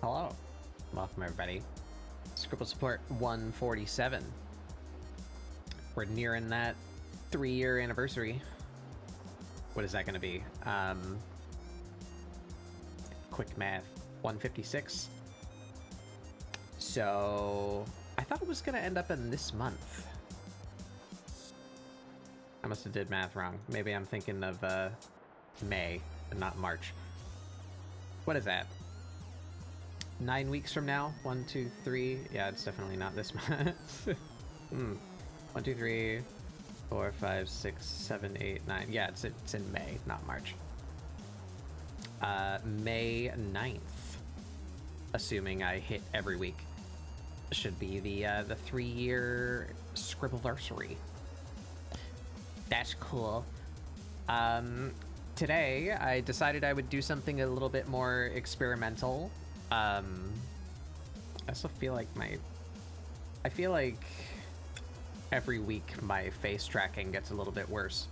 Hello. Welcome, everybody. ScribbleSupport 147. We're nearing that 3-year anniversary. What is that going to be? Quick math. 156. So I thought it was going to end up in this month. I must have did math wrong. Maybe I'm thinking of May and not March. What is that? 9 weeks from now? 1, 2, 3. Yeah, it's definitely not this month. 1, 2, 3, 4, 5, 6, 7, 8, 9. Yeah, it's in May, not March. May 9th, assuming I hit every week, should be the 3-year Scribbleversary. That's cool. Today I decided I would do something a little bit more experimental. I also feel like every week my face tracking gets a little bit worse.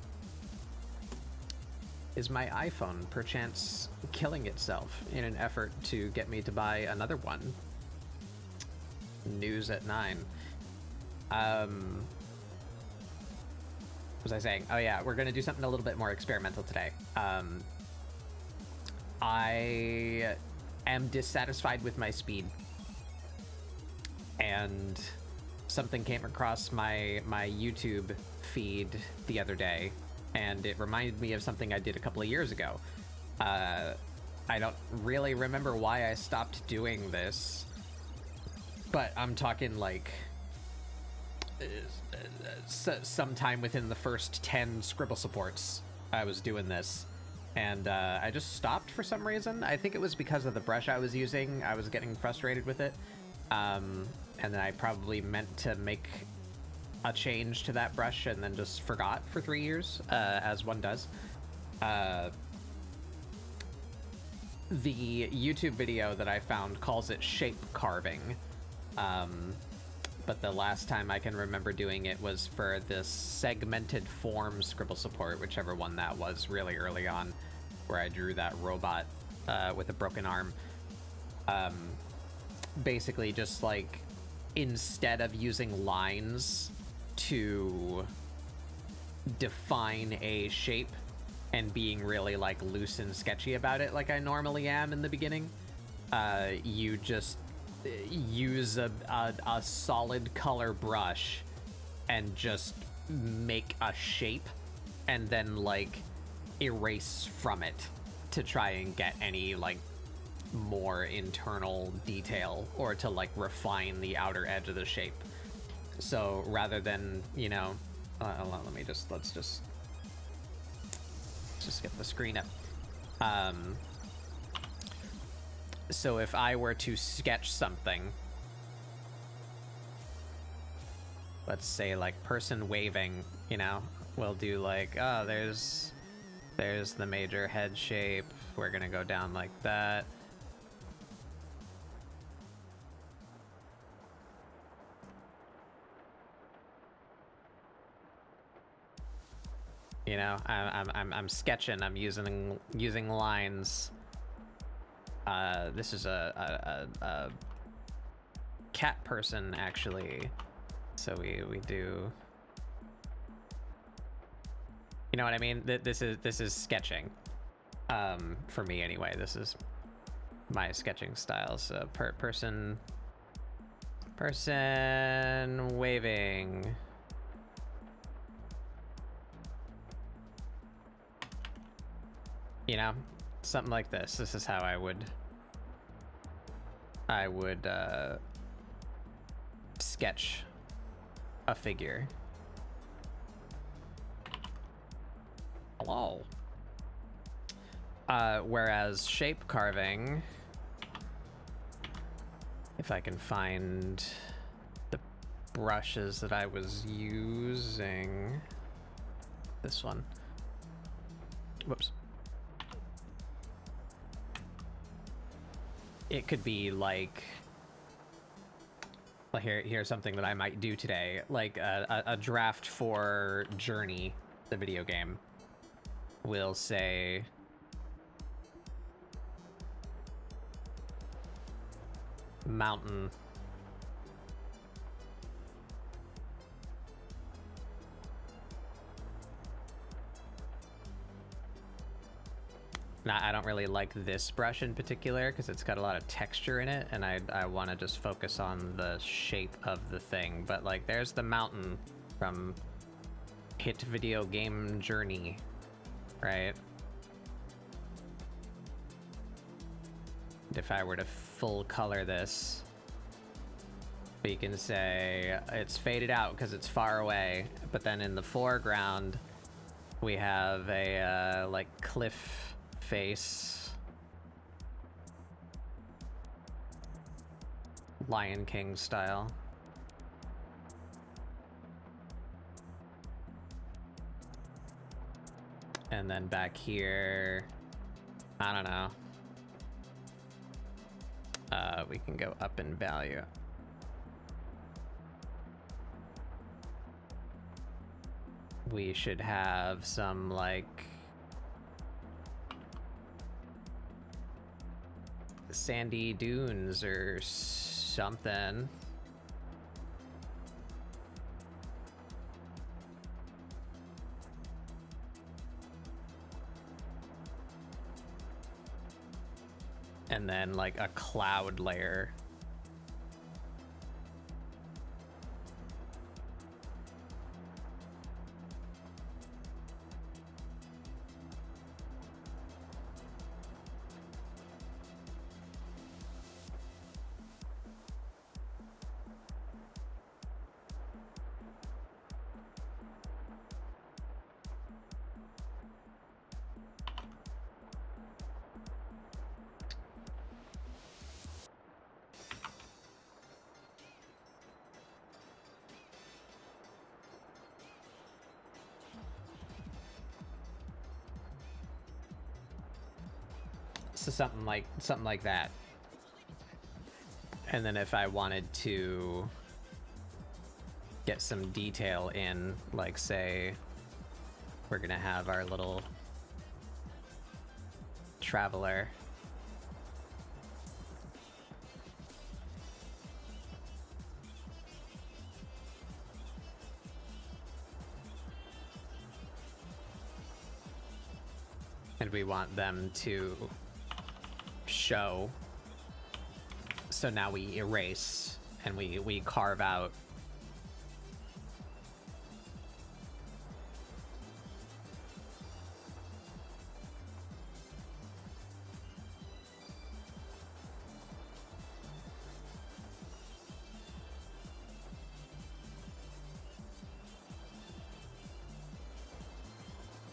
Is my iPhone perchance killing itself in an effort to get me to buy another one? News at 9. What was I saying? Oh yeah, we're gonna do something a little bit more experimental today. I am dissatisfied with my speed, and something came across my YouTube feed the other day, and it reminded me of something I did a couple of years ago. I don't really remember why I stopped doing this, but I'm talking like sometime within the first 10 Scribble supports I was doing this, and I just stopped for some reason. I think it was because of the brush I was using. I was getting frustrated with it, and then I probably meant to make a change to that brush and then just forgot for 3 years, as one does. The YouTube video that I found calls it shape carving, but the last time I can remember doing it was for this segmented form Scribble support, whichever one that was, really early on, where I drew that robot with a broken arm. Basically just like, instead of using lines to define a shape and being really like loose and sketchy about it like I normally am in the beginning, you just use a solid color brush and just make a shape and then like erase from it to try and get any like more internal detail or to like refine the outer edge of the shape. So rather than, you know, let's just get the screen up. So if I were to sketch something, let's say like person waving, you know, we'll do like, oh, there's the major head shape. We're gonna go down like that. You know, I'm sketching. I'm using lines. This is a cat person actually, so we do. You know what I mean? This is sketching. For me anyway. This is my sketching style. So person waving. You know, something like this. This is how I would sketch a figure. Hello. Whereas shape carving, if I can find the brushes that I was using, this one. Whoops. It could be like, well, here's something that I might do today, like a draft for Journey, the video game, will say mountain. Now, I don't really like this brush in particular because it's got a lot of texture in it, and I want to just focus on the shape of the thing. But, like, there's the mountain from Hit Video Game Journey, right? If I were to full color this, we can say it's faded out because it's far away, but then in the foreground, we have a, like, cliff face, Lion King style. And then back here, I don't know. We can go up in value. We should have some, like, sandy dunes or something. And then, like, a cloud layer. So something like that. And then if I wanted to get some detail in, like, say we're gonna have our little traveler. And we want them to show. So now we erase and we carve out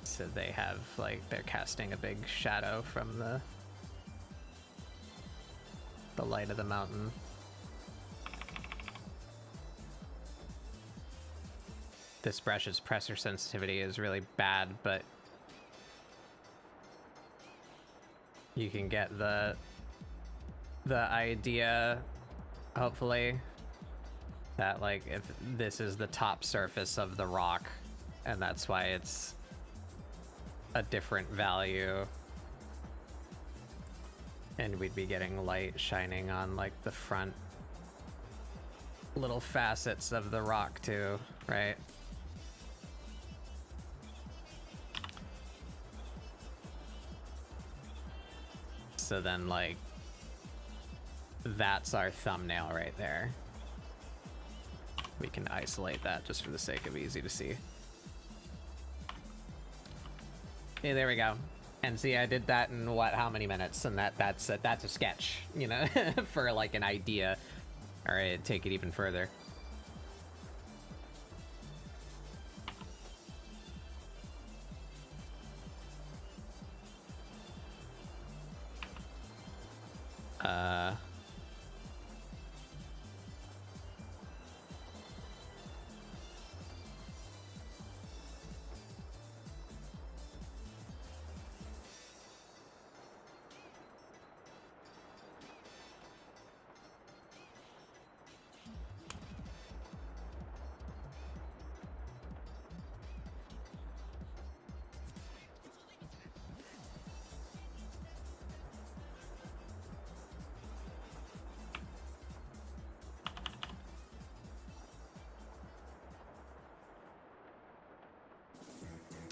so they have, like, they're casting a big shadow from the light of the mountain. This brush's pressure sensitivity is really bad, but you can get the idea, hopefully, that, like, if this is the top surface of the rock, and that's why it's a different value. And we'd be getting light shining on, like, the front little facets of the rock too, right? So then, like, that's our thumbnail right there. We can isolate that just for the sake of easy to see. Hey, there we go. And see, I did that in what, how many minutes? And that's a sketch, you know, for, like, an idea. All right, take it even further.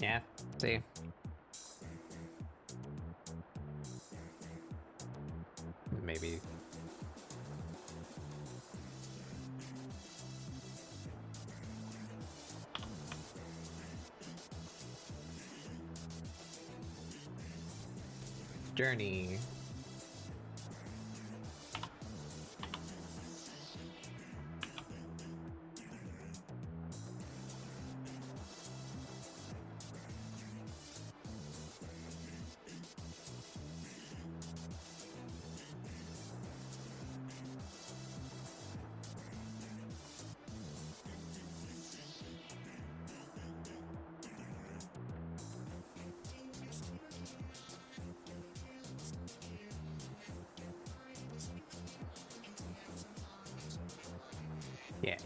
Yeah, see. Maybe. Journey. Yeah.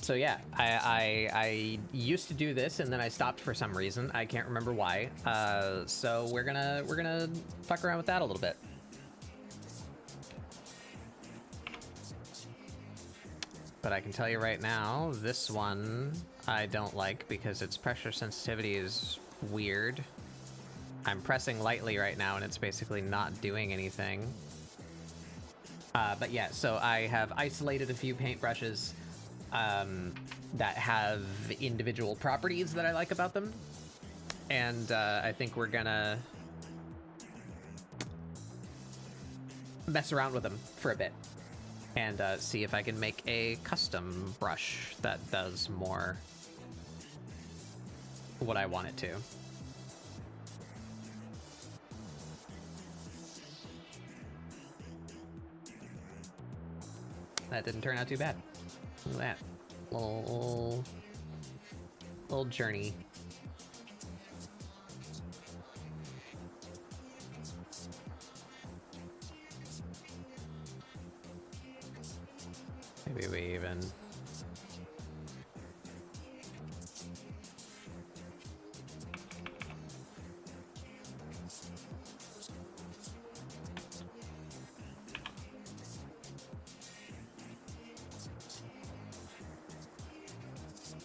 So yeah, I used to do this and then I stopped for some reason. I can't remember why. So we're gonna fuck around with that a little bit. But I can tell you right now, this one I don't like because its pressure sensitivity is weird. I'm pressing lightly right now and it's basically not doing anything. But yeah, so I have isolated a few paintbrushes that have individual properties that I like about them. And I think we're gonna mess around with them for a bit and see if I can make a custom brush that does more what I want it to. That didn't turn out too bad. Look at that. Little journey. Maybe we even...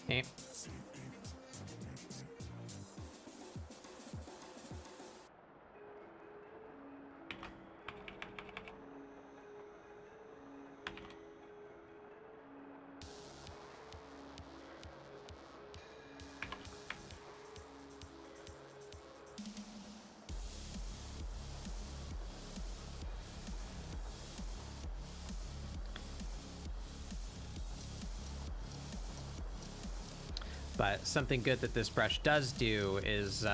Okay. But something good that this brush does do is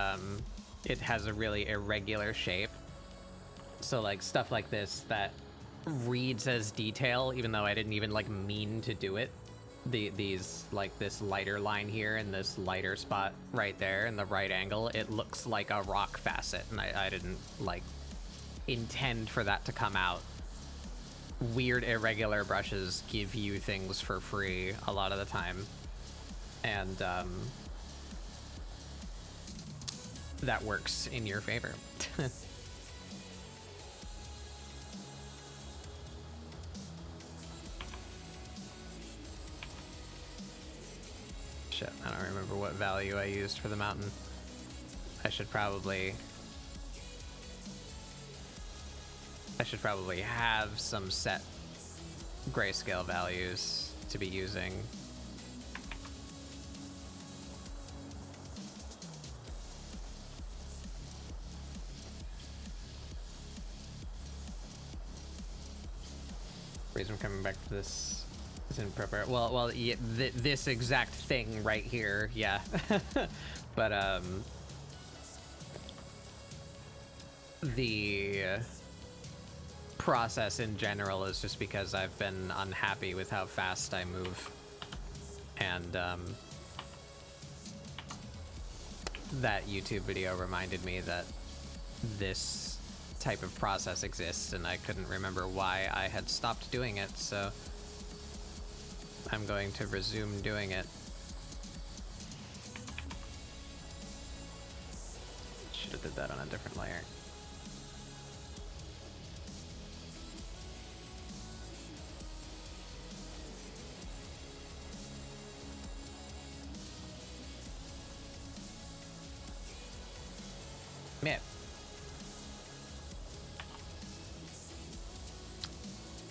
it has a really irregular shape. So like stuff like this that reads as detail, even though I didn't even like mean to do it. These like this lighter line here and this lighter spot right there in the right angle, it looks like a rock facet, and I didn't like intend for that to come out. Weird irregular brushes give you things for free a lot of the time. And that works in your favor. Shit, I don't remember what value I used for the mountain. I should probably have some set grayscale values to be using. Reason I'm coming back to this is in prepare. Well, yeah, this exact thing right here, yeah. But the process in general is just because I've been unhappy with how fast I move, and that YouTube video reminded me that this type of process exists, and I couldn't remember why I had stopped doing it, so I'm going to resume doing it. Should have did that on a different layer. Yeah.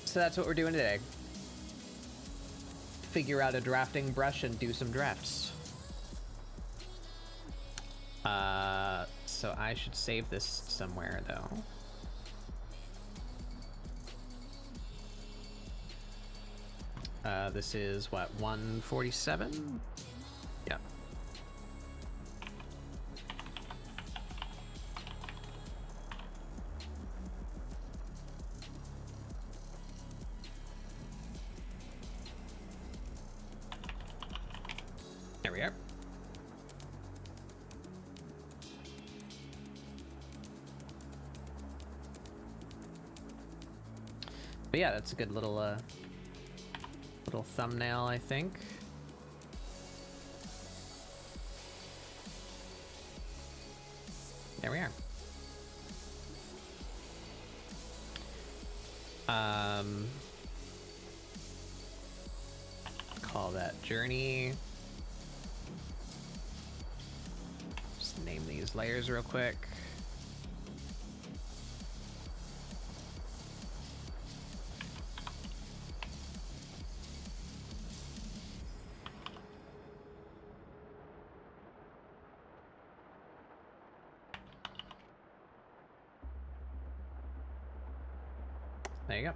So that's what we're doing today. Figure out a drafting brush and do some drafts. So I should save this somewhere though. This is what, 147? Yep. There we are. But yeah, that's a good little little thumbnail, I think. There we are. Call that journey. Just name these layers real quick. There you go.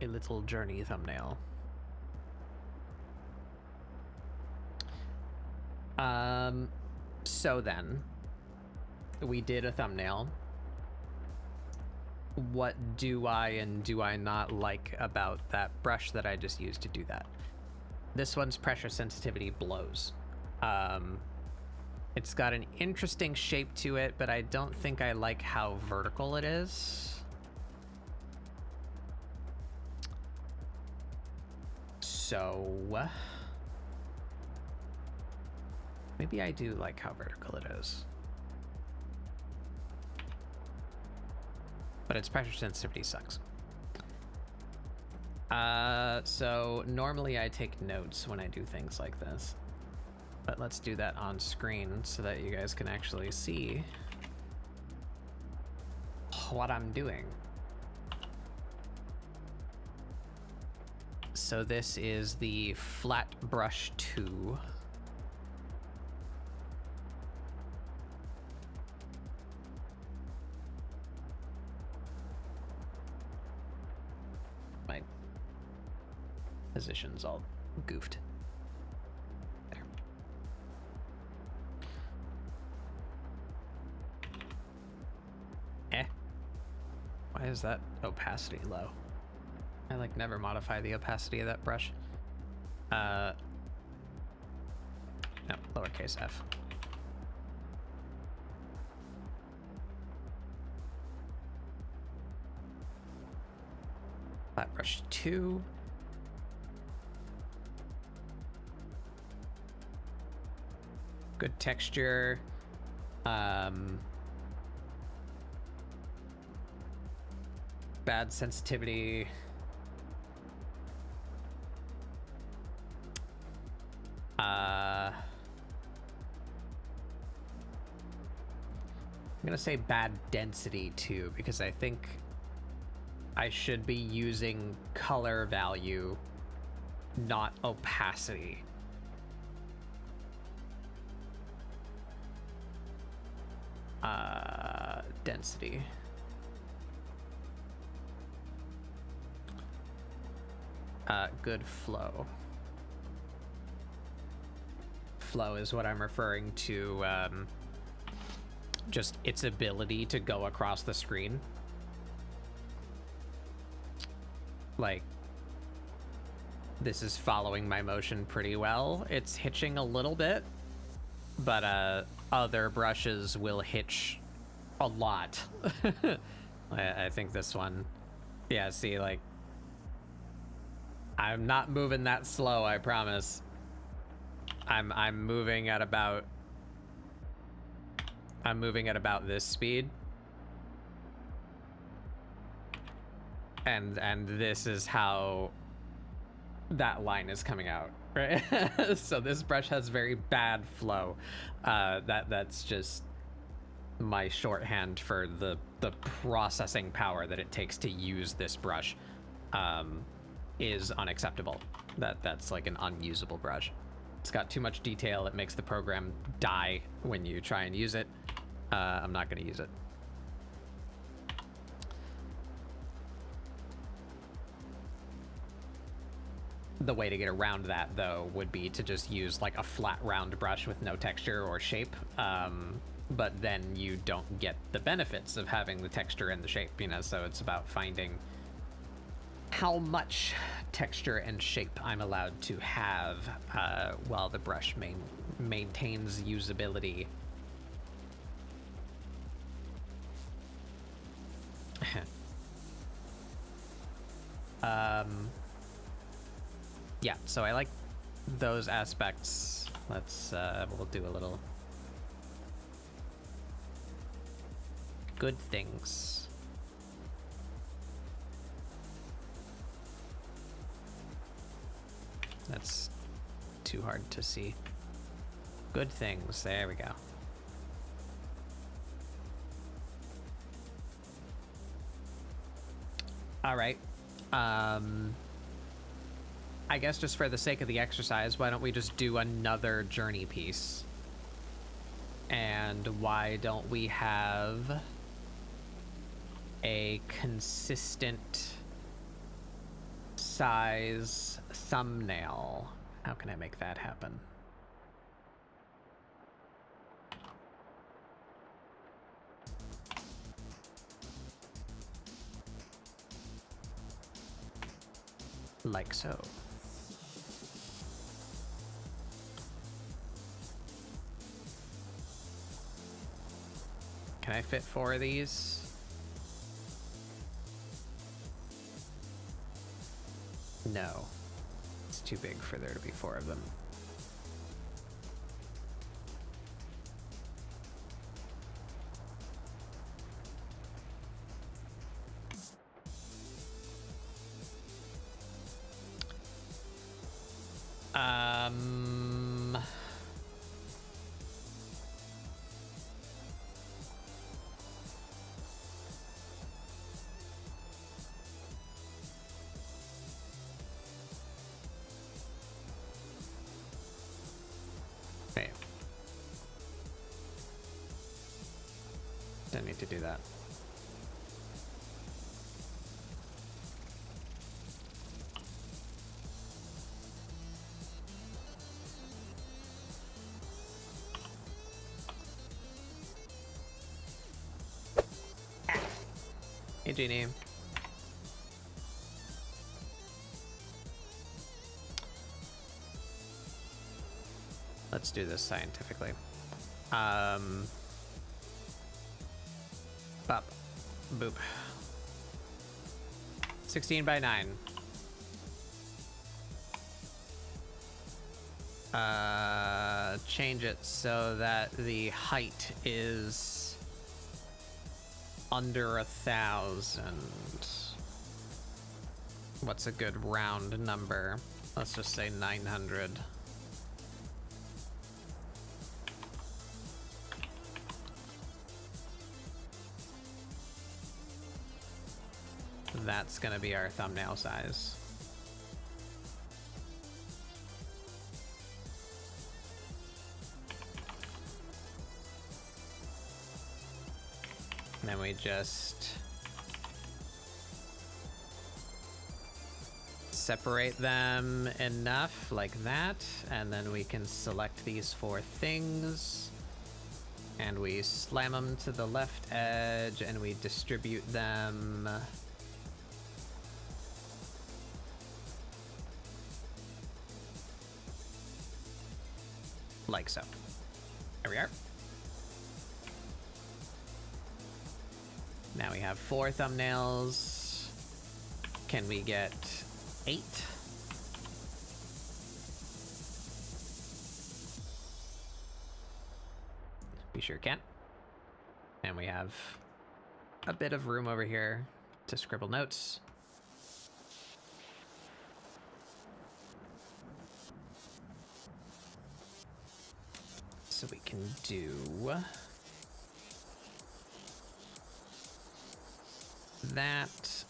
A little journey thumbnail. So then, we did a thumbnail. What do I and do I not like about that brush that I just used to do that? This one's pressure sensitivity blows. It's got an interesting shape to it, but I don't think I like how vertical it is. So maybe I do like how vertical it is. But its pressure sensitivity sucks. So normally I take notes when I do things like this. But let's do that on screen so that you guys can actually see what I'm doing. So this is the Flat Brush 2. My position's all goofed. There. Why is that opacity low? I like never modify the opacity of that brush. No, lowercase f. Flat brush 2. Good texture. Bad sensitivity. I'm gonna say bad density too, because I think I should be using color value, not opacity. Density. Good flow. Flow is what I'm referring to, just its ability to go across the screen. Like, this is following my motion pretty well. It's hitching a little bit, but other brushes will hitch a lot. I think this one, yeah, see, like, I'm not moving that slow, I promise. I'm moving at about this speed. And this is how that line is coming out, right? So this brush has very bad flow. That's just my shorthand for the processing power that it takes to use this brush is unacceptable. That's like an unusable brush. It's got too much detail. It makes the program die when you try and use it. I'm not going to use it. The way to get around that, though, would be to just use like a flat round brush with no texture or shape. But then you don't get the benefits of having the texture and the shape, you know? So it's about finding how much texture and shape I'm allowed to have while the brush maintains usability. Yeah, so I like those aspects. Let's, we'll do a little good things. That's too hard to see. Good things, there we go. All right. I guess just for the sake of the exercise, why don't we just do another journey piece? And why don't we have a consistent size thumbnail? How can I make that happen? Like so. Can I fit 4 of these? No. It's too big for there to be 4 of them. Don't need to do that. Hey, Jeannie. Let's do this scientifically. Bop. Boop. 16 by 9. Change it so that the height is under 1,000. What's a good round number? Let's just say 900. That's gonna be our thumbnail size. And then we just separate them enough like that, and then we can select these 4 things, and we slam them to the left edge, and we distribute them like so. There we are. Now we have 4 thumbnails. Can we get 8? We sure can. And we have a bit of room over here to scribble notes. so we can do that.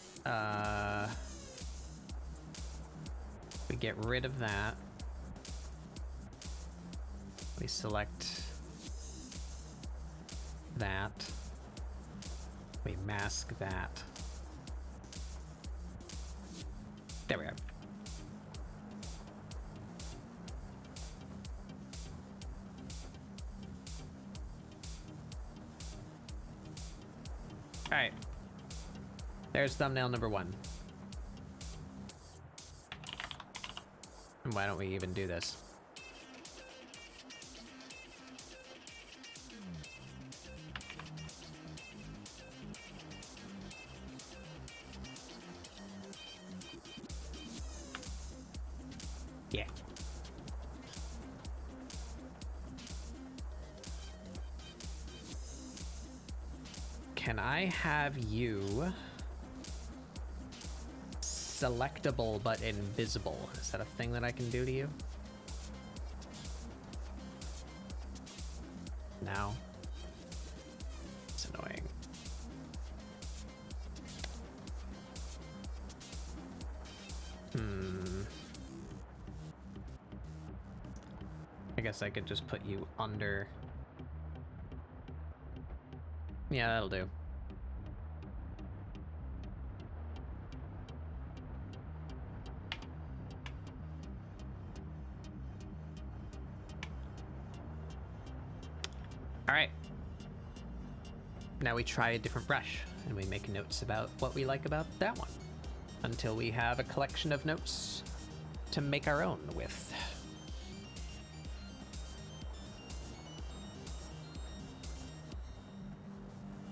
We get rid of that. We select that. We mask that. There we go. All right. There's thumbnail number 1. And why don't we even do this? Yeah. Can I have you selectable but invisible? Is that a thing that I can do to you? No. It's annoying. I guess I could just put you under. Yeah, that'll do. All right. Now we try a different brush and we make notes about what we like about that one until we have a collection of notes to make our own with.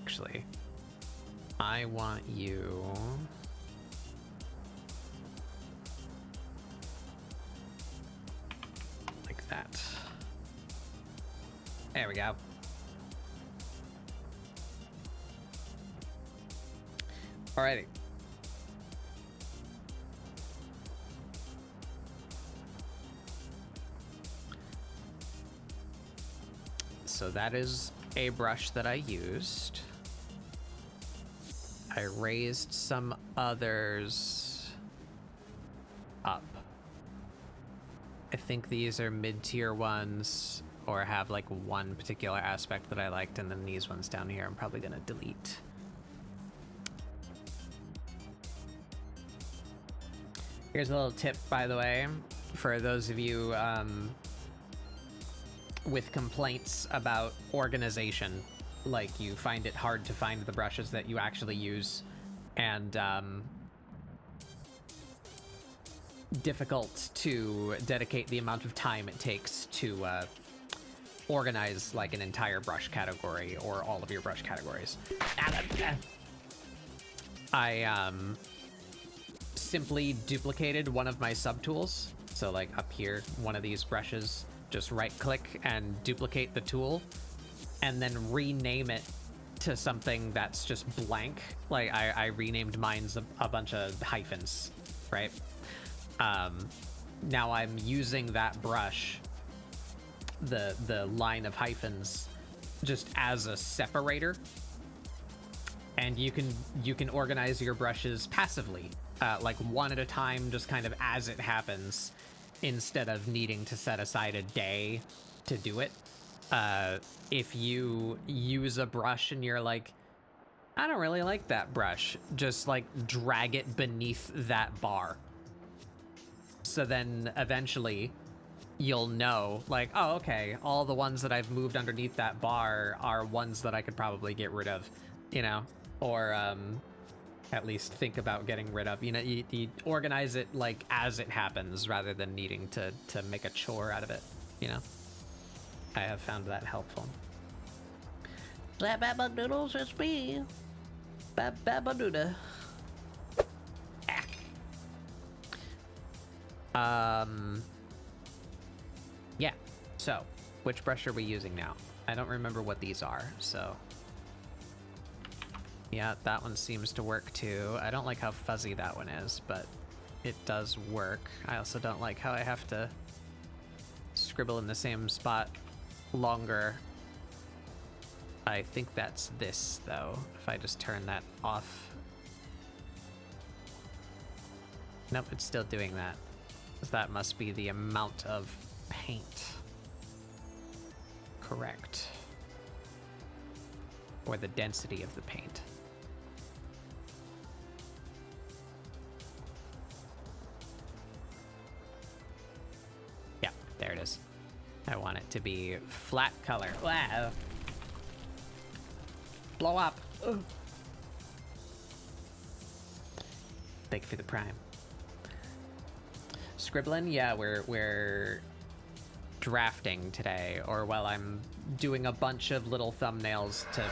Actually, I want you like that. There we go. Alrighty. So that is a brush that I used. I raised some others up. I think these are mid-tier ones or have like one particular aspect that I liked, and then these ones down here I'm probably gonna delete. Here's a little tip, by the way, for those of you with complaints about organization. Like, you find it hard to find the brushes that you actually use, and difficult to dedicate the amount of time it takes to organize like an entire brush category or all of your brush categories. I simply duplicated one of my subtools. So like up here, one of these brushes, just right click and duplicate the tool, and then rename it to something that's just blank. Like I renamed mine's a bunch of hyphens, right? Now I'm using that brush, the line of hyphens, just as a separator, and you can organize your brushes passively, like one at a time, just kind of as it happens, instead of needing to set aside a day to do it. If you use a brush and you're like, I don't really like that brush, just like drag it beneath that bar. So then eventually you'll know, like, oh, okay, all the ones that I've moved underneath that bar are ones that I could probably get rid of, you know, or at least think about getting rid of. You know, you organize it like as it happens rather than needing to make a chore out of it, you know. I have found that helpful. Baba doodles, it's me. Baba dooda. Yeah, so which brush are we using now? I don't remember what these are, so yeah, that one seems to work too. I don't like how fuzzy that one is, but it does work. I also don't like how I have to scribble in the same spot longer. I think that's this, though, if I just turn that off. Nope, it's still doing that. That must be the amount of paint. Correct. Or the density of the paint. Yeah, there it is. I want it to be flat color. Wow. Blow up. Ugh. Thank you for the prime. Scribbling, yeah, we're drafting today, or while I'm doing a bunch of little thumbnails to...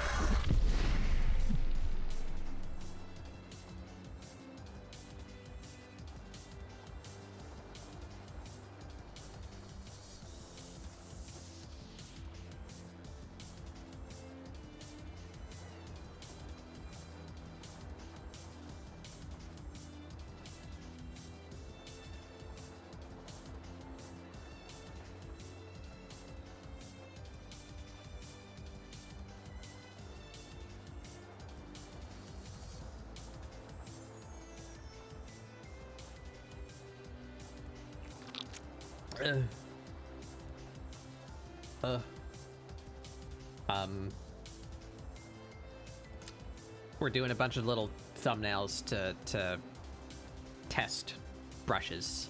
We're doing a bunch of little thumbnails to test brushes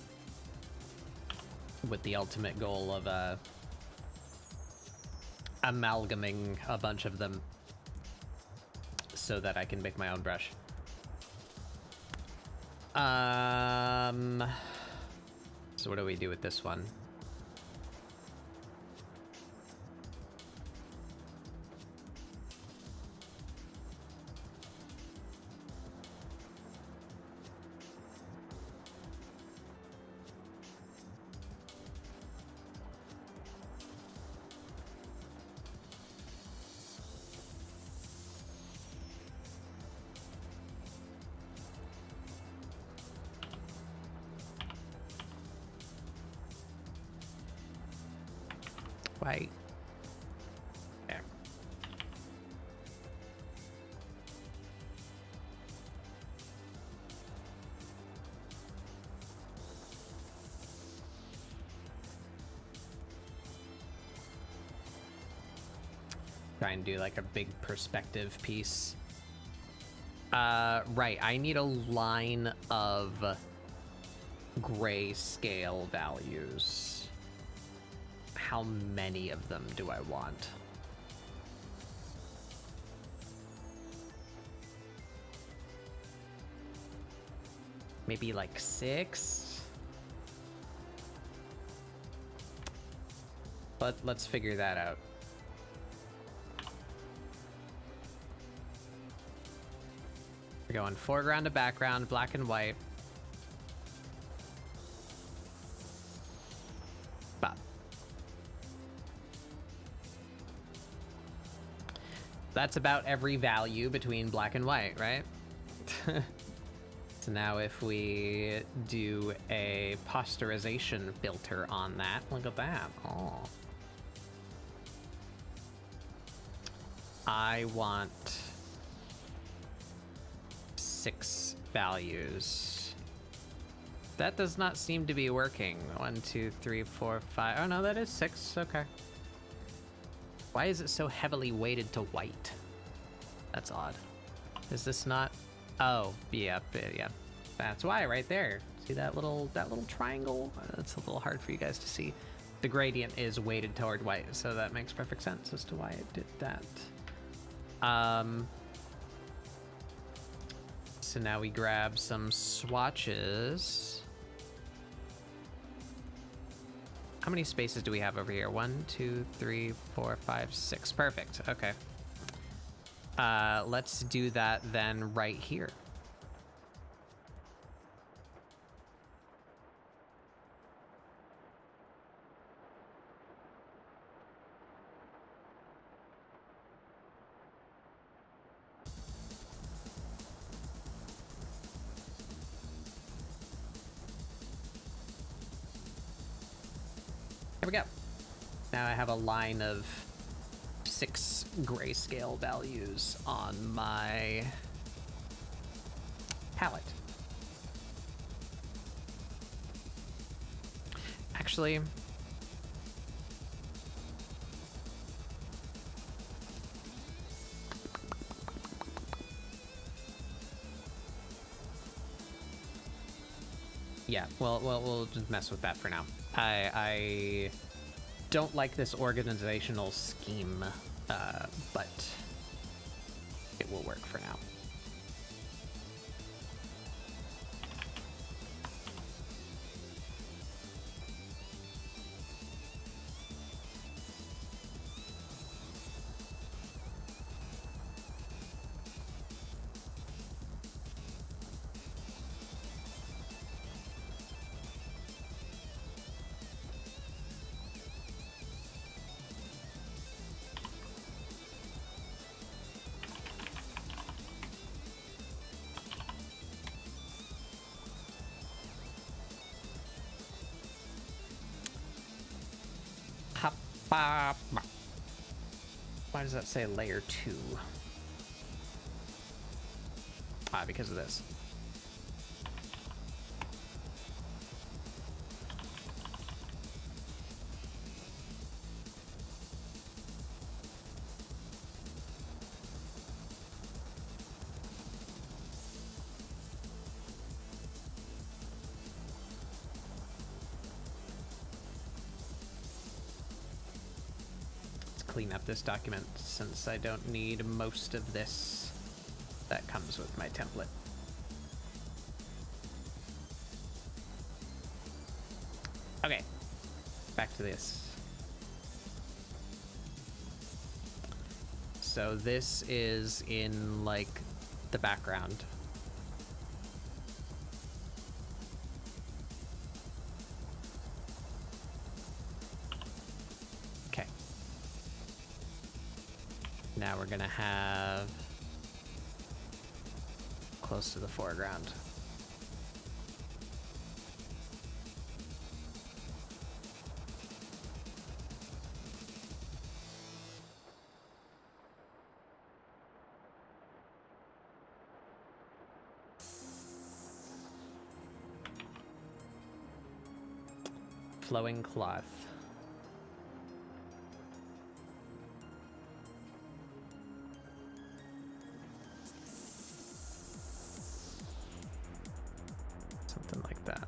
with the ultimate goal of amalgamating a bunch of them so that I can make my own brush. So what do we do with this one? Right there. Try and do like a big perspective piece. Right, I need a line of grayscale values. How many of them do I want? Maybe like 6? But let's figure that out. We're going foreground to background, black and white. That's about every value between black and white, right? So now if we do a posterization filter on that, look at that. Oh. I want 6 values. That does not seem to be working. 1, 2, 3, 4, 5. Oh no, that is 6. Okay. Why is it so heavily weighted to white? That's odd. Is this not? Oh, yeah, yeah. That's why right there. See that little triangle? That's a little hard for you guys to see. The gradient is weighted toward white, so that makes perfect sense as to why it did that. So now we grab some swatches. How many spaces do we have over here? 1, 2, 3, 4, 5, 6. Perfect. Okay. Let's do that then right here. There we go. Now I have a line of 6 grayscale values on my palette. Actually, yeah, well, we'll just mess with that for now. I don't like this organizational scheme, but it will work for now. Why does that say layer 2? Ah, because of this. Clean up this document since I don't need most of this that comes with my template. Okay, back to this. So this is in like the background. Now we're gonna have close to the foreground. Flowing cloth. Something like that.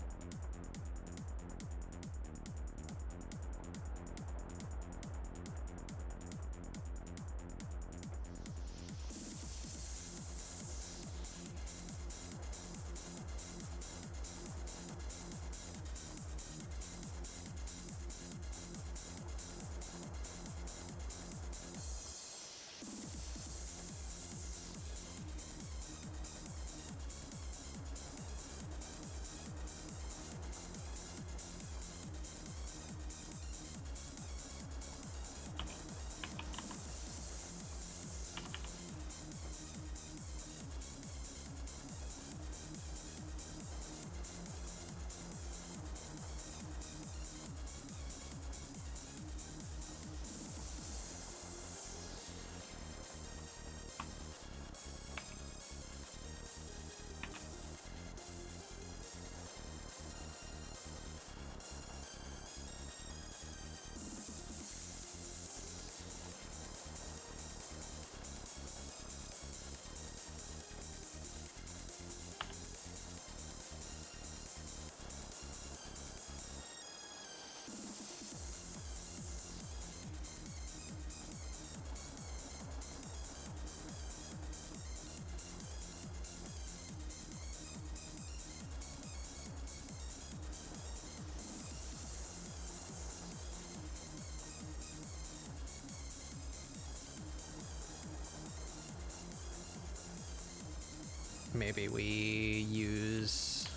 Maybe we use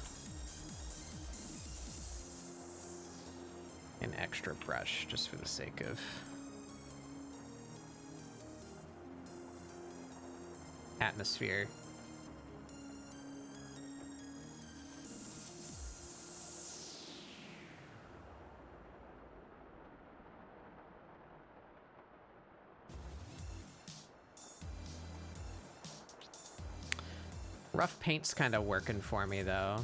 an extra brush just for the sake of atmosphere. rough paint's kind of working for me, though.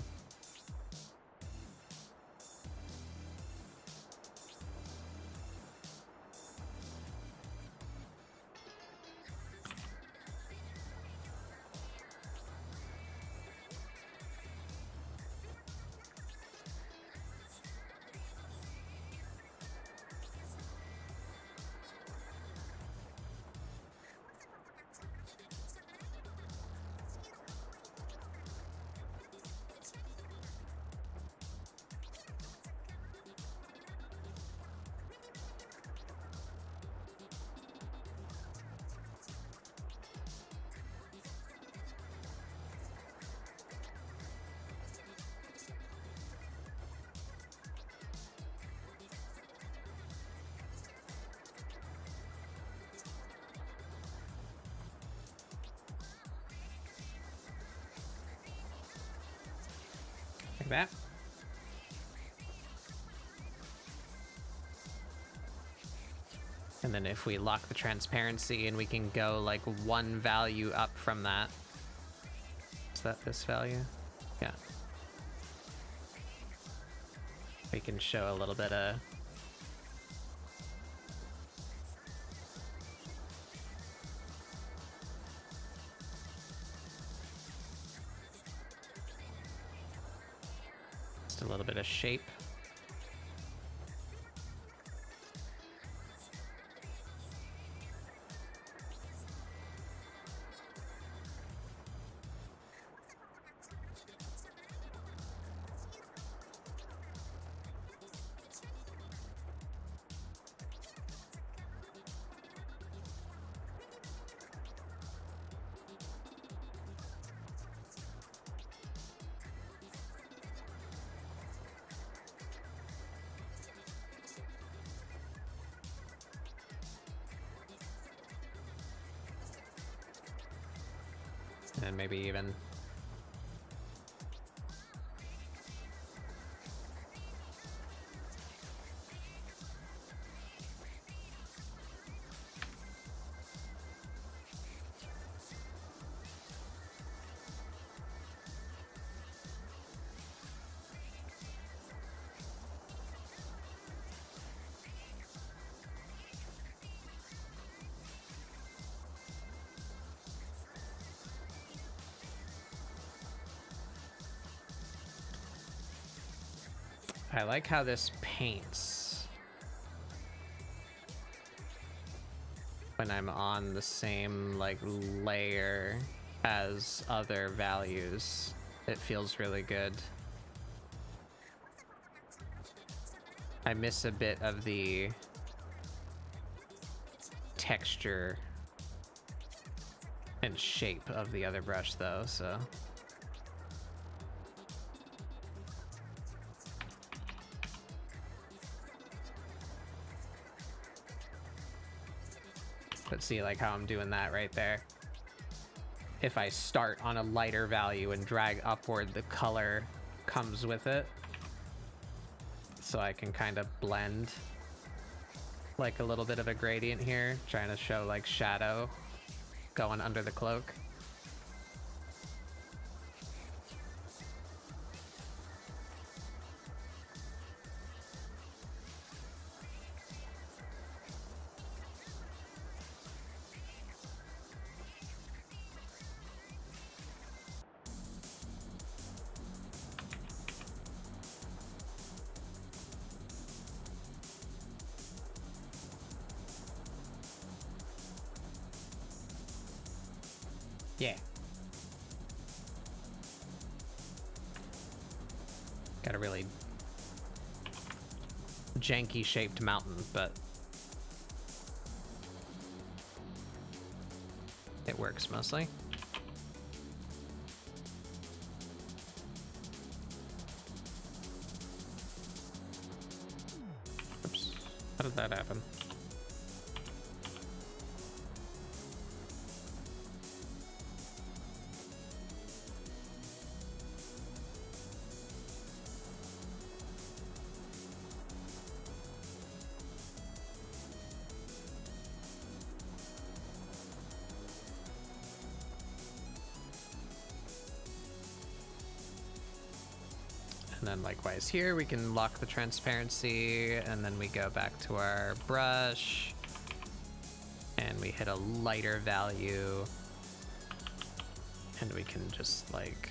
Like that. And then if we lock the transparency and we can go like one value up from that. Is that this value? Yeah. We can show a little bit of just a little bit of shape. And maybe even I like how this paints when I'm on the same like layer as other values. It feels really good. I miss a bit of the texture and shape of the other brush though, so. But see like how I'm doing that right there. If I start on a lighter value and drag upward, the color comes with it. So I can kind of blend like a little bit of a gradient here, trying to show like shadow going under the cloak. Yeah. Got a really janky shaped mountain, but it works mostly. Oops. How did that happen? And then likewise here, we can lock the transparency, and then we go back to our brush, and we hit a lighter value, and we can just like...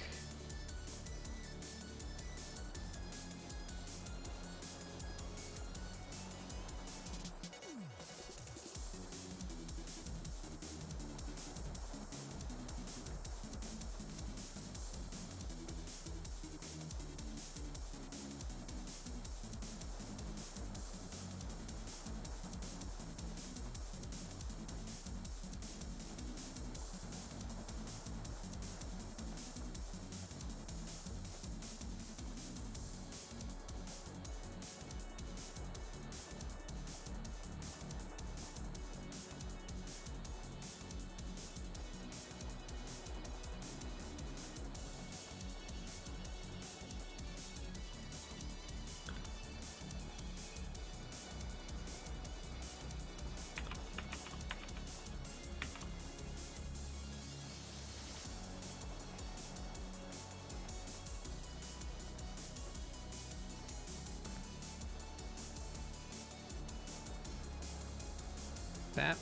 that.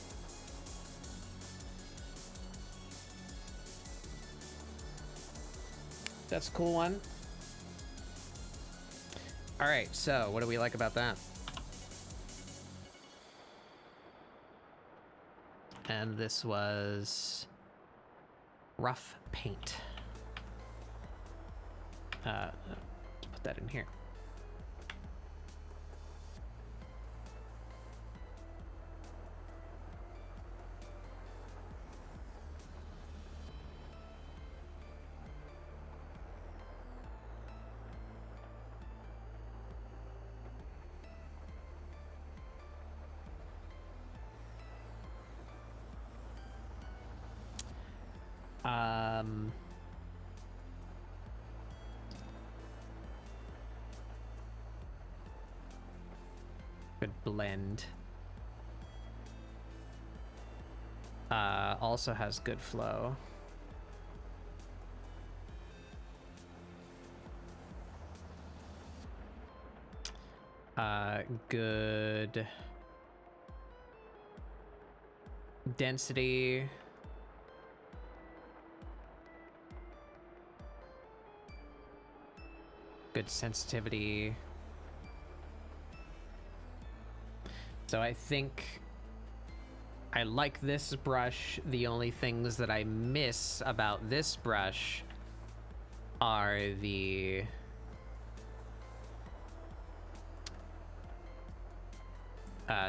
That's a cool one. All right, so what do we like about that? And this was rough paint. Let's put that in here. Good blend. Also has good flow. Good density. Good sensitivity. So I think I like this brush. The only things that I miss about this brush are the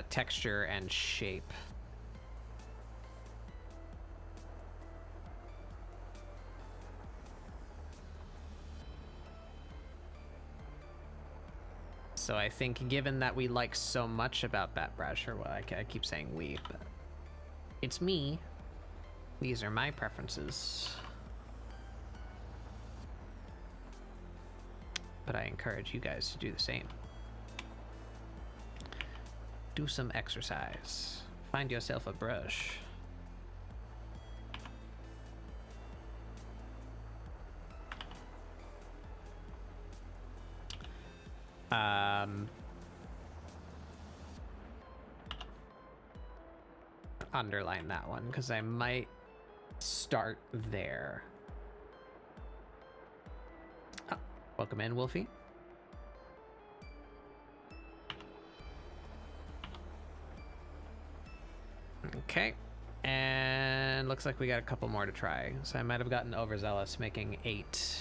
texture and shape. So I think given that we like so much about that brush, or what I keep saying we, but it's me. These are my preferences. But I encourage you guys to do the same. Do some exercise. Find yourself a brush. Underline that one because I might start there. Oh, welcome in, Wolfie. Okay, and looks like we got a couple more to try. So I might have gotten overzealous making 8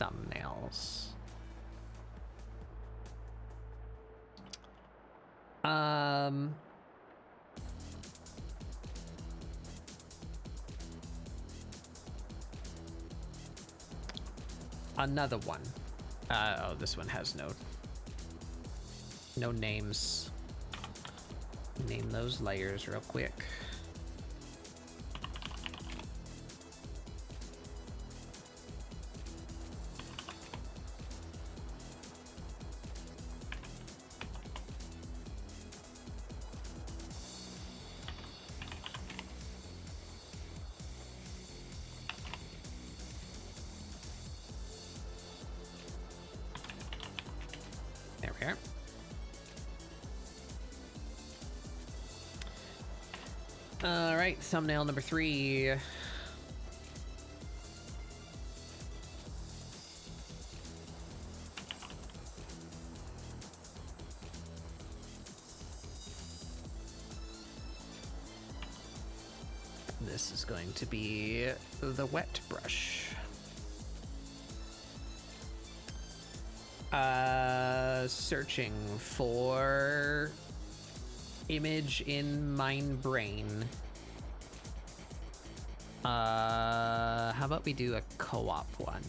thumbnails. Another one. Oh, this one has no names. Name those layers real quick. All right, thumbnail number 3. This is going to be the wet brush. Searching for image in mine brain. How about we do a co-op one?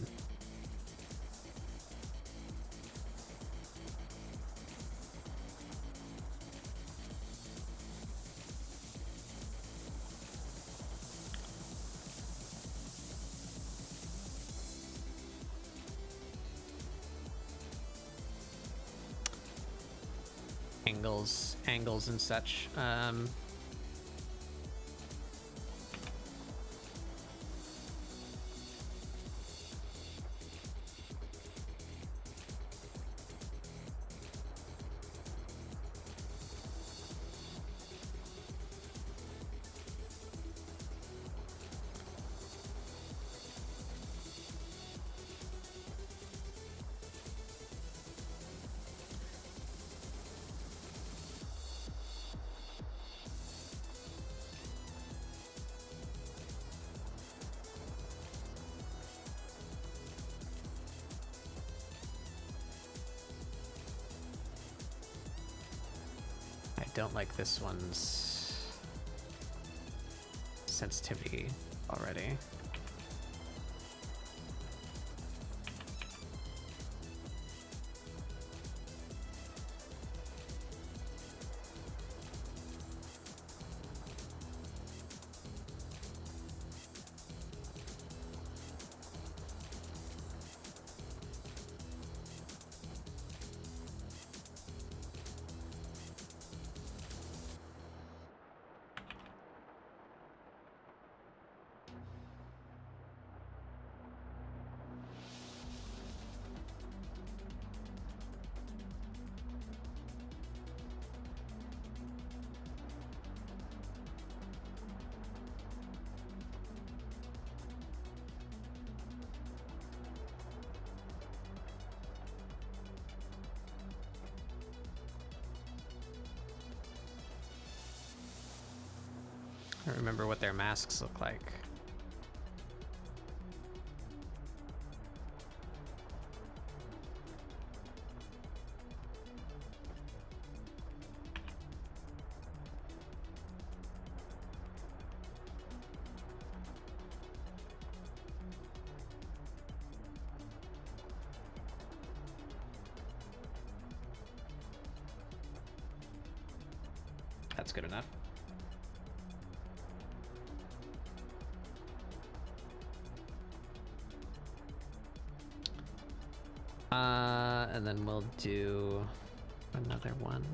Angles and such. Don't like this one's sensitivity already. I don't remember what their masks look like. That's good enough. And then we'll do another one.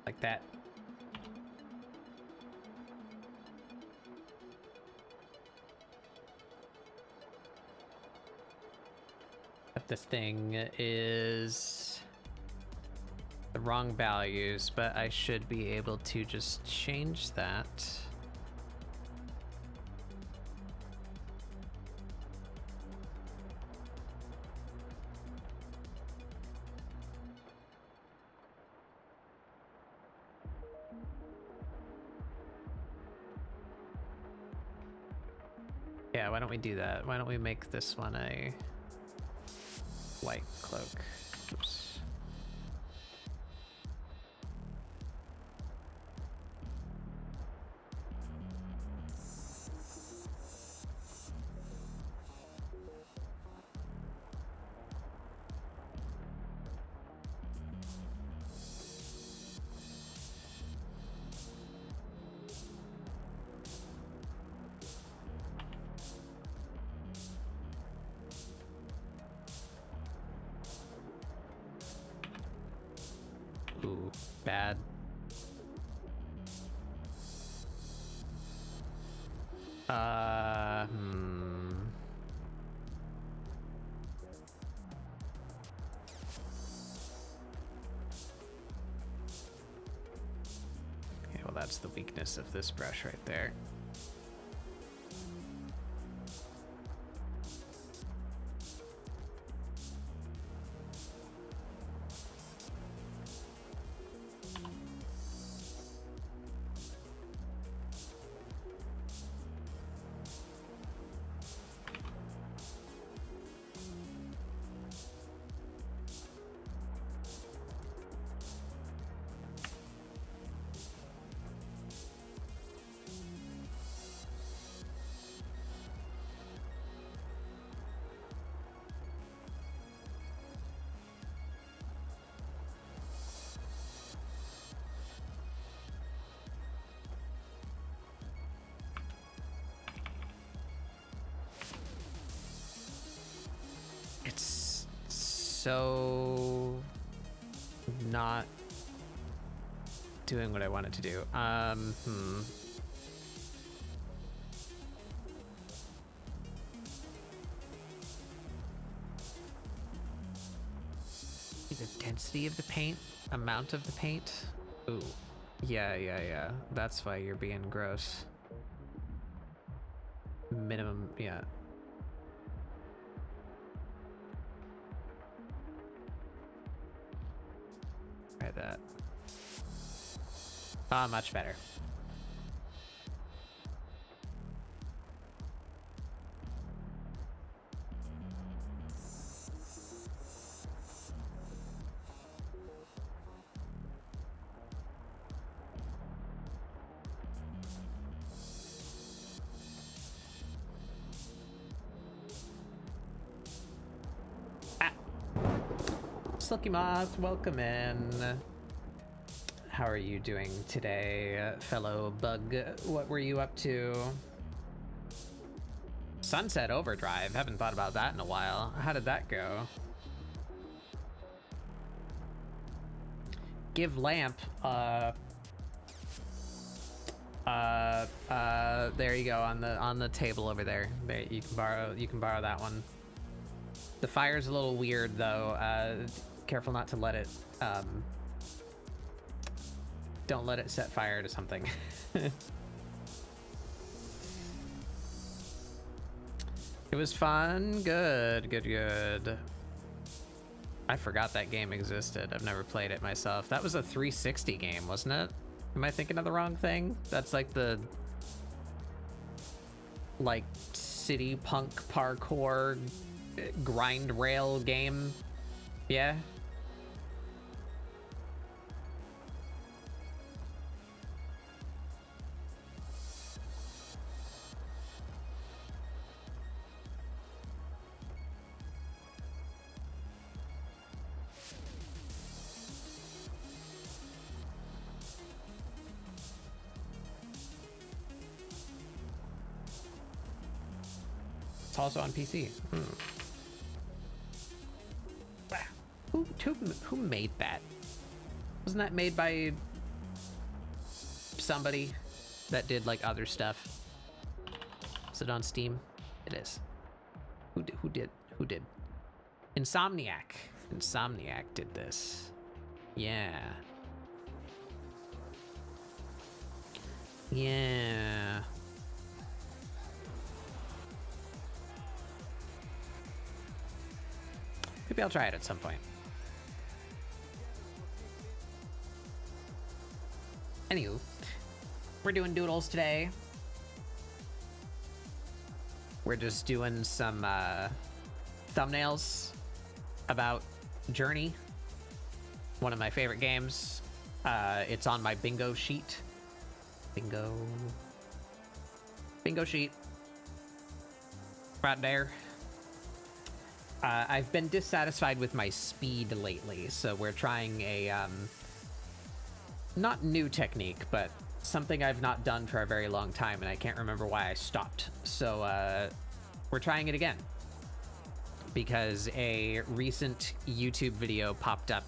Like that. But this thing is the wrong values, but I should be able to just change that. Yeah, why don't we do that? Why don't we make this one a white cloak? Oops. Ooh, bad. Okay, well that's the weakness of this brush right there. It's so not doing what I wanted to do. The density of the paint, amount of the paint. Ooh, yeah. That's why you're being gross. Minimum, yeah. Try that. Ah, much better. Silky Moth, welcome in. How are you doing today, fellow bug? What were you up to? Sunset Overdrive, haven't thought about that in a while. How did that go? Give Lamp, there you go, on the table over there. There, you can borrow that one. The fire's a little weird though. Careful not to let it, don't let it set fire to something. It was fun. Good. I forgot that game existed. I've never played it myself. That was a 360 game, wasn't it? Am I thinking of the wrong thing? That's like the city punk parkour grind rail game. Yeah. It's also on PC. Who made that? Wasn't that made by somebody that did like other stuff? Is it on Steam? It is. Who did? Insomniac. Insomniac did this. Yeah. Maybe I'll try it at some point. Anywho, we're doing doodles today. We're just doing some thumbnails about Journey, one of my favorite games. It's on my bingo sheet. Bingo sheet. Right there. I've been dissatisfied with my speed lately, so we're trying a, not new technique, but something I've not done for a very long time, and I can't remember why I stopped. So, we're trying it again. Because a recent YouTube video popped up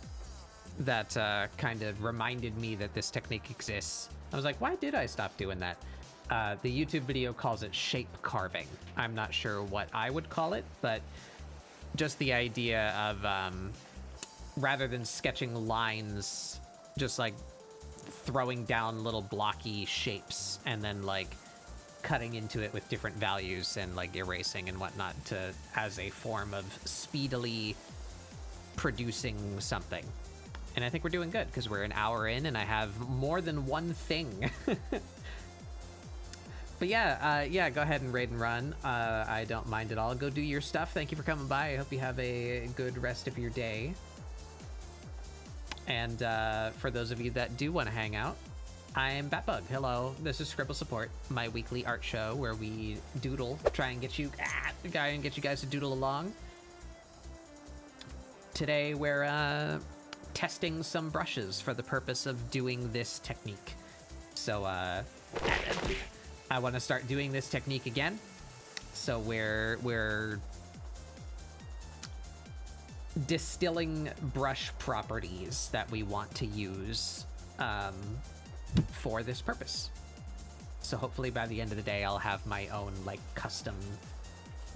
that kind of reminded me that this technique exists. I was like, why did I stop doing that? The YouTube video calls it shape carving. I'm not sure what I would call it, but just the idea of rather than sketching lines, just like throwing down little blocky shapes and then like cutting into it with different values and like erasing and whatnot to as a form of speedily producing something. And I think we're doing good because we're an hour in and I have more than one thing. But yeah, go ahead and raid and run. I don't mind at all. Go do your stuff. Thank you for coming by. I hope you have a good rest of your day. And for those of you that do want to hang out, I'm Batbug. Hello, this is ScribbleSupport, my weekly art show where we doodle, try and get you guys to doodle along. Today we're testing some brushes for the purpose of doing this technique. So I want to start doing this technique again. So we're distilling brush properties that we want to use for this purpose. So hopefully by the end of the day, I'll have my own like custom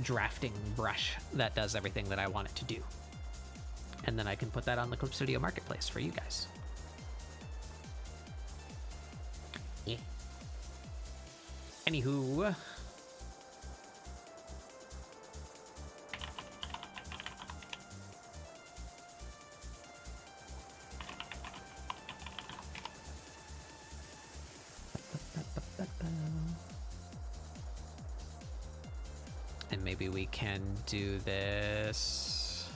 drafting brush that does everything that I want it to do. And then I can put that on the Clip Studio Marketplace for you guys. Yeah. Anywho. And maybe we can do this.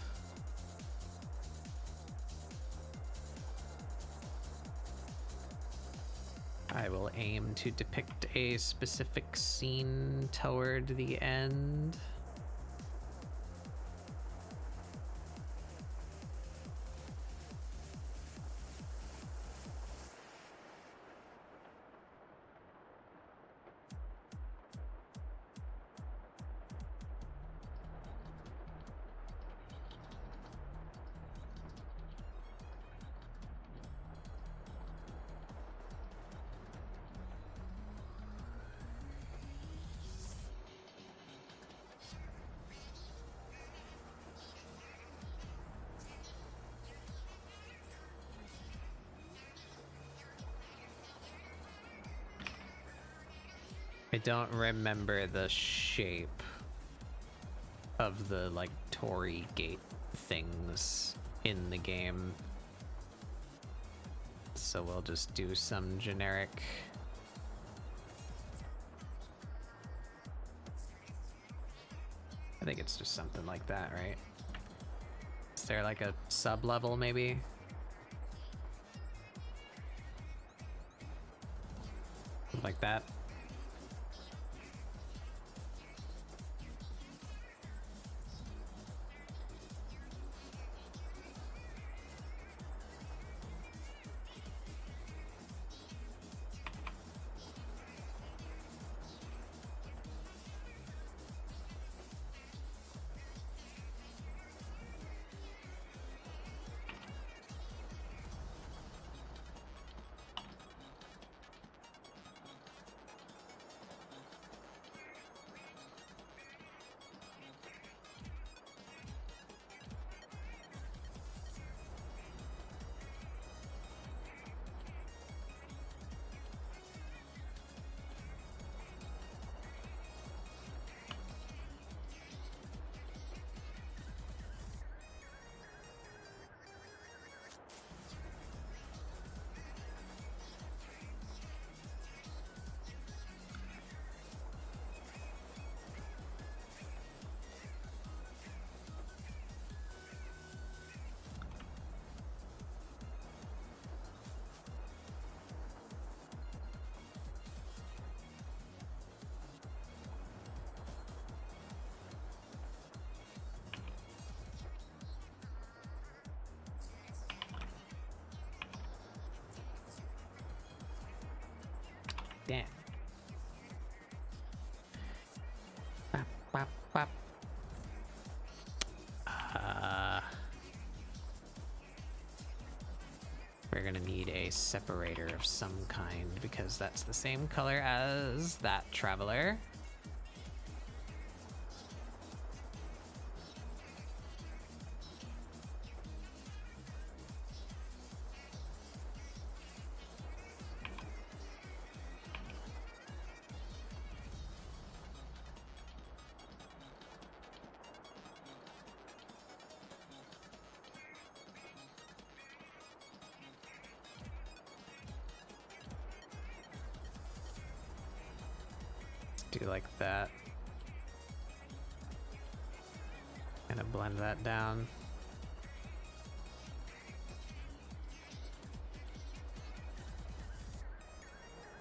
I will aim to depict a specific scene toward the end. I don't remember the shape of the like Torii gate things in the game, so we'll just do some generic. I think it's just something like that, right? Is there like a sub level maybe? Like that. damn. Bop, bop, bop. We're gonna need a separator of some kind because that's the same color as that traveler. Do like that. Kind of blend that down.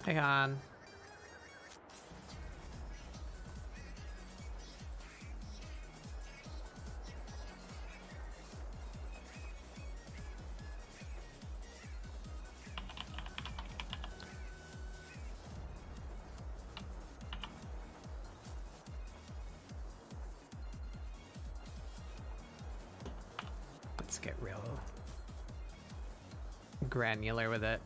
Hey, Han. Let's get real granular with it.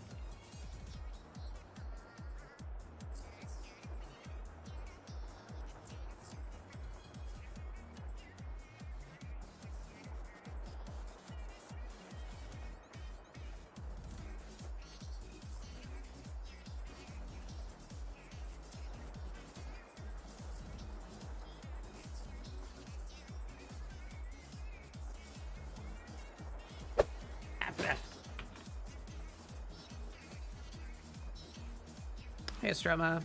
Hey, Stroma.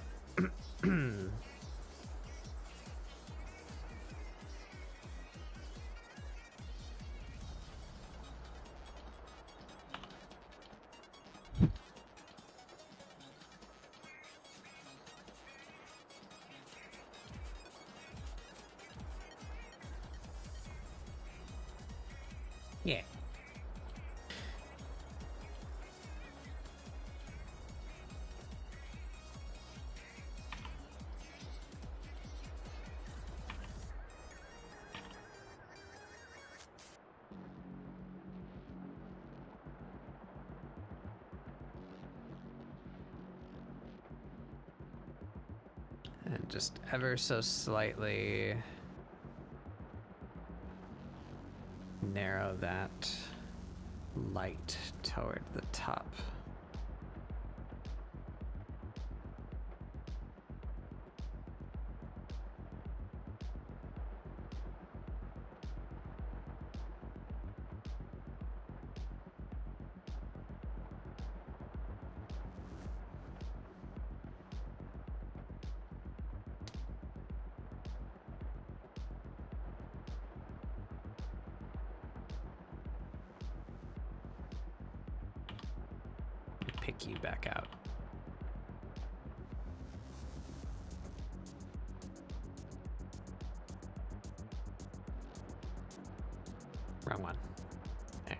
Yeah. And just ever so slightly narrow that light toward the top. Pick you back out. Wrong one. There.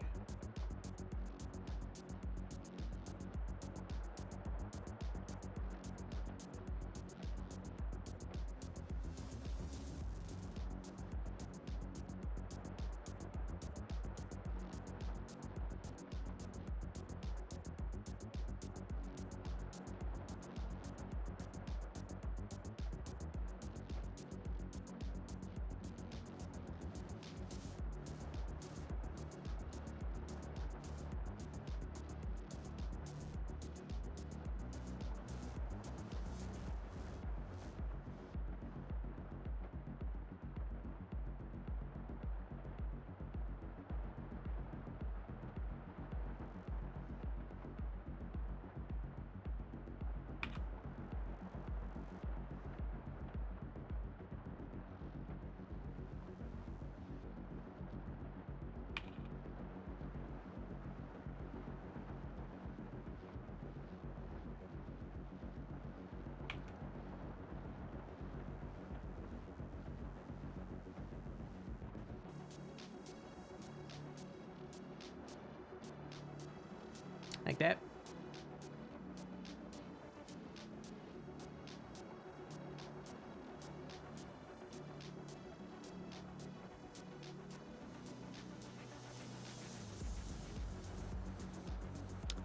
Like that.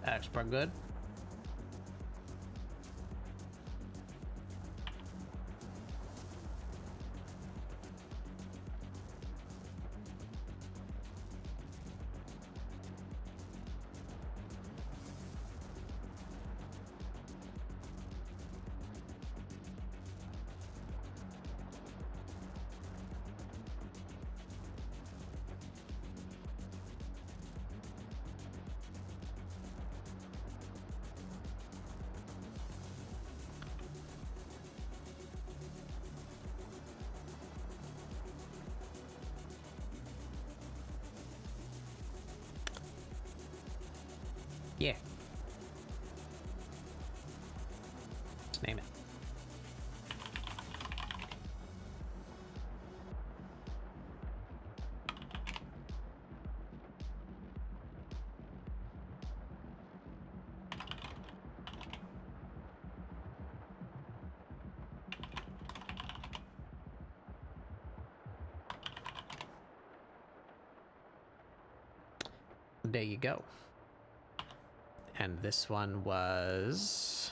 extra good. Yeah. Just name it. There you go. And this one was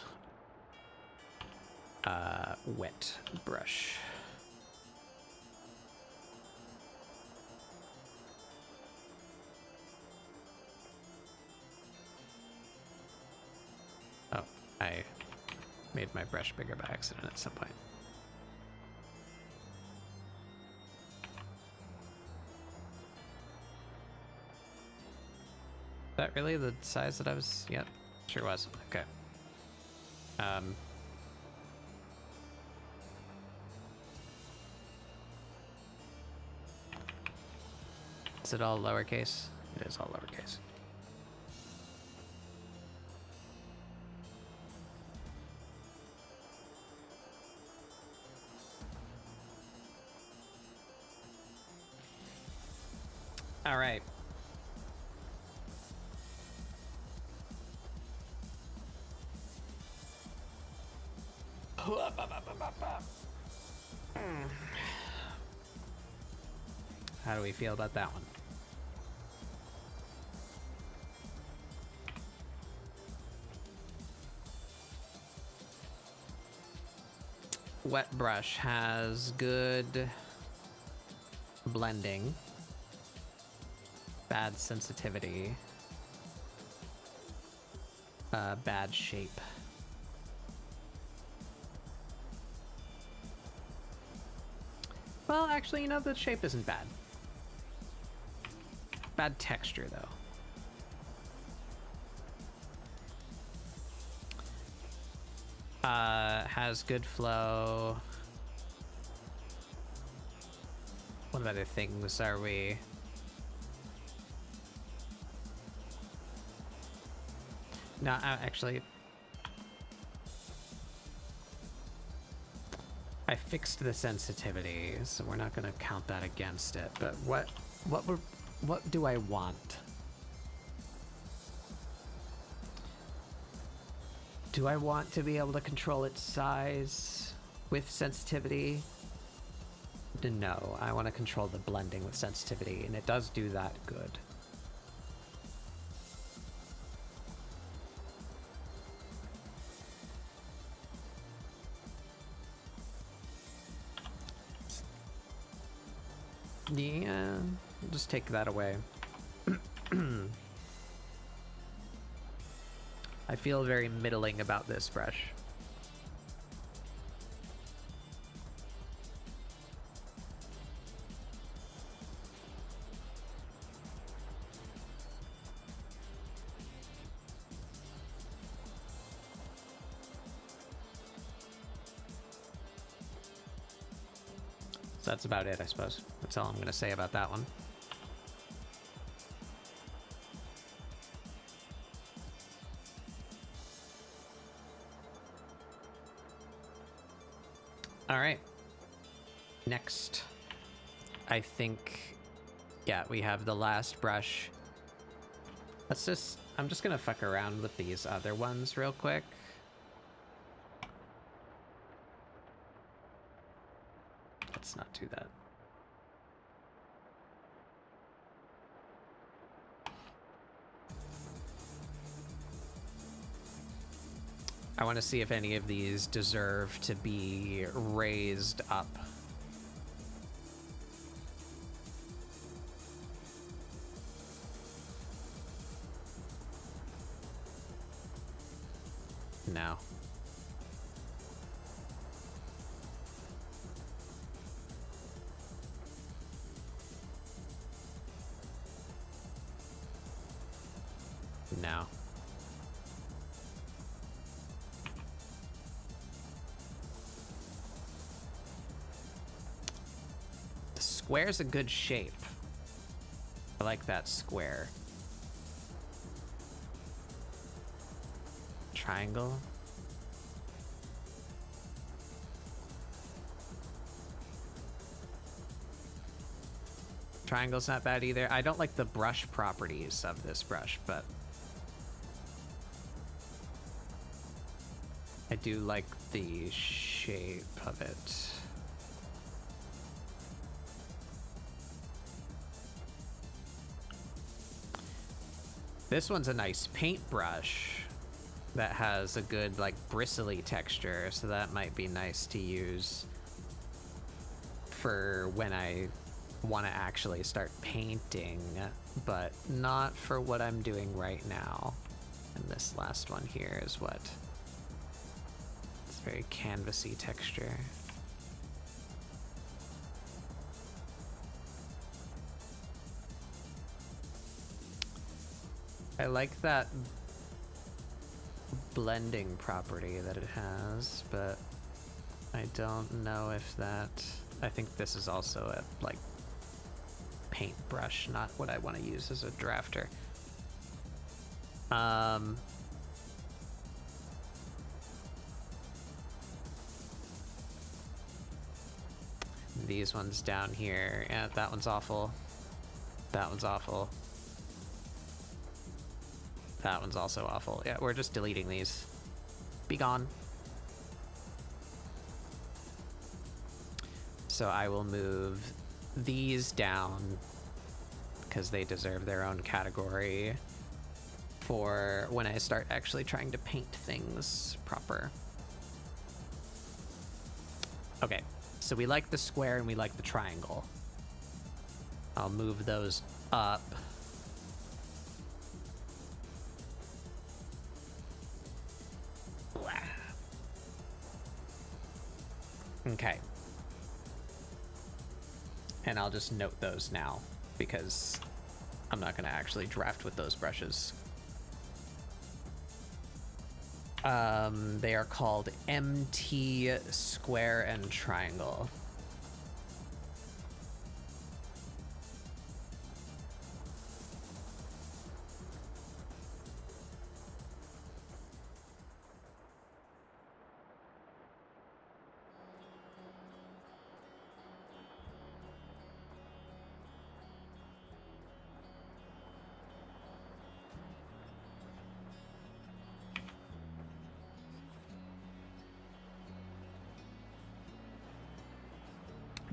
wet brush. Oh, I made my brush bigger by accident at some point. Is that really the size that I was? Yep, sure was. Okay. Is it all lowercase? It is all lowercase. All right. How do we feel about that one? Wet brush has good blending, bad sensitivity, bad shape. Well, actually, you know, the shape isn't bad. Bad texture, though. Has good flow. What other things are we? No, actually, I fixed the sensitivity, so we're not going to count that against it. But what do I want? Do I want to be able to control its size with sensitivity? No, I want to control the blending with sensitivity, and it does do that good. Yeah, I'll just take that away. I feel very middling about this brush. So that's about it, I suppose. That's all I'm going to say about that one. All right. Next, I think, yeah, we have the last brush. I'm just going to fuck around with these other ones real quick. Let's not do that. I want to see if any of these deserve to be raised up. No. No. The square's a good shape. I like that square. Triangle. Triangle's not bad either. I don't like the brush properties of this brush, but I do like the shape of it. This one's a nice paintbrush that has a good, like, bristly texture, so that might be nice to use for when I want to actually start painting, but not for what I'm doing right now. And this last one here is what? It's very canvasy texture. I like that blending property that it has, but I don't know if that... I think this is also a, like, paintbrush, not what I want to use as a drafter. These ones down here, yeah, that one's awful. That one's awful. That one's also awful. Yeah, we're just deleting these. Be gone. So I will move these down because they deserve their own category for when I start actually trying to paint things proper. Okay, so we like the square and we like the triangle. I'll move those up. Okay. And I'll just note those now, because I'm not going to actually draft with those brushes. They are called MT, Square, and Triangle.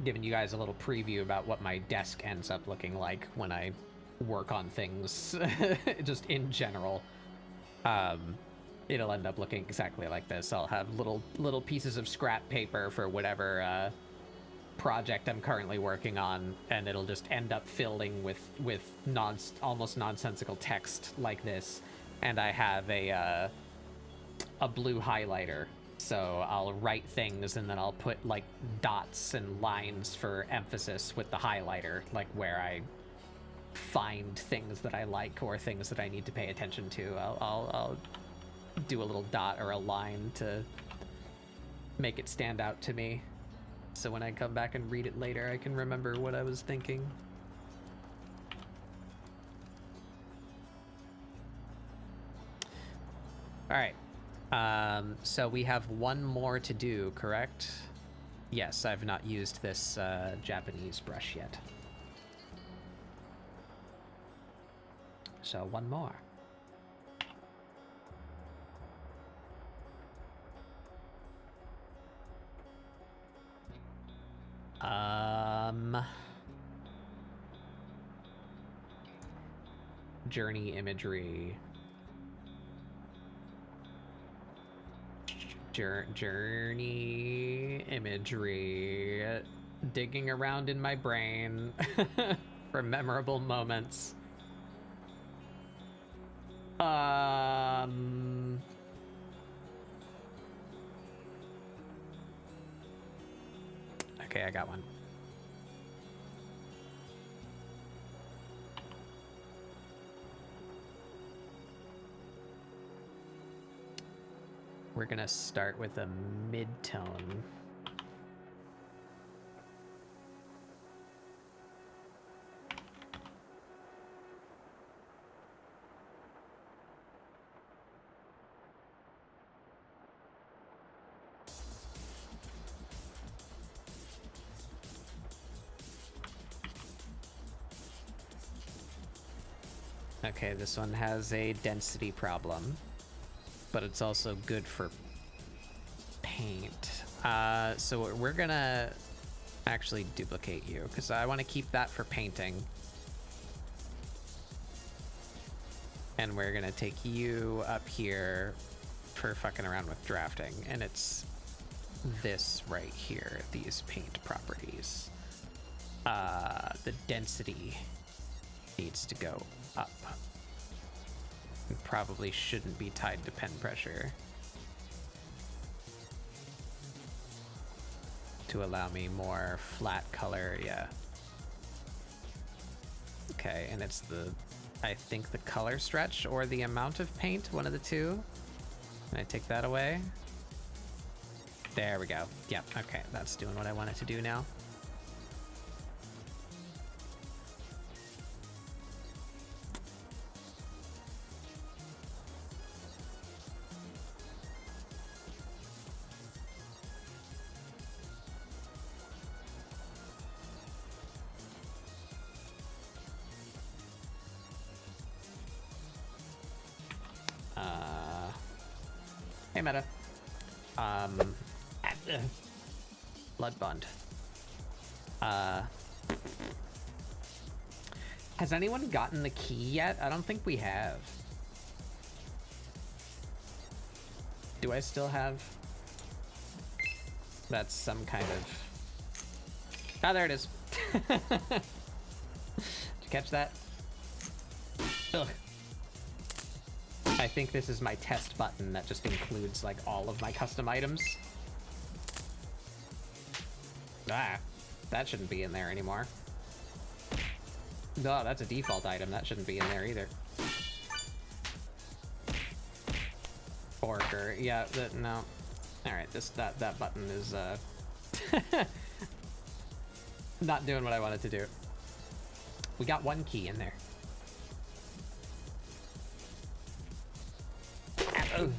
Giving you guys a little preview about what my desk ends up looking like when I work on things, just in general. It'll end up looking exactly like this. I'll have little pieces of scrap paper for whatever project I'm currently working on, and it'll just end up filling with almost nonsensical text like this. And I have a blue highlighter. So I'll write things and then I'll put like dots and lines for emphasis with the highlighter, like where I find things that I like or things that I need to pay attention to. I'll do a little dot or a line to make it stand out to me. So when I come back and read it later, I can remember what I was thinking. All right. So we have one more to do, correct? Yes, I've not used this Japanese brush yet. So one more. Journey imagery. Journey imagery, digging around in my brain for memorable moments. Okay, I got one. We're gonna start with a mid-tone. Okay, this one has a density problem, but it's also good for paint. So we're gonna actually duplicate you, because I want to keep that for painting. And we're gonna take you up here for fucking around with drafting, and it's this right here, these paint properties. The density needs to go up. It probably shouldn't be tied to pen pressure to allow me more flat color. Yeah. Okay, and it's the, I think, the color stretch or the amount of paint, one of the two. Can I take that away? There we go. Yep, okay, that's doing what I want it to do now. Hey, Meta. Blood Bond. Has anyone gotten the key yet? I don't think we have. Do I still have? That's some kind of... Ah, there it is. Did you catch that? Ugh. I think this is my test button that just includes, like, all of my custom items. Ah, that shouldn't be in there anymore. No, that's a default item. That shouldn't be in there either. Order, yeah, no. Alright, that button is, not doing what I wanted to do. We got one key in there. Oh.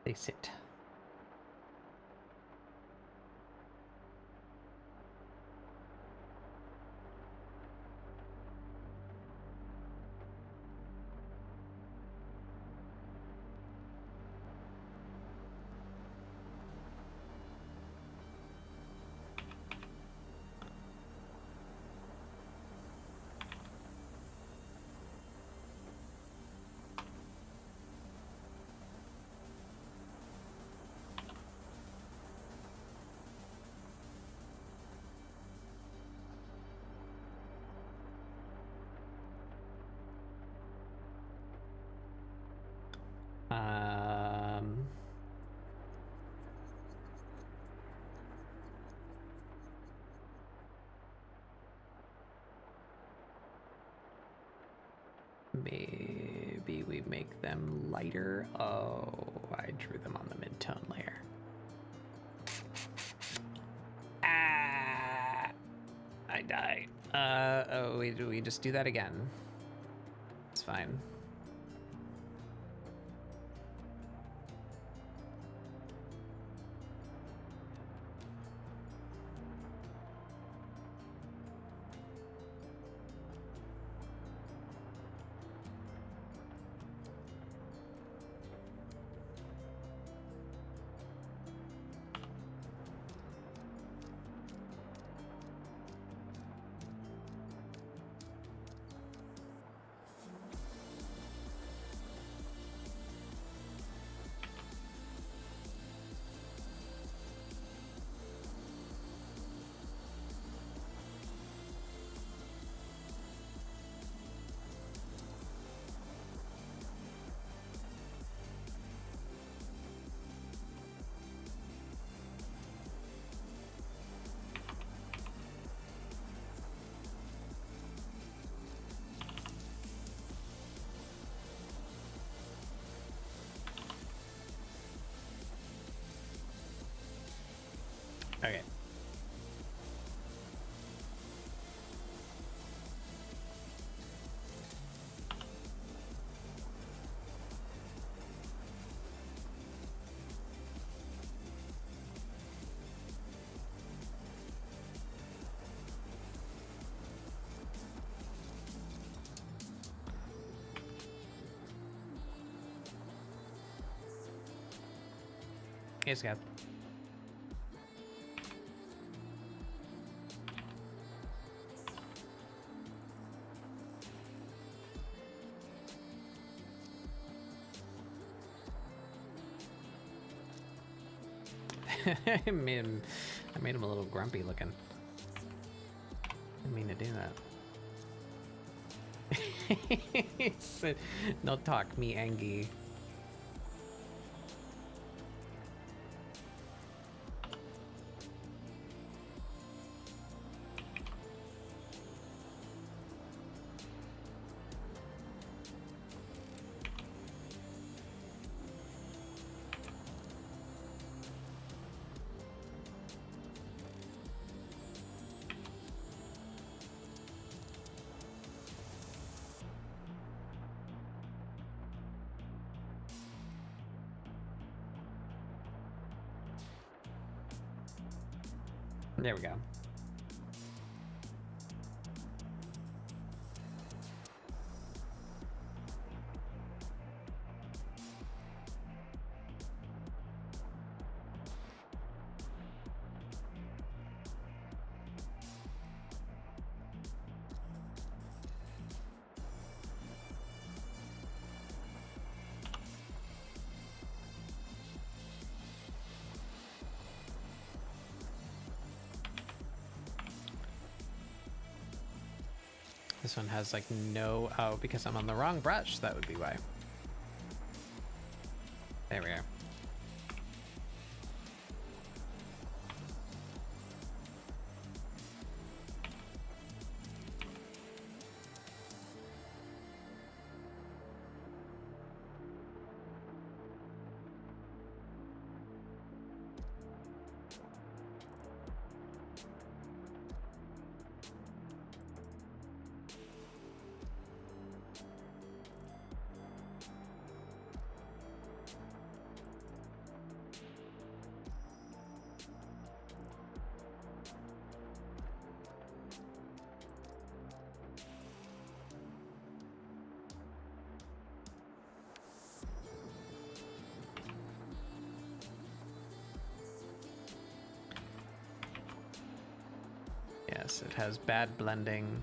They sit. maybe we make them lighter. Oh, I drew them on the mid-tone layer. Ah, I die. Oh, we just do that again. It's fine. Okay. Yes, Gav. I made him a little grumpy looking. Didn't mean to do that. No talk me, Angie. There we go. This one has like no, oh, because I'm on the wrong brush, that would be why. There we are. Yes, it has bad blending.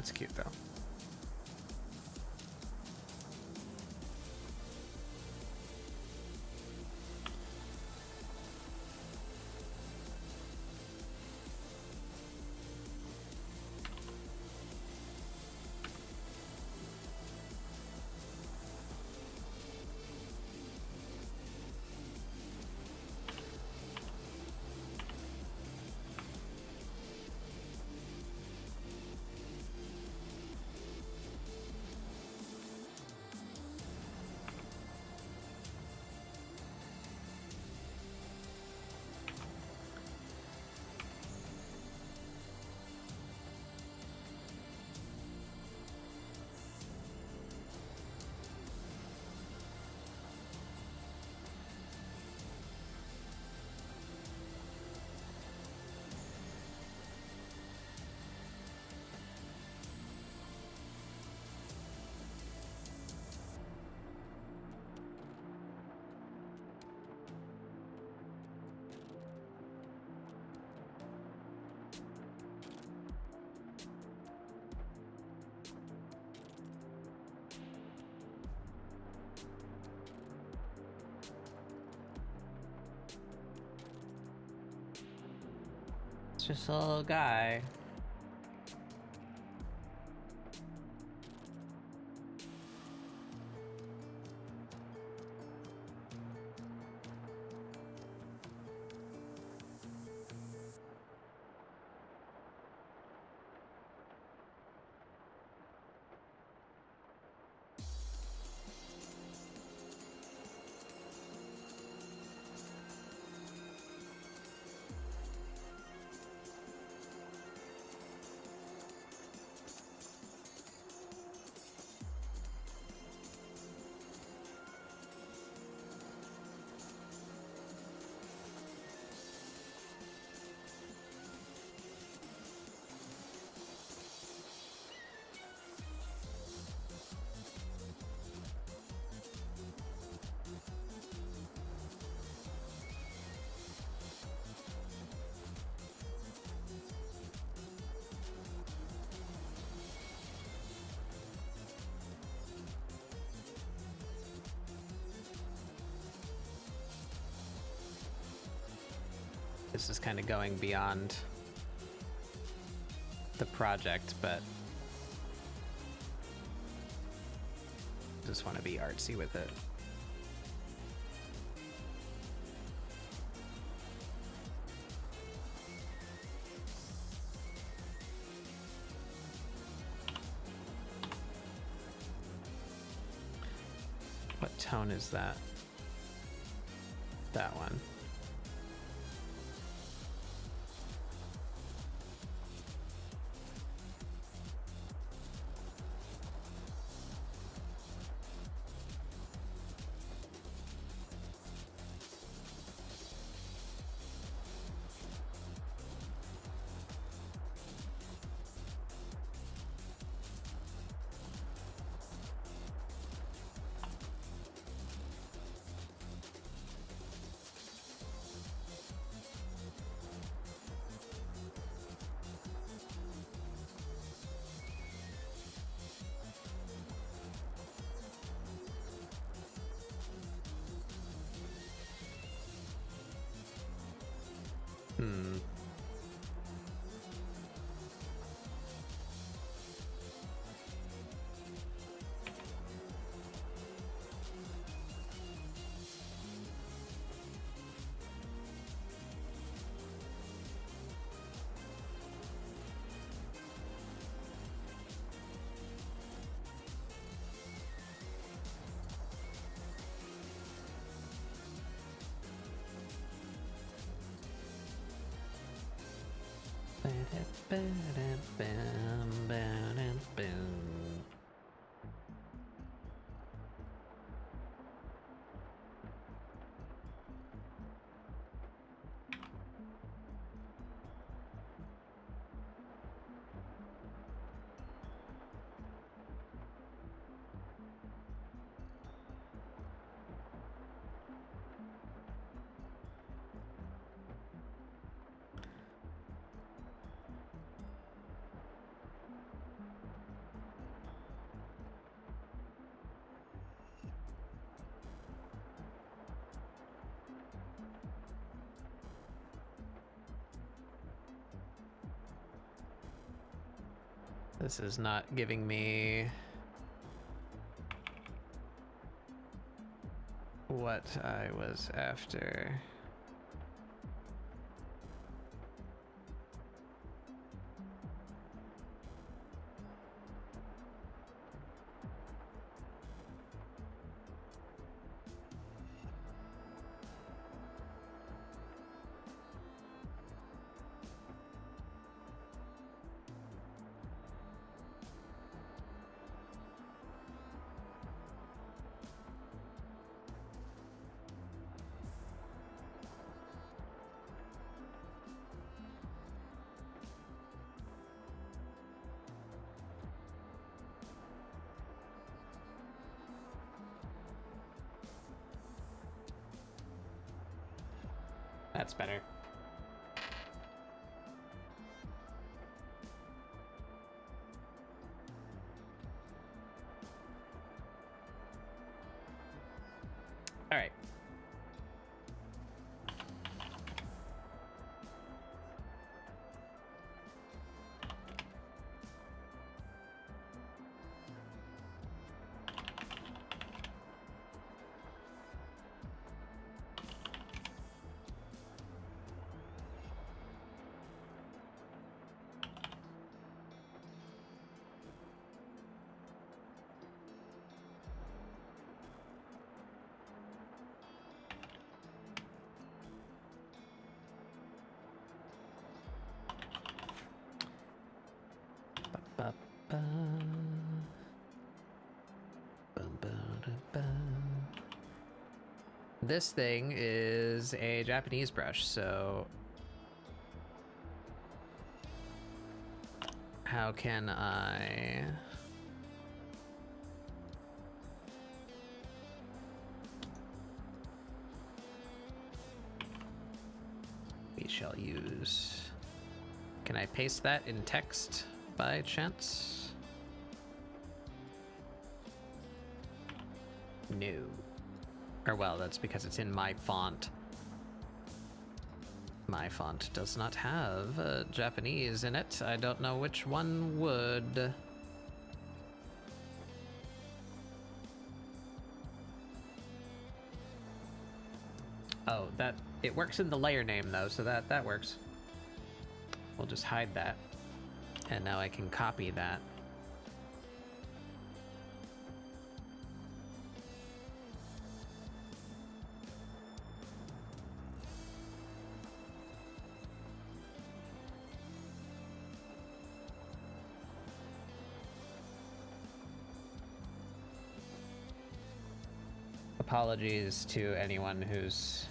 That's cute though. It's just a little guy. This is kind of going beyond the project, but just want to be artsy with it. What tone is that? That one. Hmm. This is not giving me what I was after. That's better. All right. This thing is a Japanese brush, so how can I... We shall use... Can I paste that in text by chance? No. Or well, that's because it's in my font. My font does not have Japanese in it. I don't know which one would. Oh, that it works in the layer name though, so that works. We'll just hide that. And now I can copy that. Apologies to anyone who's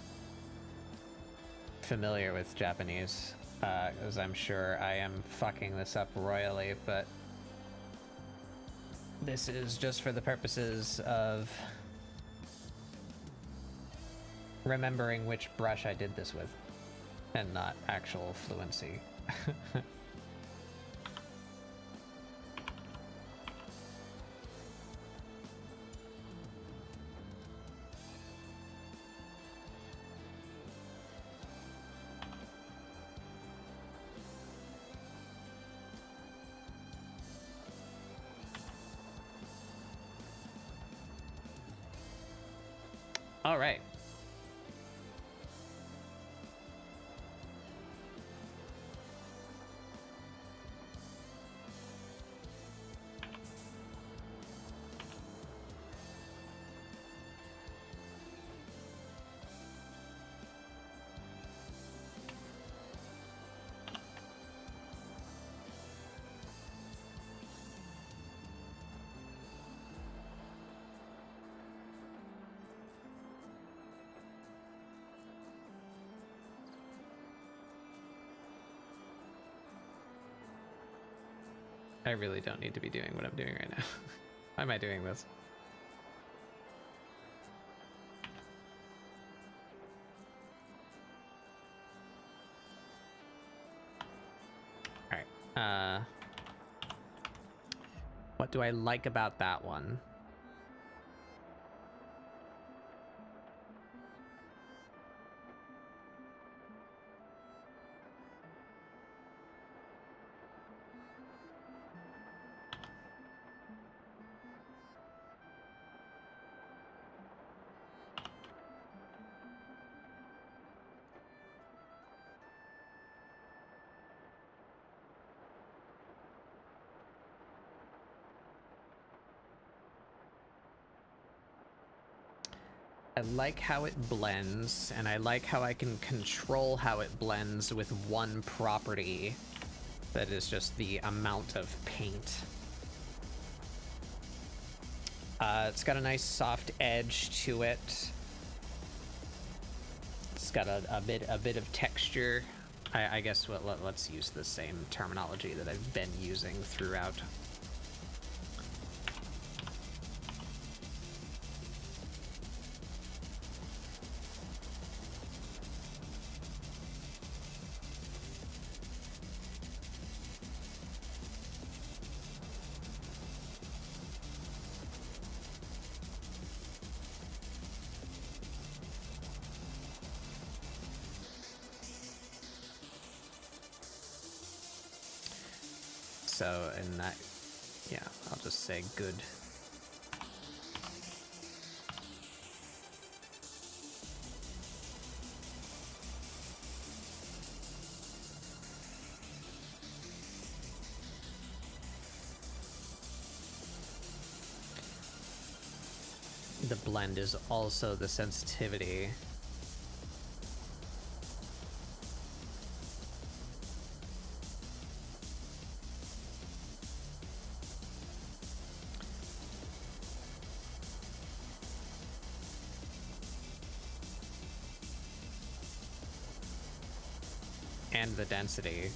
familiar with Japanese, as I'm sure I am fucking this up royally, but this is just for the purposes of remembering which brush I did this with, and not actual fluency. All right. I really don't need to be doing what I'm doing right now. Why am I doing this? All right. What do I like about that one? I like how it blends, and I like how I can control how it blends with one property that is just the amount of paint. It's got a nice soft edge to it. It's got a bit of texture. I guess let's use the same terminology that I've been using throughout. So, and that, yeah, I'll just say good. The blend is also the sensitivity. And the density.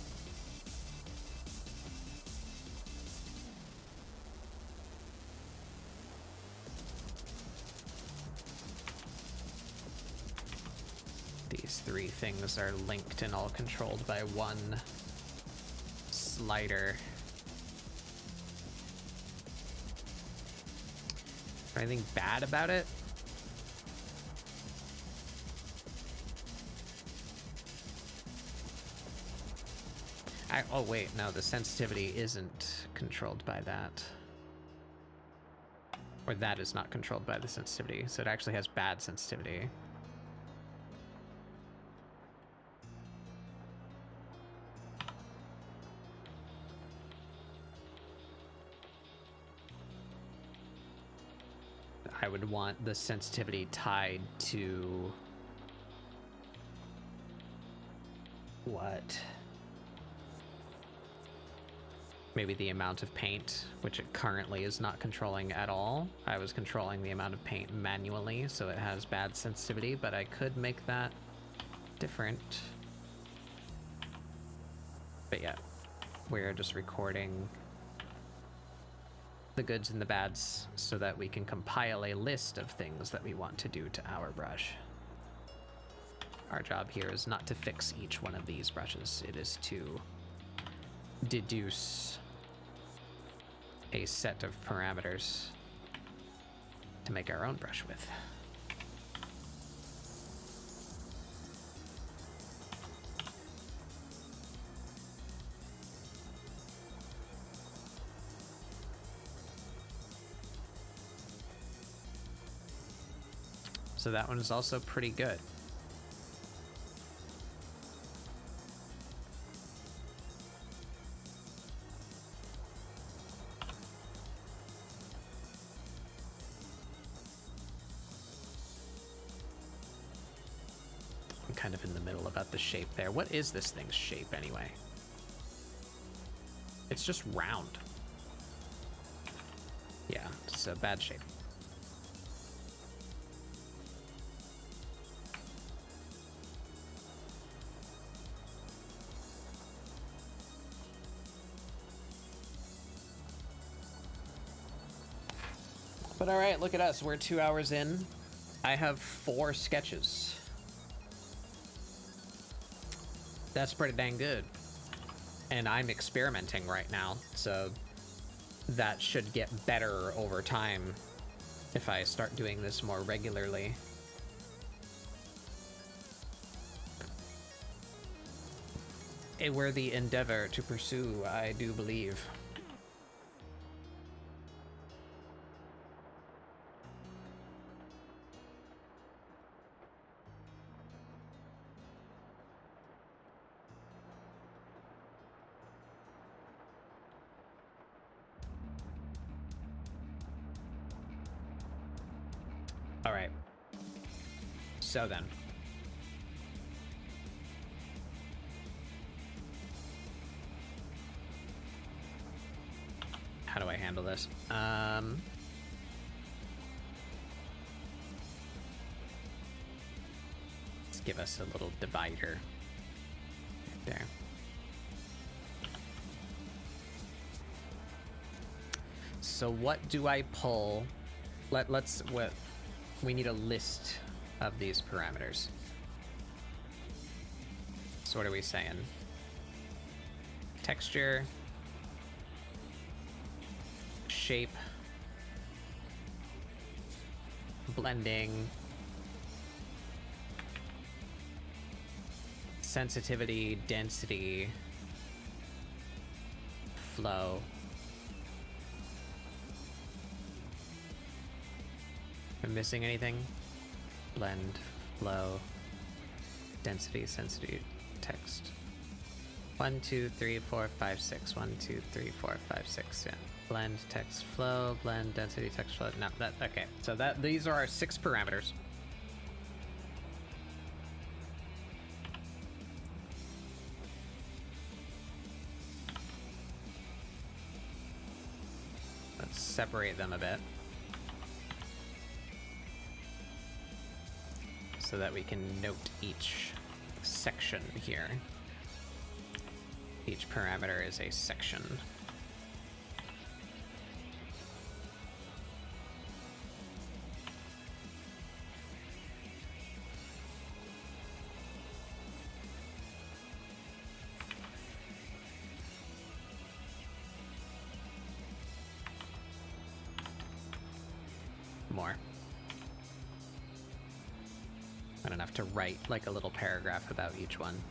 These three things are linked and all controlled by one slider. Anything bad about it? Oh wait, no, the sensitivity isn't controlled by that. Or that is not controlled by the sensitivity, so it actually has bad sensitivity. I would want the sensitivity tied to what? Maybe the amount of paint, which it currently is not controlling at all. I was controlling the amount of paint manually, so it has bad sensitivity, but I could make that different. But yeah, we're just recording the goods and the bads so that we can compile a list of things that we want to do to our brush. Our job here is not to fix each one of these brushes. It is to deduce a set of parameters to make our own brush with. So that one is also pretty good. I'm kind of in the middle about the shape there. What is this thing's shape anyway? It's just round. Yeah, it's a bad shape. But all right, look at us. We're 2 hours in. I have 4 sketches. That's pretty dang good. And I'm experimenting right now, so that should get better over time if I start doing this more regularly. A worthy endeavor to pursue, I do believe. All right. So then. How do I handle this? Let's give us a little divider right there. So what do I pull? We need a list of these parameters. So what are we saying? Texture, shape, blending, sensitivity, density, flow. Am I missing anything? Blend, flow, density, sensitivity, text. 1, 2, 3, 4, 5, 6. 1, 2, 3, 4, 5, 6. Yeah. Blend, text, flow, blend, density, text, flow. No, that okay. So these are our 6 parameters. Let's separate them a bit so that we can note each section here. Each parameter is a section. More. Not enough to write like a little paragraph about each one.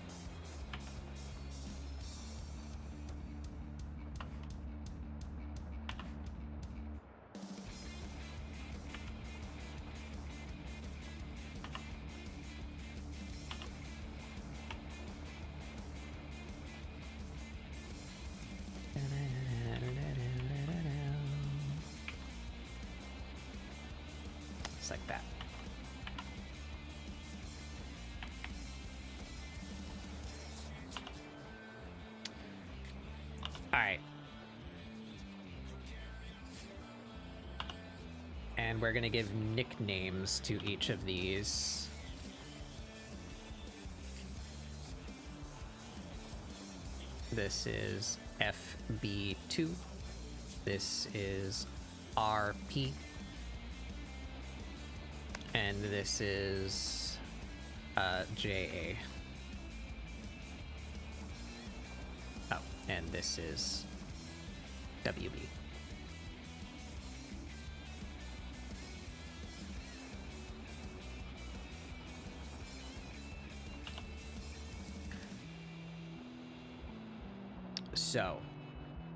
Just like that. All right. And we're gonna give nicknames to each of these. This is FB2. This is RP. And this is JA. Oh, and this is WB. So,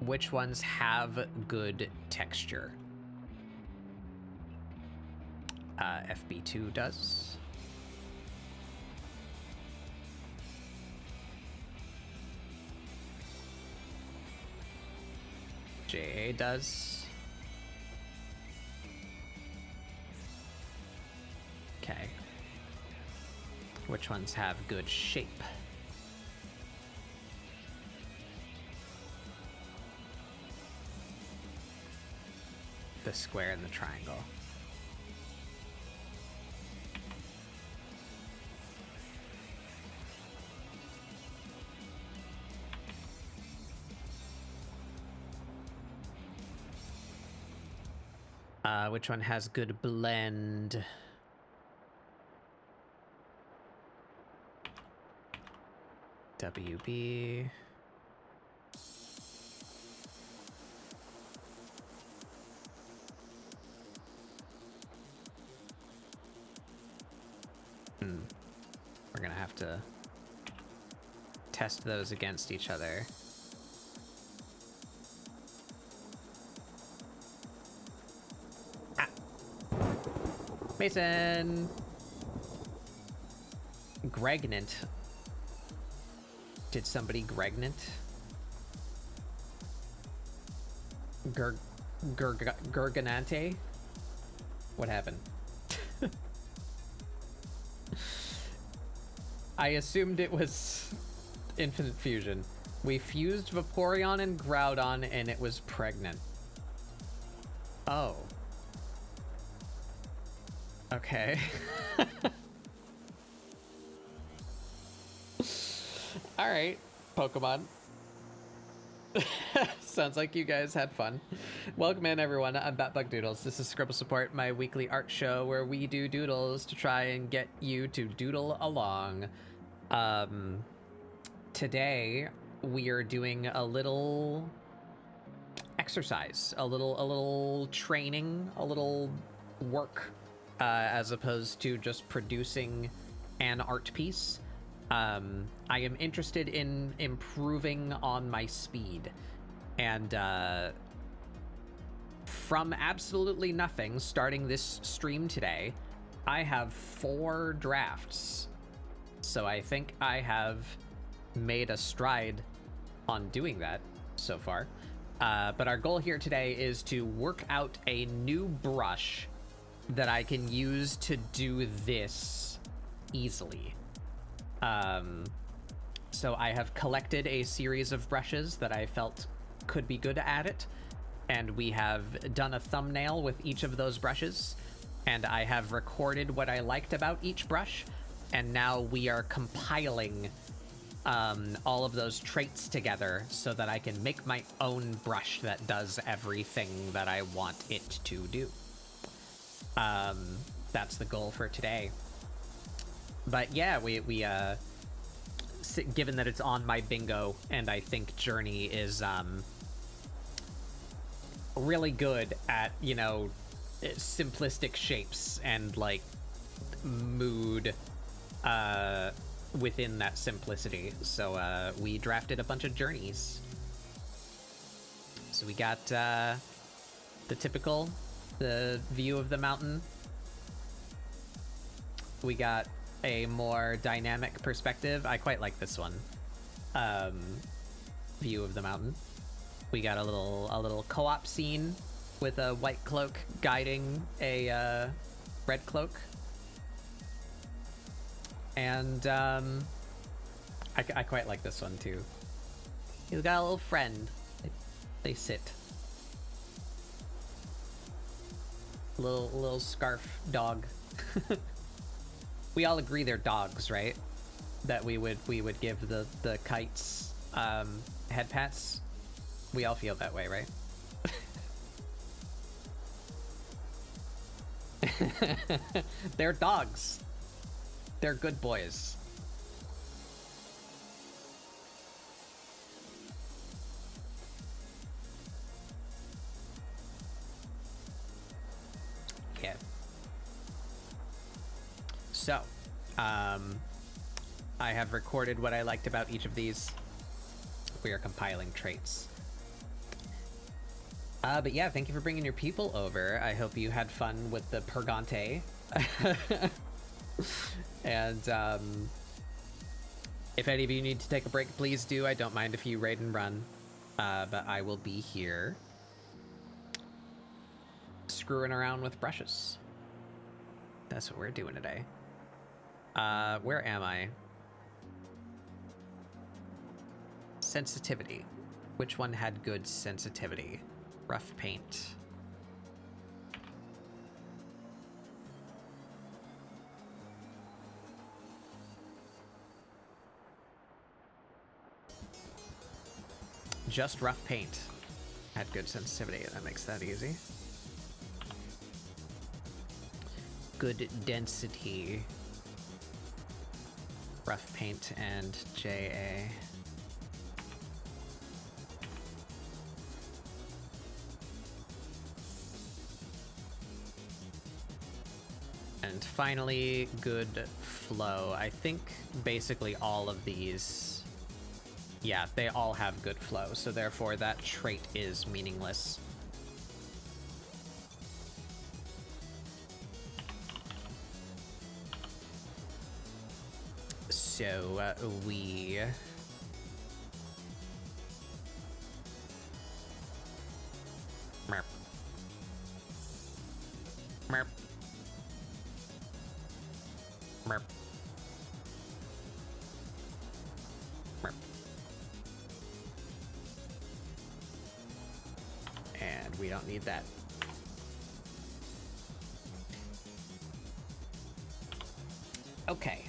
which ones have good texture? FB2 does. JA does. Okay. Which ones have good shape? The square and the triangle. Which one has good blend? WB. We're gonna have to test those against each other. Mason! Gregnant. Did somebody Gregnant? Gurganante? What happened? I assumed it was Infinite Fusion. We fused Vaporeon and Groudon, and it was pregnant. Oh. Okay. Alright, Pokemon. Sounds like you guys had fun. Welcome in, everyone. I'm Batbug Doodles. This is ScribbleSupport, my weekly art show where we do doodles to try and get you to doodle along. Today we are doing a little exercise, a little training, a little work, as opposed to just producing an art piece. I am interested in improving on my speed, and from absolutely nothing, starting this stream today, I have 4 drafts. So I think I have made a stride on doing that so far. But our goal here today is to work out a new brush that I can use to do this easily. So I have collected a series of brushes that I felt could be good at it, and we have done a thumbnail with each of those brushes, and I have recorded what I liked about each brush, and now we are compiling all of those traits together so that I can make my own brush that does everything that I want it to do. That's the goal for today. But yeah, we given that it's on my bingo, and I think Journey is really good at, you know, simplistic shapes and like mood within that simplicity. So we drafted a bunch of journeys. So we got the typical, the view of the mountain. We got a more dynamic perspective. I quite like this one. View of the mountain. We got a little co-op scene with a white cloak guiding a red cloak. And I quite like this one too. You got a little friend. They sit. Little scarf dog. We all agree they're dogs, right? That we would give the kites head pats. We all feel that way, right? They're dogs. They're good boys. Yeah. So, I have recorded what I liked about each of these. We are compiling traits. But yeah, thank you for bringing your people over. I hope you had fun with the Pergante. And if any of you need to take a break, please do. I don't mind if you raid and run. But I will be here screwing around with brushes. That's what we're doing today. Where am I? Sensitivity. Which one had good sensitivity? Rough paint. Just rough paint had good sensitivity. That makes that easy. Good density. Rough paint and JA. And finally, good flow. I think basically all of these, yeah, they all have good flow, so therefore that trait is meaningless. So we merp. Merp. Merp. And we don't need that. Okay.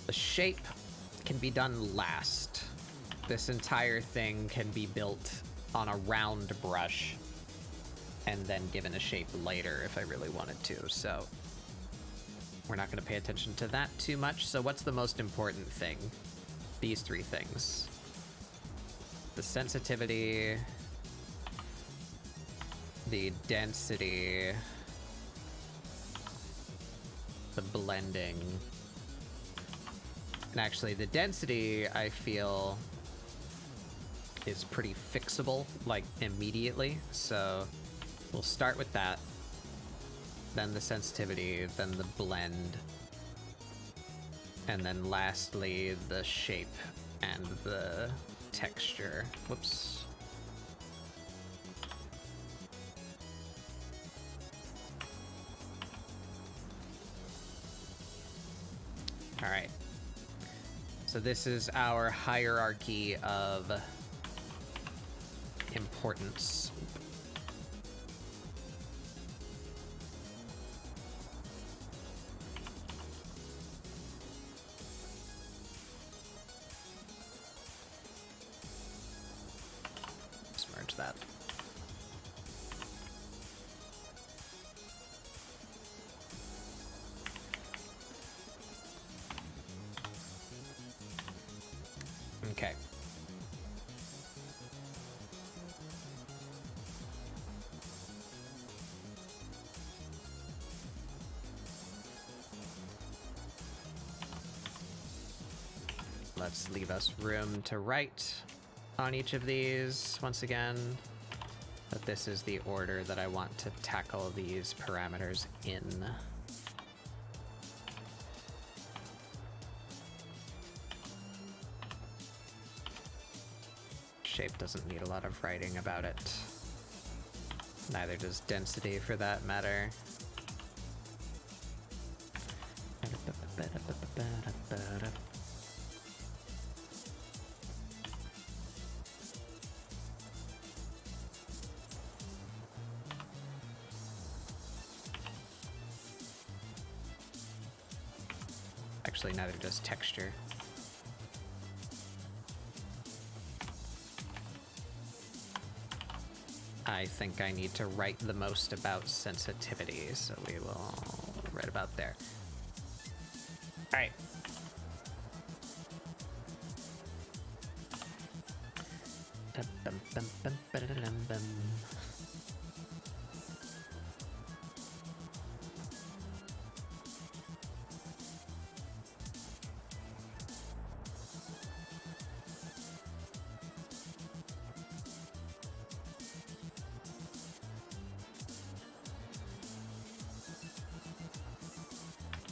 The shape can be done last. This entire thing can be built on a round brush and then given a shape later if I really wanted to, so we're not going to pay attention to that too much. So what's the most important thing? These three things. The sensitivity, the density, the blending. And actually, the density, I feel, is pretty fixable, like, immediately. So we'll start with that. Then the sensitivity, then the blend. And then lastly, the shape and the texture. Whoops. All right. So this is our hierarchy of importance. Let's merge that. Okay. Let's leave us room to write on each of these once again. But this is the order that I want to tackle these parameters in. Shape doesn't need a lot of writing about it. Neither does density, for that matter. Actually, neither does texture. I think I need to write the most about sensitivity, so we will write about there. All right.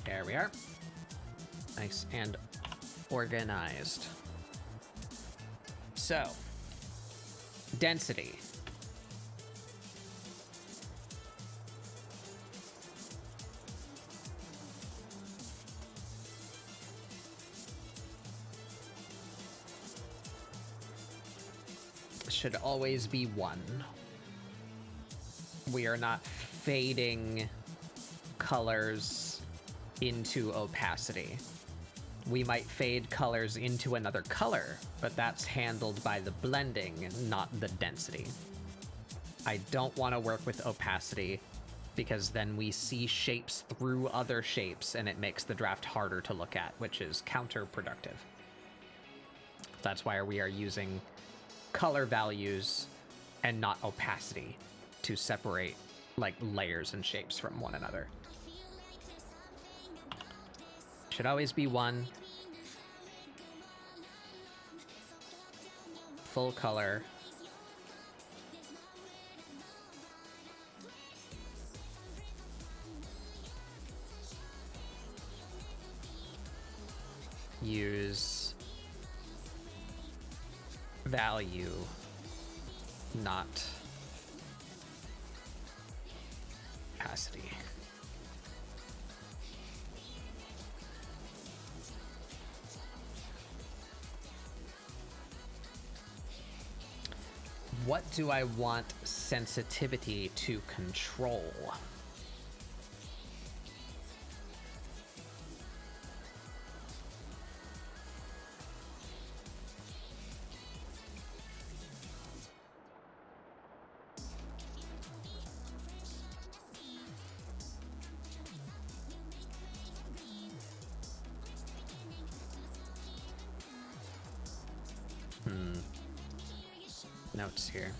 There we are. Nice and organized. So, density. Should always be 1. We are not fading colors into opacity. We might fade colors into another color, but that's handled by the blending, not the density. I don't want to work with opacity because then we see shapes through other shapes and it makes the draft harder to look at, which is counterproductive. That's why we are using color values and not opacity to separate like layers and shapes from one another. Should always be 1. Full color. Use value, not capacity. What do I want sensitivity to control? Notes here.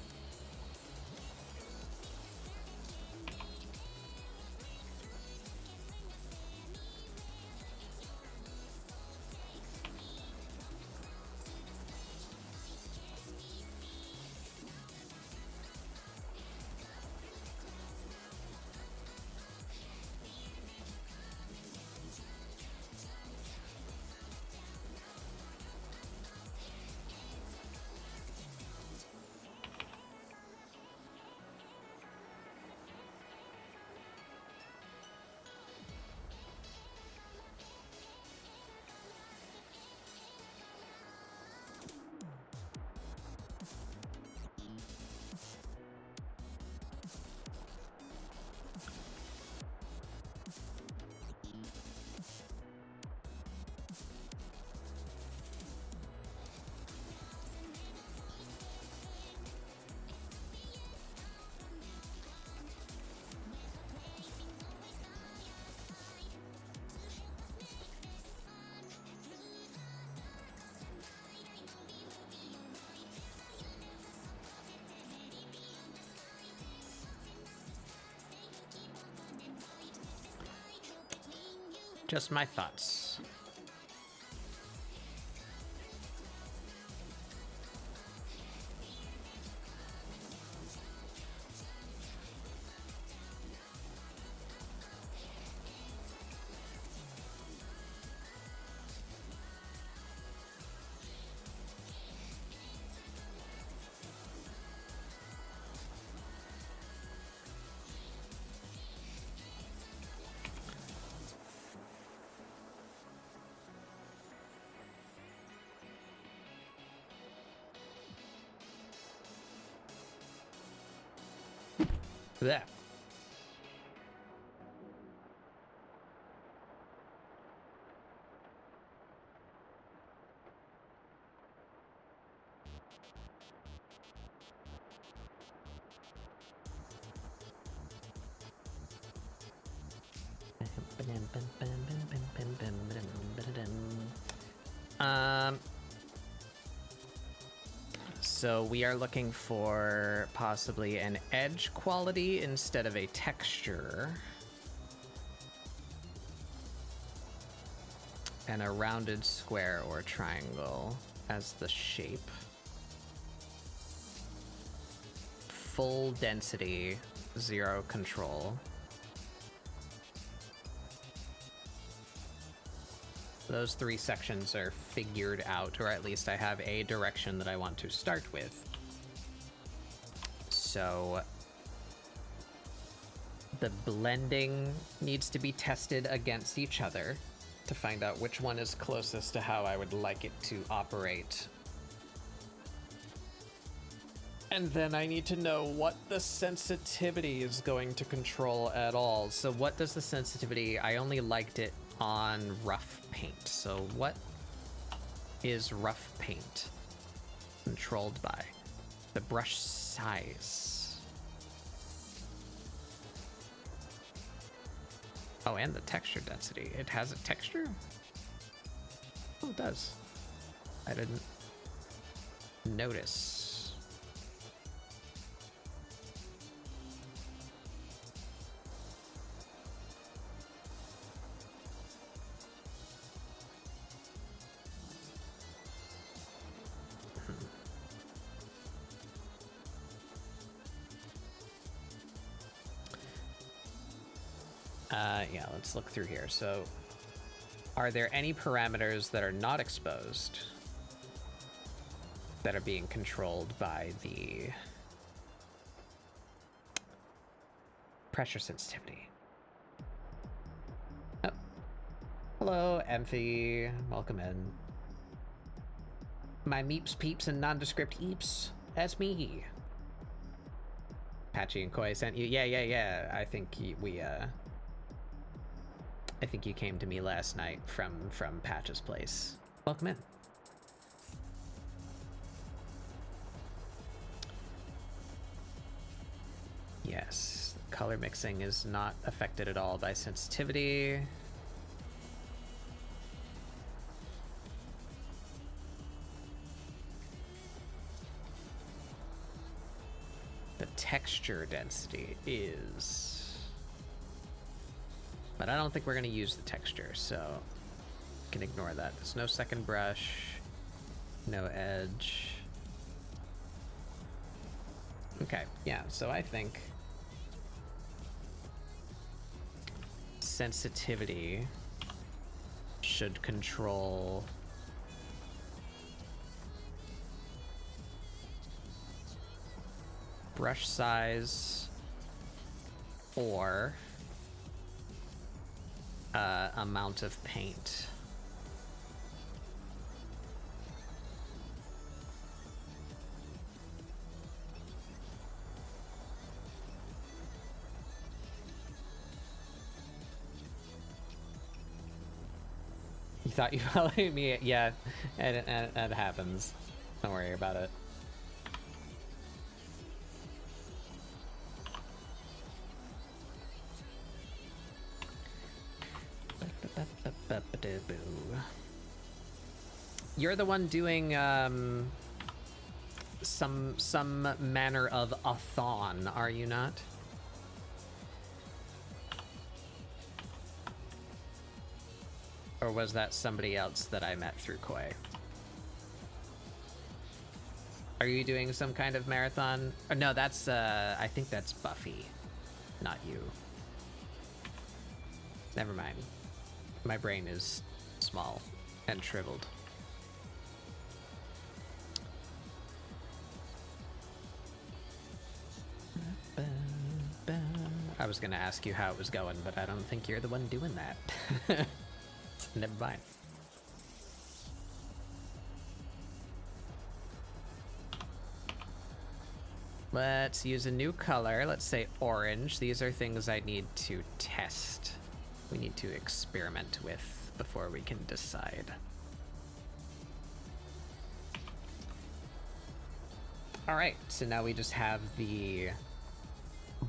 Just my thoughts. There. So we are looking for possibly an edge quality instead of a texture. And a rounded square or triangle as the shape. Full density, 0 control. Those 3 sections are figured out, or at least I have a direction that I want to start with. So the blending needs to be tested against each other to find out which one is closest to how I would like it to operate. And then I need to know what the sensitivity is going to control at all. So what does the sensitivity, I only liked it on rough paint. So what is rough paint controlled by? The brush size. Oh, and the texture density. It has a texture? Oh, it does. I didn't notice. Yeah, let's look through here. So, are there any parameters that are not exposed? that are being controlled by the pressure sensitivity. Oh. Hello, Emphy. Welcome in. My meeps, peeps, and nondescript eeps. That's me. Patchy and Koi sent you. Yeah. I think I think you came to me last night from Patch's place. Welcome in. Yes, color mixing is not affected at all by sensitivity. The texture density is, but I don't think we're going to use the texture, so you can ignore that. There's no second brush, no edge. Okay, yeah, so I think sensitivity should control brush size or amount of paint. You thought you followed me? Yeah, it happens. Don't worry about it. You're the one doing some manner of a thon, are you not? Or was that somebody else that I met through Koi? Are you doing some kind of marathon? Oh, no, that's I think that's Buffy, not you. Never mind. My brain is small and shriveled. I was gonna ask you how it was going, but I don't think you're the one doing that. Never mind. Let's use a new color. Let's say orange. These are things I need to test. We need to experiment with before we can decide. All right, so now we just have the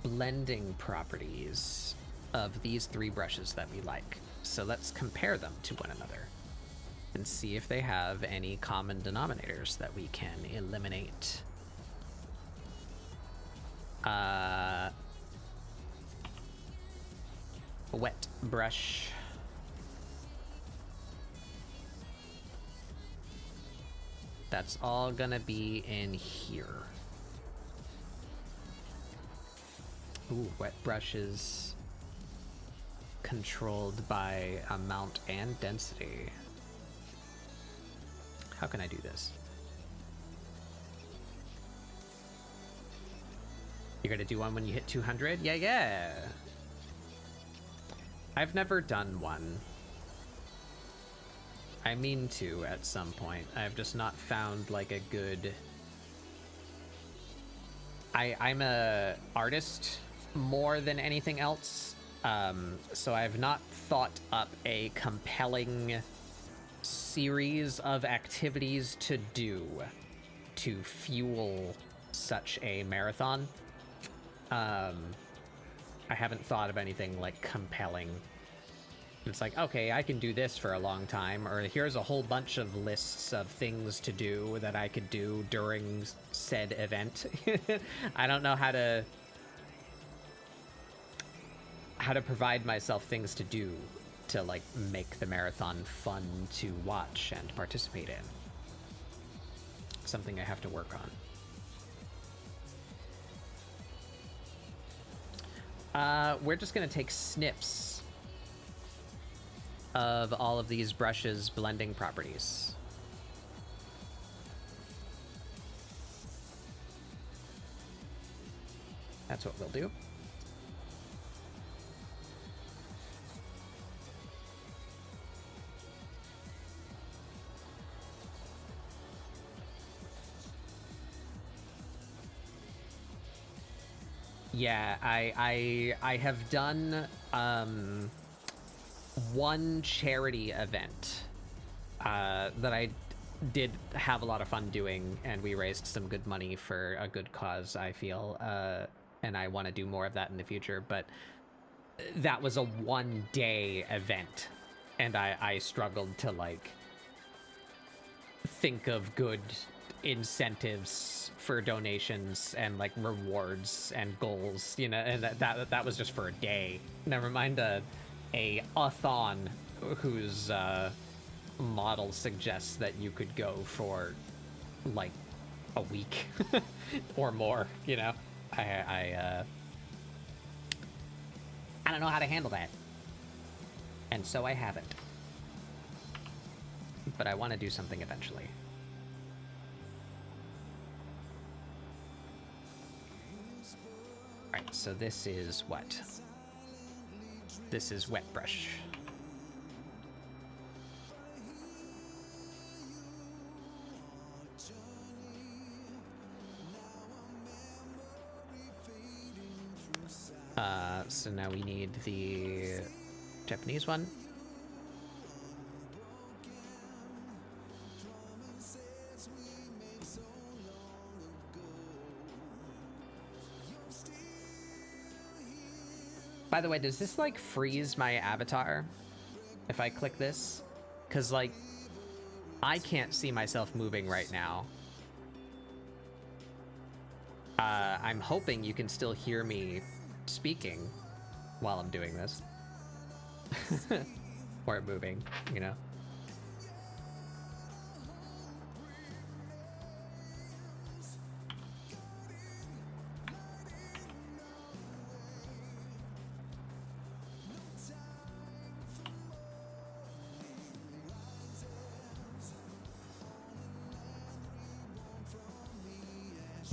blending properties of these three brushes that we like. So let's compare them to one another and see if they have any common denominators that we can eliminate. Wet brush. That's all gonna be in here. Ooh, wet brush is controlled by amount and density. How can I do this? You're gonna do one when you hit 200? Yeah. I've never done one. I mean to at some point. I've just not found like a good... I'm a artist more than anything else. So I've not thought up a compelling series of activities to do to fuel such a marathon. I haven't thought of anything like compelling. It's like, okay, I can do this for a long time, or here's a whole bunch of lists of things to do that I could do during said event. I don't know how to provide myself things to do to like make the marathon fun to watch and participate in. Something I have to work on. We're just gonna take snips of all of these brushes' blending properties. That's what we'll do. Yeah, I have done one charity event that I did have a lot of fun doing, and we raised some good money for a good cause, I feel, and I want to do more of that in the future, but that was a one-day event, and I struggled to, like, think of good incentives for donations and, like, rewards and goals, you know, and that was just for a day. Never mind a-thon whose model suggests that you could go for, like, a week or more, you know? I don't know how to handle that. And so I haven't. But I want to do something eventually. Alright, so this is what? This is wet brush. So now we need the Japanese one. By the way, does this, like, freeze my avatar if I click this? Because, like, I can't see myself moving right now. I'm hoping you can still hear me speaking while I'm doing this. Or moving, you know?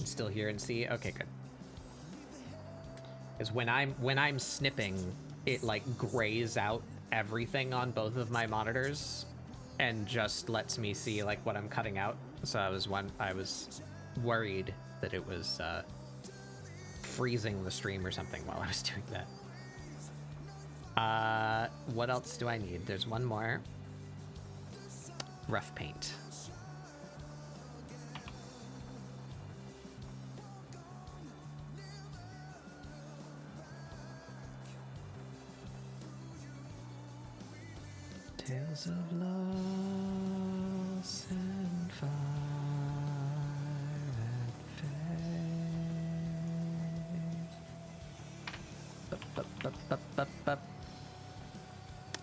Still hear and see? Okay, good. Because when I'm snipping, it, like, grays out everything on both of my monitors and just lets me see, like, what I'm cutting out. So I was worried that it was freezing the stream or something while I was doing that. What else do I need? There's one more. Rough paint. Tales of loss and fire and faith.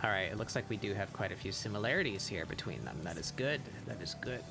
Alright, it looks like we do have quite a few similarities here between them. That is good. That is good.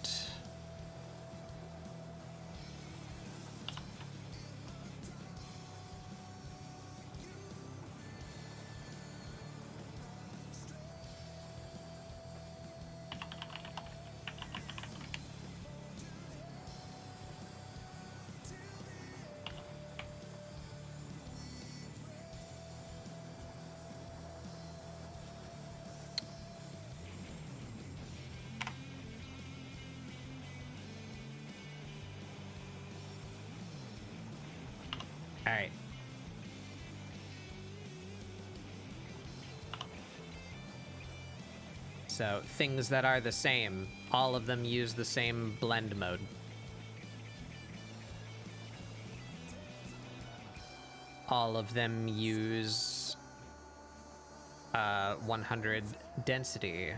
Alright. So, things that are the same. All of them use the same blend mode. All of them use 100 density.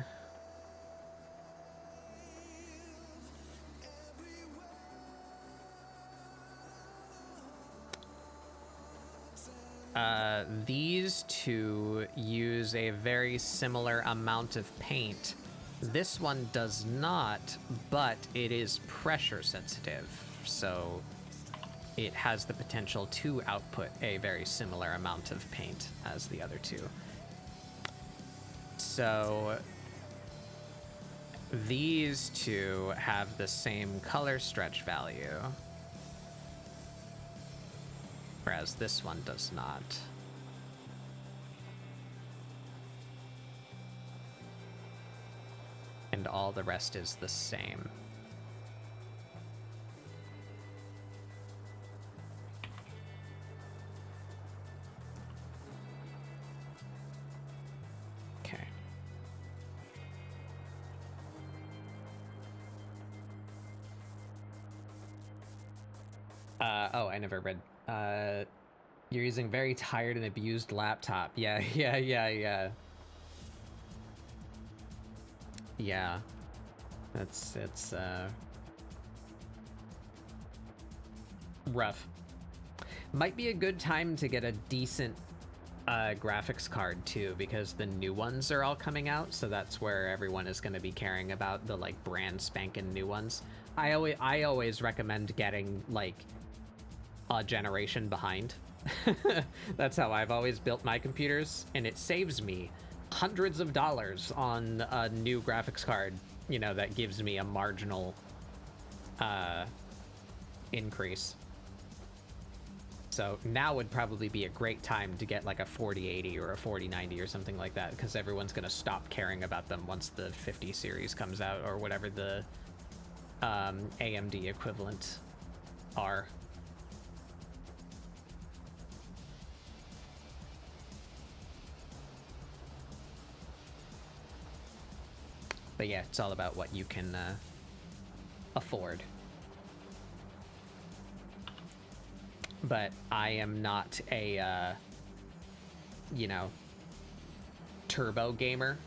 These two use a very similar amount of paint. This one does not, but it is pressure sensitive, so it has the potential to output a very similar amount of paint as the other two. So these two have the same color stretch value. whereas this one does not. And all the rest is the same. Okay. Oh, I never read. You're using very tired and abused laptop. Yeah. Yeah. It's rough. Might be a good time to get a decent graphics card too, because the new ones are all coming out, so that's where everyone is going to be caring about the like brand spanking new ones. I always recommend getting like a generation behind. That's how I've always built my computers, and it saves me hundreds of dollars on a new graphics card, you know, that gives me a marginal increase. So now would probably be a great time to get like a 4080 or a 4090 or something like that, because everyone's going to stop caring about them once the 50 series comes out, or whatever the AMD equivalent are. But yeah, it's all about what you can afford. But I am not a, you know, turbo gamer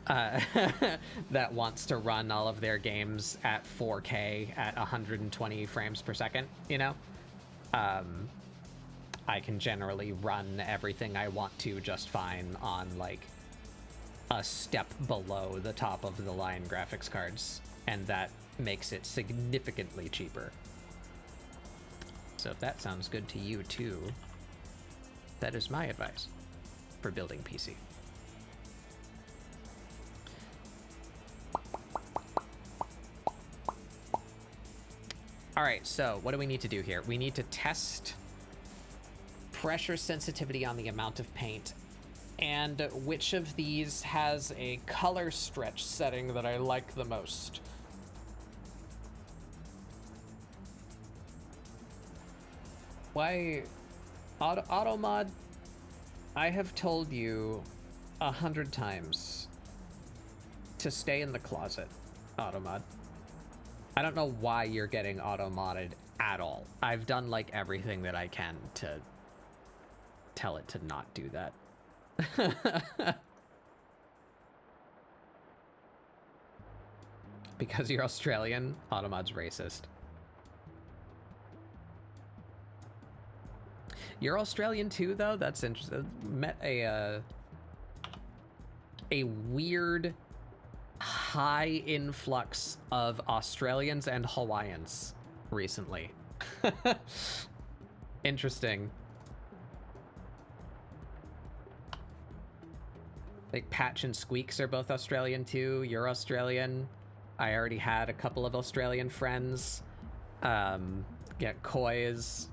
that wants to run all of their games at 4K at 120 frames per second, you know? I can generally run everything I want to just fine on, like, a step below the top of the line graphics cards, and that makes it significantly cheaper. So if that sounds good to you too, that is my advice for building PC. All right, so what do we need to do here? We need to test pressure sensitivity on the amount of paint, and which of these has a color stretch setting that I like the most. Why, AutoMod, I have told you 100 times to stay in the closet, AutoMod. I don't know why you're getting auto-modded at all. I've done like everything that I can to tell it to not do that. Because you're Australian, auto-mod's racist. You're Australian too, though? That's interesting. Met a weird high influx of Australians and Hawaiians recently. Interesting. Like Patch and Squeaks are both Australian too. You're Australian. I already had a couple of Australian friends. Yeah, Koi is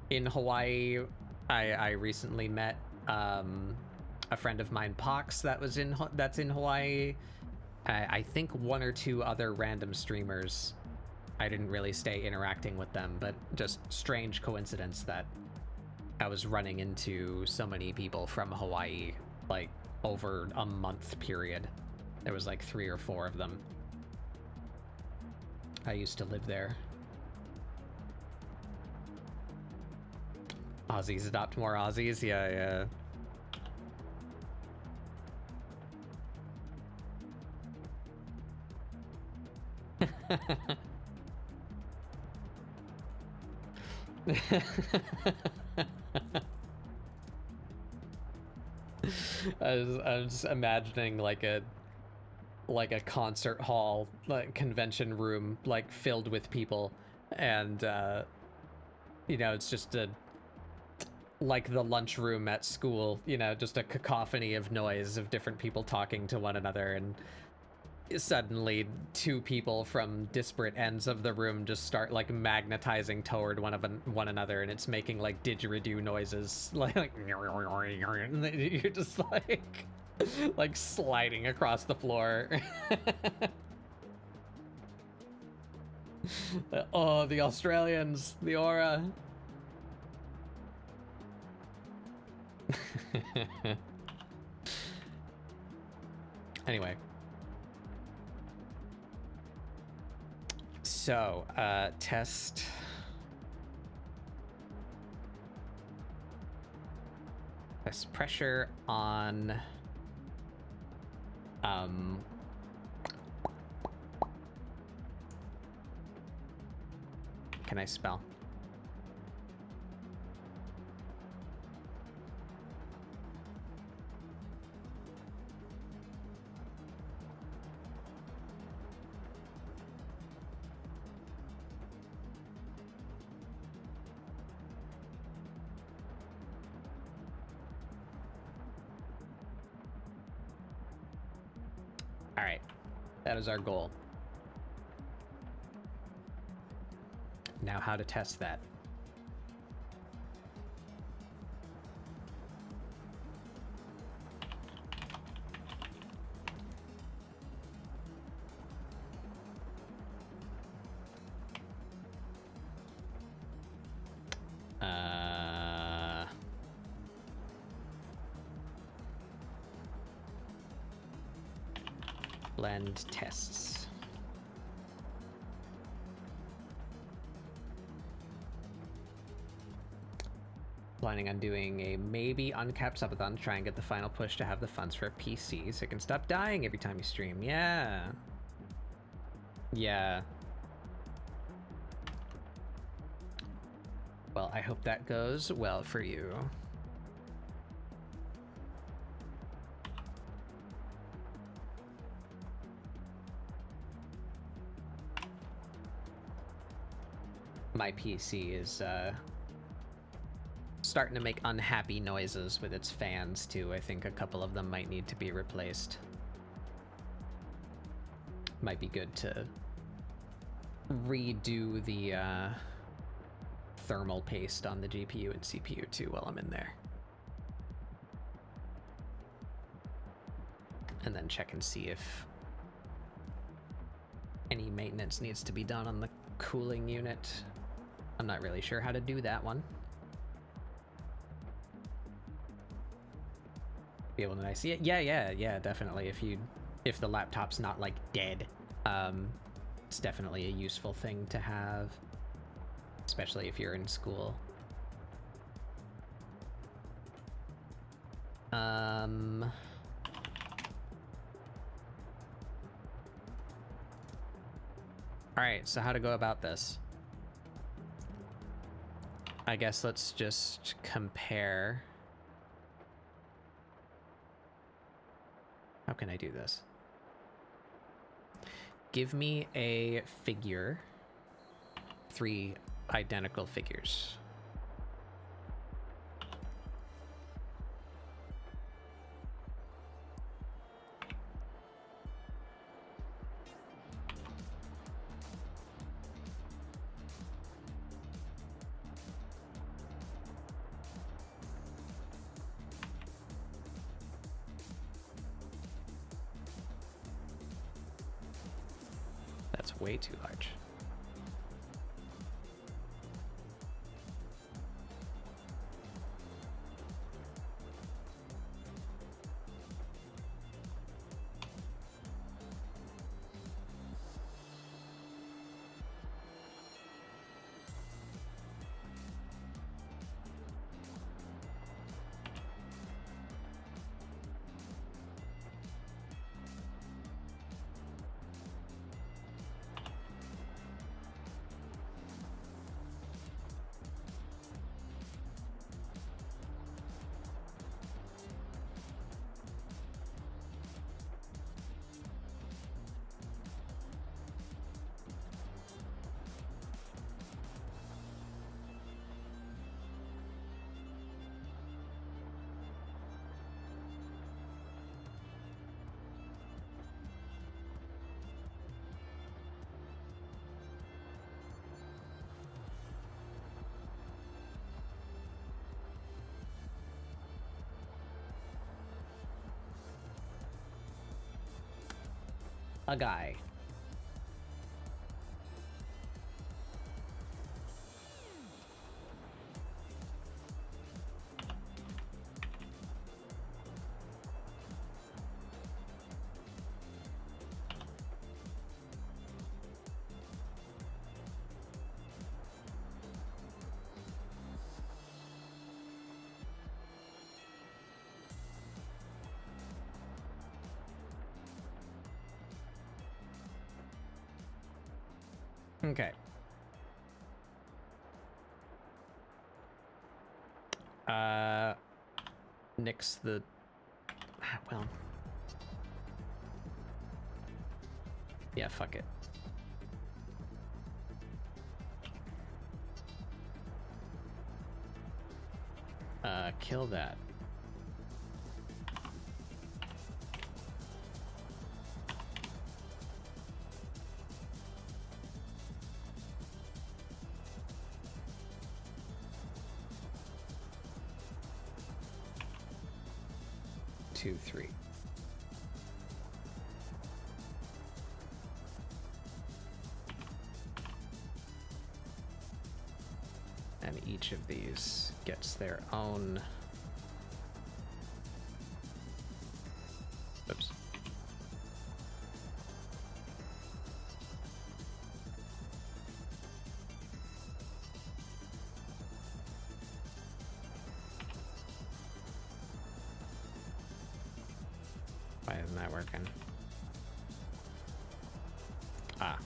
in Hawaii. I recently met a friend of mine, Pox, that's in Hawaii. I think one or two other random streamers. I didn't really stay interacting with them, but just strange coincidence that I was running into so many people from Hawaii, like over a month period. There was like 3 or 4 of them. I used to live there. Aussies adopt more Aussies? Yeah. I was imagining like a concert hall, like convention room, like filled with people, and you know, it's just like the lunchroom at school, you know, just a cacophony of noise of different people talking to one another, and suddenly two people from disparate ends of the room just start like magnetizing toward one another, and it's making like didgeridoo noises, like you're just like sliding across the floor. Oh, the Australians, the aura. Anyway. So, test pressure on can I spell? All right, that is our goal. Now how to test that. Blend tests. Planning on doing a maybe uncapped subathon to try and get the final push to have the funds for a PC so it can stop dying every time you stream. Yeah. Yeah. Well, I hope that goes well for you. My PC is starting to make unhappy noises with its fans too. I think a couple of them might need to be replaced. Might be good to redo the thermal paste on the GPU and CPU too while I'm in there. And then check and see if any maintenance needs to be done on the cooling unit. I'm not really sure how to do that one. Be able to see it? Yeah, definitely. If the laptop's not like dead, it's definitely a useful thing to have, especially if you're in school. All right, so how to go about this? I guess let's just compare. How can I do this? Give me a figure, 3 identical figures. That's way too large. a guy. Okay. Nix the... Well... Yeah, fuck it. Kill that. Two, three. And each of these gets their own... Oops. Why isn't that working? Ah.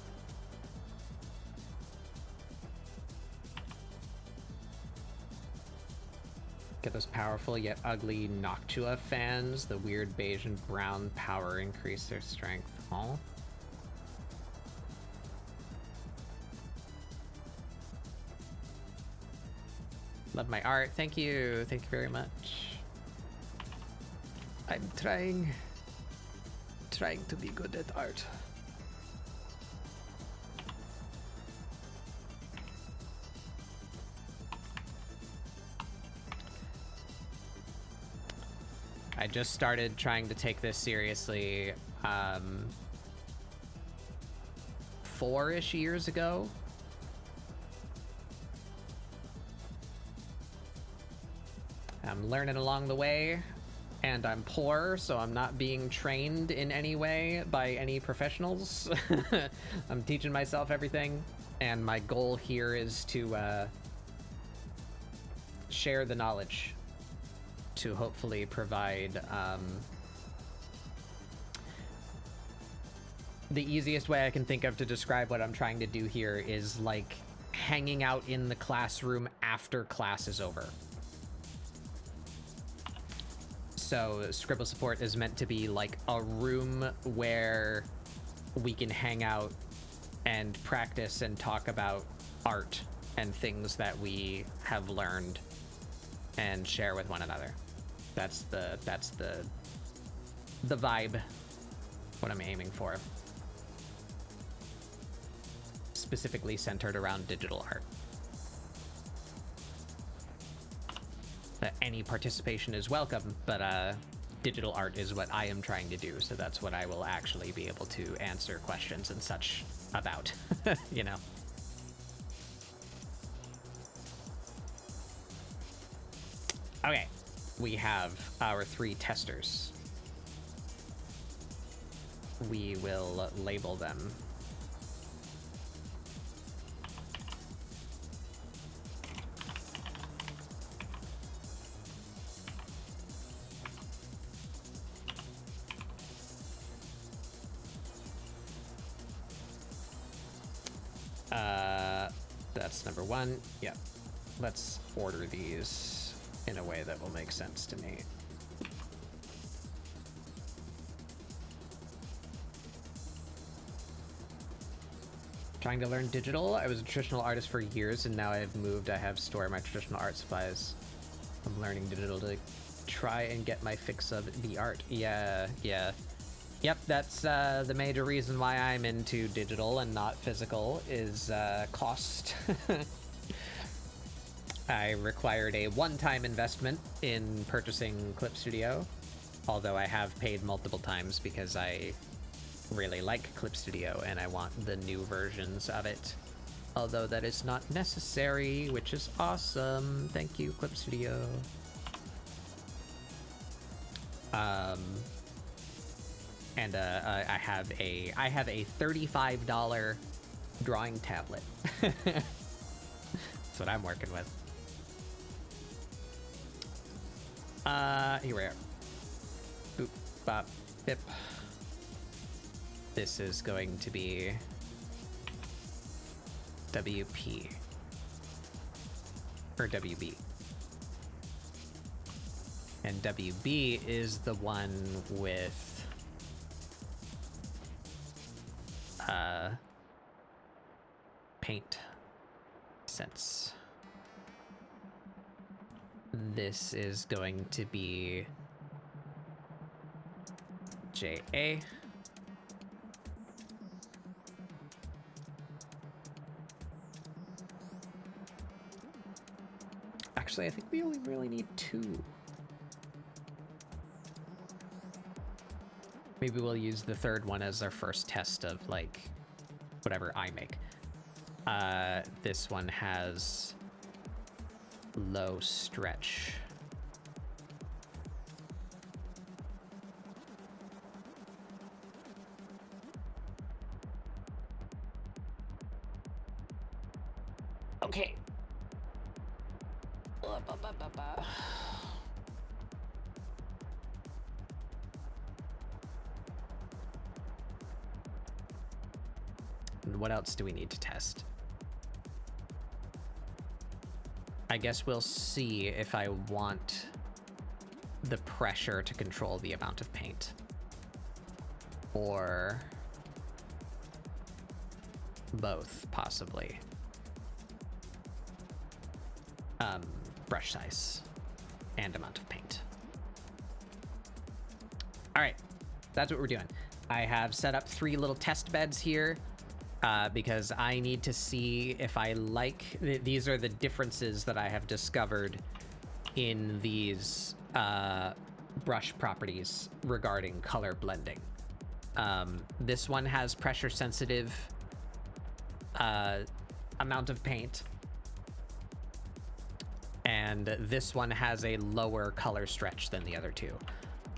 Get those powerful yet ugly Noctua fans. The weird beige and brown power increase their strength. Oh. Love my art. Thank you. Thank you very much. I'm trying to be good at art. I just started trying to take this seriously 4-ish years ago. I'm learning along the way, and I'm poor, so I'm not being trained in any way by any professionals. I'm teaching myself everything, and my goal here is to share the knowledge to hopefully provide the easiest way I can think of to describe what I'm trying to do here is like hanging out in the classroom after class is over. So ScribbleSupport is meant to be like a room where we can hang out and practice and talk about art and things that we have learned and share with one another. That's the vibe, what I'm aiming for. Specifically centered around digital art. Any participation is welcome, but digital art is what I am trying to do, so that's what I will actually be able to answer questions and such about, you know. Okay, we have our 3 testers. We will label them. That's number 1. Yep. Let's order these in a way that will make sense to me. Trying to learn digital. I was a traditional artist for years, and now I've moved. I have stored my traditional art supplies. I'm learning digital to try and get my fix of the art. Yeah. Yep, that's the major reason why I'm into digital and not physical is cost. I required a one-time investment in purchasing Clip Studio, although I have paid multiple times because I really like Clip Studio and I want the new versions of it. Although that is not necessary, which is awesome. Thank you, Clip Studio. And I have a $35 drawing tablet. That's what I'm working with. Here we are. Boop, bop, bip. This is going to be WP or WB. And WB is the one with paint sense. This is going to be JA. Actually, I think we only really need 2. Maybe we'll use the third one as our first test of, like, whatever I make. This one has low stretch. Okay. And what else do we need to test? I guess we'll see if I want the pressure to control the amount of paint. Or both, possibly. Brush size and amount of paint. All right, that's what we're doing. I have set up 3 little test beds here because I need to see if I like... These are the differences that I have discovered in these brush properties regarding color blending. This one has pressure sensitive amount of paint. And this one has a lower color stretch than the other 2.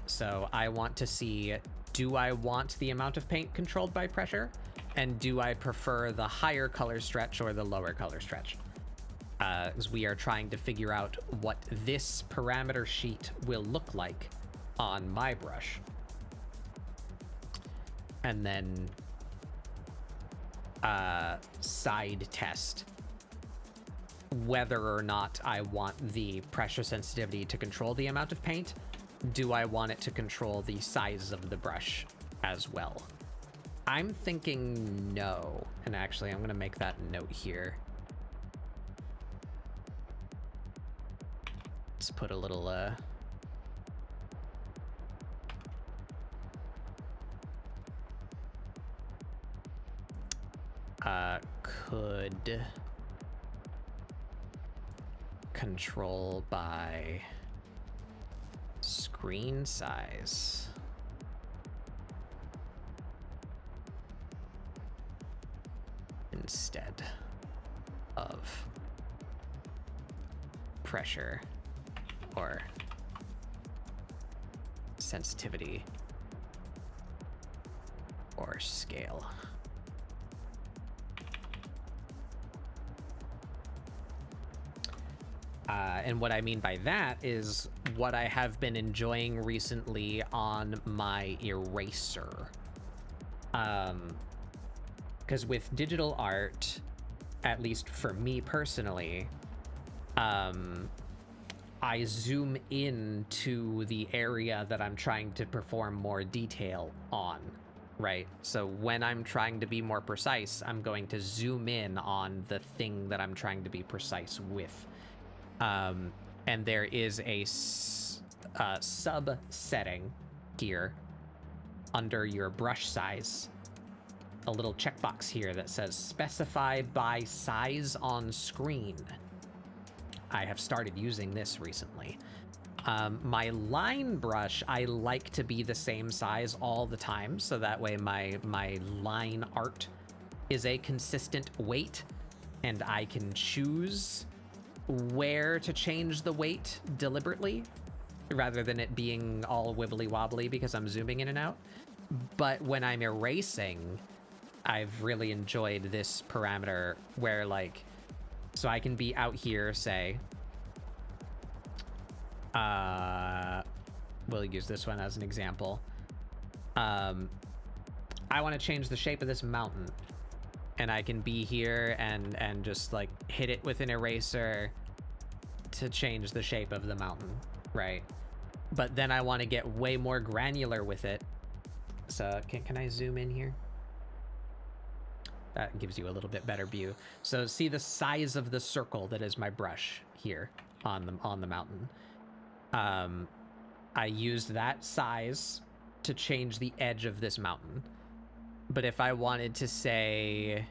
So I want to see, do I want the amount of paint controlled by pressure? And do I prefer the higher color stretch or the lower color stretch? Because we are trying to figure out what this parameter sheet will look like on my brush. And then side test whether or not I want the pressure sensitivity to control the amount of paint. Do I want it to control the size of the brush as well? I'm thinking no. And actually, I'm going to make that note here. Let's put a little... could control by screen size. Instead of pressure or sensitivity or scale. And what I mean by that is what I have been enjoying recently on my eraser. Because with digital art, at least for me personally, I zoom in to the area that I'm trying to perform more detail on, right? So when I'm trying to be more precise, I'm going to zoom in on the thing that I'm trying to be precise with. And there is a sub setting here under your brush size, a little checkbox here that says specify by size on screen. I have started using this recently. My line brush, I like to be the same size all the time, so that way my line art is a consistent weight, and I can choose where to change the weight deliberately, rather than it being all wibbly wobbly because I'm zooming in and out. But when I'm erasing, I've really enjoyed this parameter where, like, so I can be out here, say, we'll use this one as an example. I want to change the shape of this mountain, and I can be here and just like hit it with an eraser to change the shape of the mountain, right? But then I want to get way more granular with it. So can I zoom in here? That gives you a little bit better view. So see the size of the circle that is my brush here on the mountain. I used that size to change the edge of this mountain. But if I wanted to, say,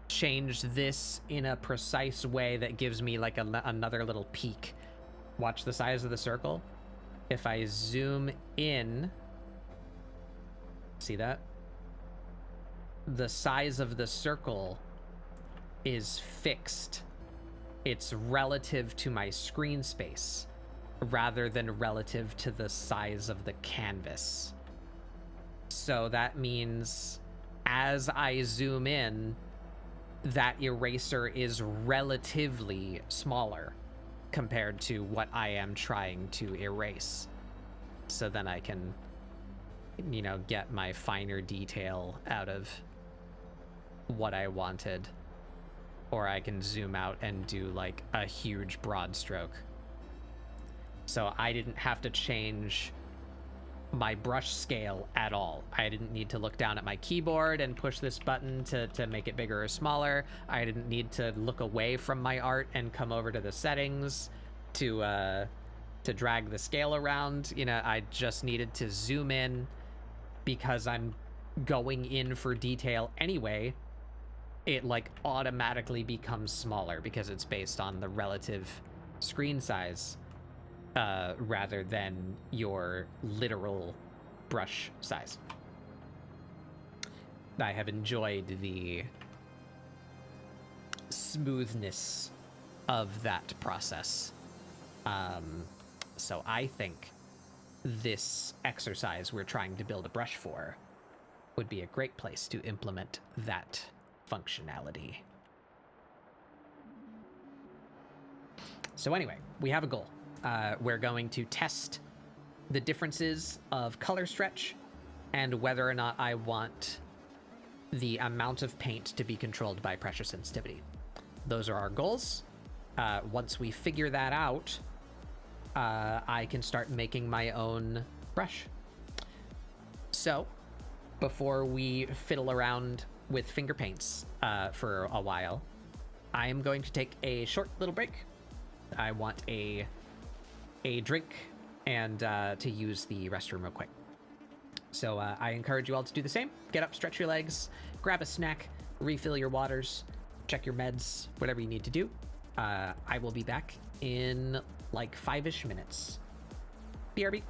change this in a precise way that gives me like another little peak, watch the size of the circle. If I zoom in, see that? The size of the circle is fixed. It's relative to my screen space rather than relative to the size of the canvas. So that means as I zoom in, that eraser is relatively smaller compared to what I am trying to erase. So then I can, you know, get my finer detail out of what I wanted. Or I can zoom out and do like a huge broad stroke. So I didn't have to change my brush scale at all. I didn't need to look down at my keyboard and push this button to make it bigger or smaller. I didn't need to look away from my art and come over to the settings to drag the scale around. You know, I just needed to zoom in because I'm going in for detail anyway. It like automatically becomes smaller because it's based on the relative screen size rather than your literal brush size. I have enjoyed the smoothness of that process. So I think this exercise we're trying to build a brush for would be a great place to implement that functionality. So anyway, we have a goal. We're going to test the differences of color stretch and whether or not I want the amount of paint to be controlled by pressure sensitivity. Those are our goals. Once we figure that out, I can start making my own brush. So before we fiddle around with finger paints for a while, I am going to take a short little break. I want a drink and to use the restroom real quick. So I encourage you all to do the same. Get up, stretch your legs, grab a snack, refill your waters, check your meds, whatever you need to do. I will be back in like 5-ish minutes. BRB.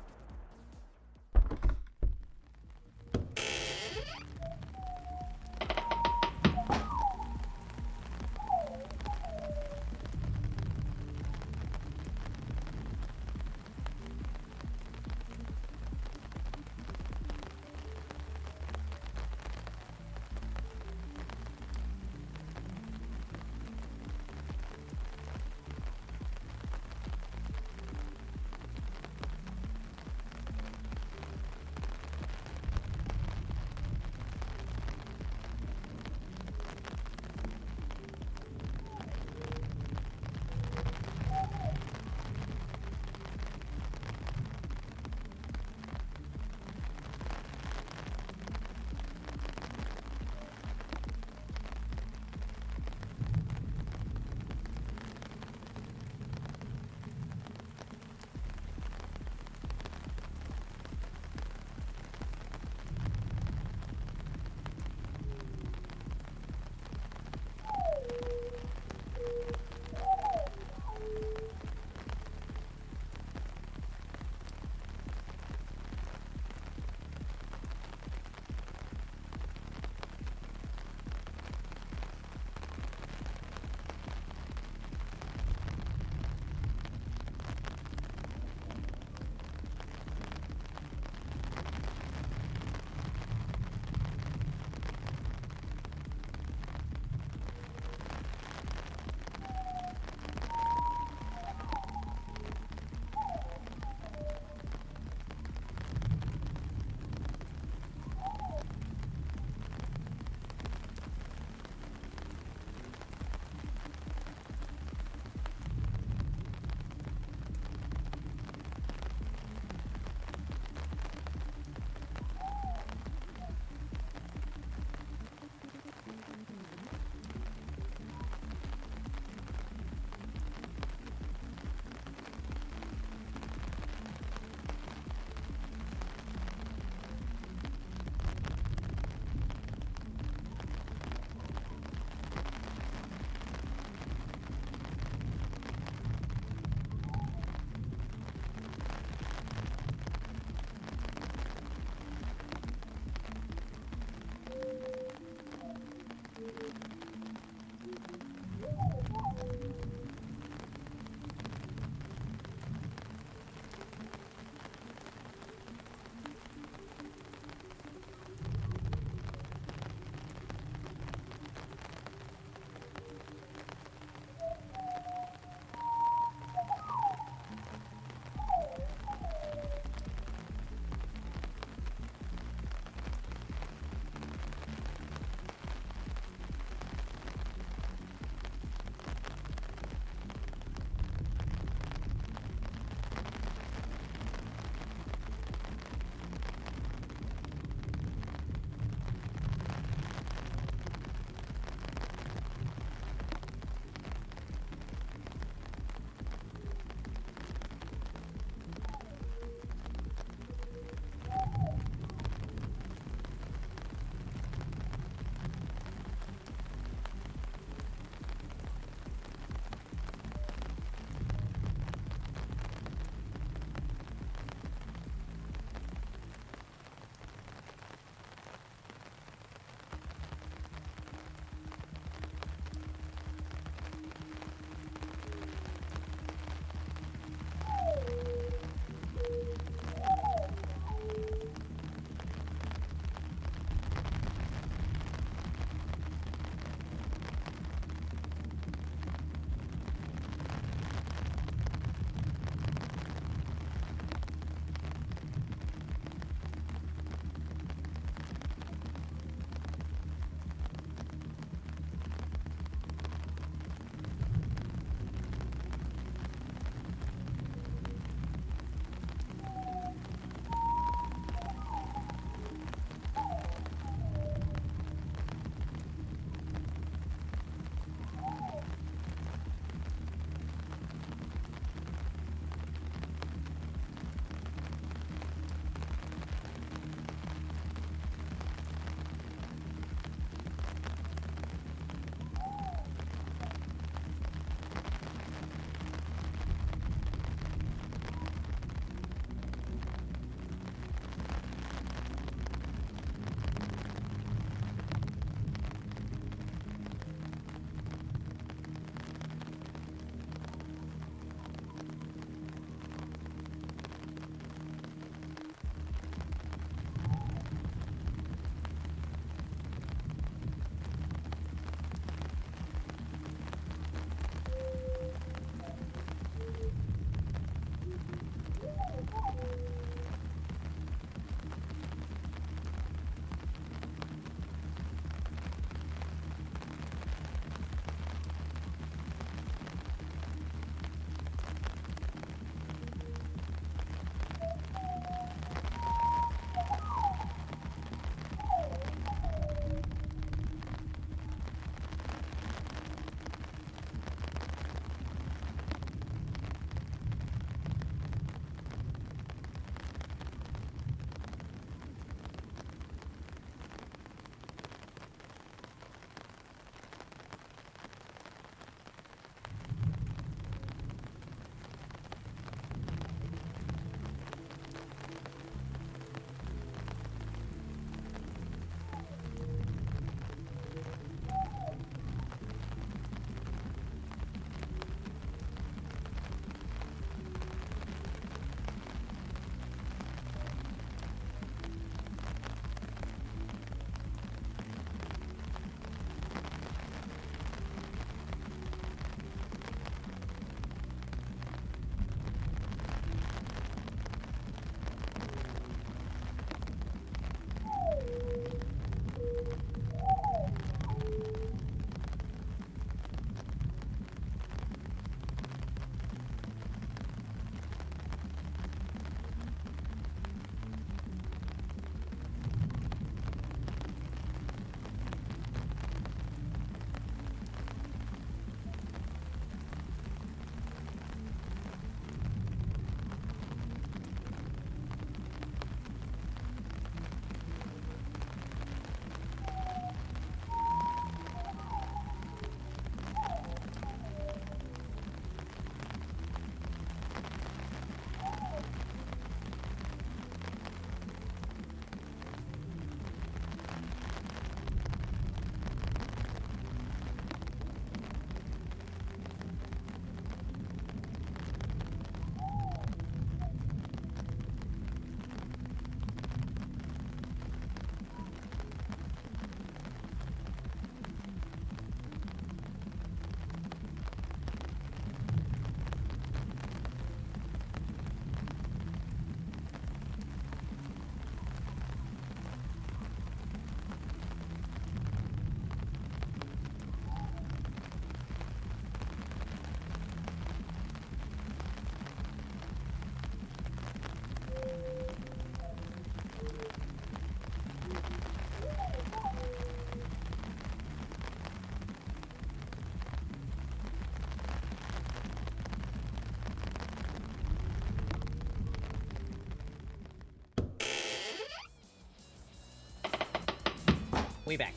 way back.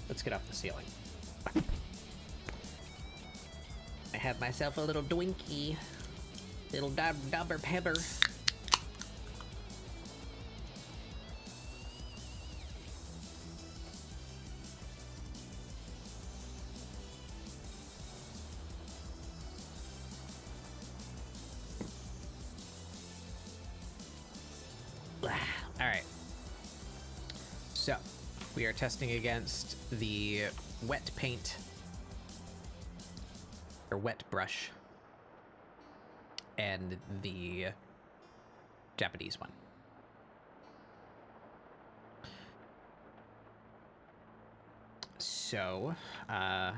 Let's get off the ceiling. I have myself a little Dwinky. Little Dobber Pebber. Alright. So, we are testing against the wet paint, or wet brush, and the Japanese one. So, I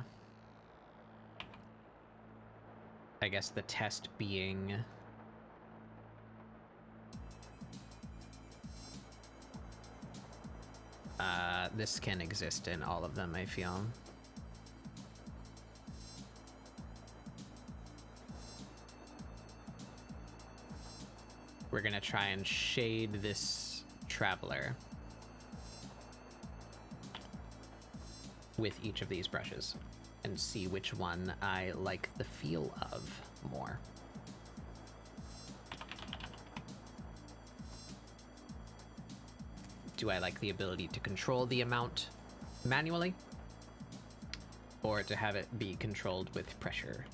guess the test being this can exist in all of them, I feel. We're gonna try and shade this traveler with each of these brushes and see which one I like the feel of more. Do I like the ability to control the amount manually, or to have it be controlled with pressure?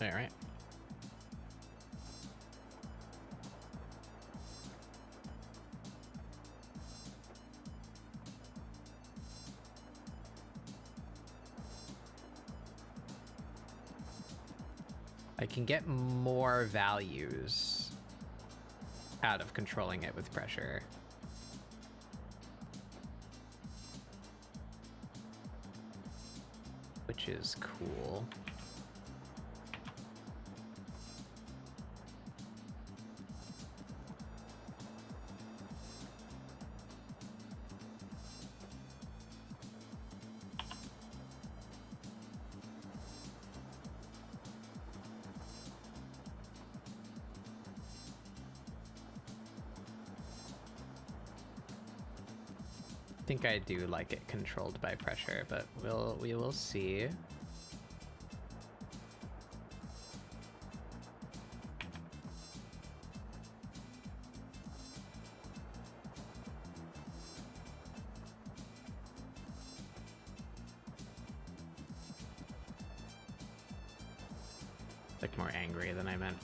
All right. I can get more values out of controlling it with pressure. Which is cool. I think I do like it controlled by pressure, but we will see. Like more angry than I meant.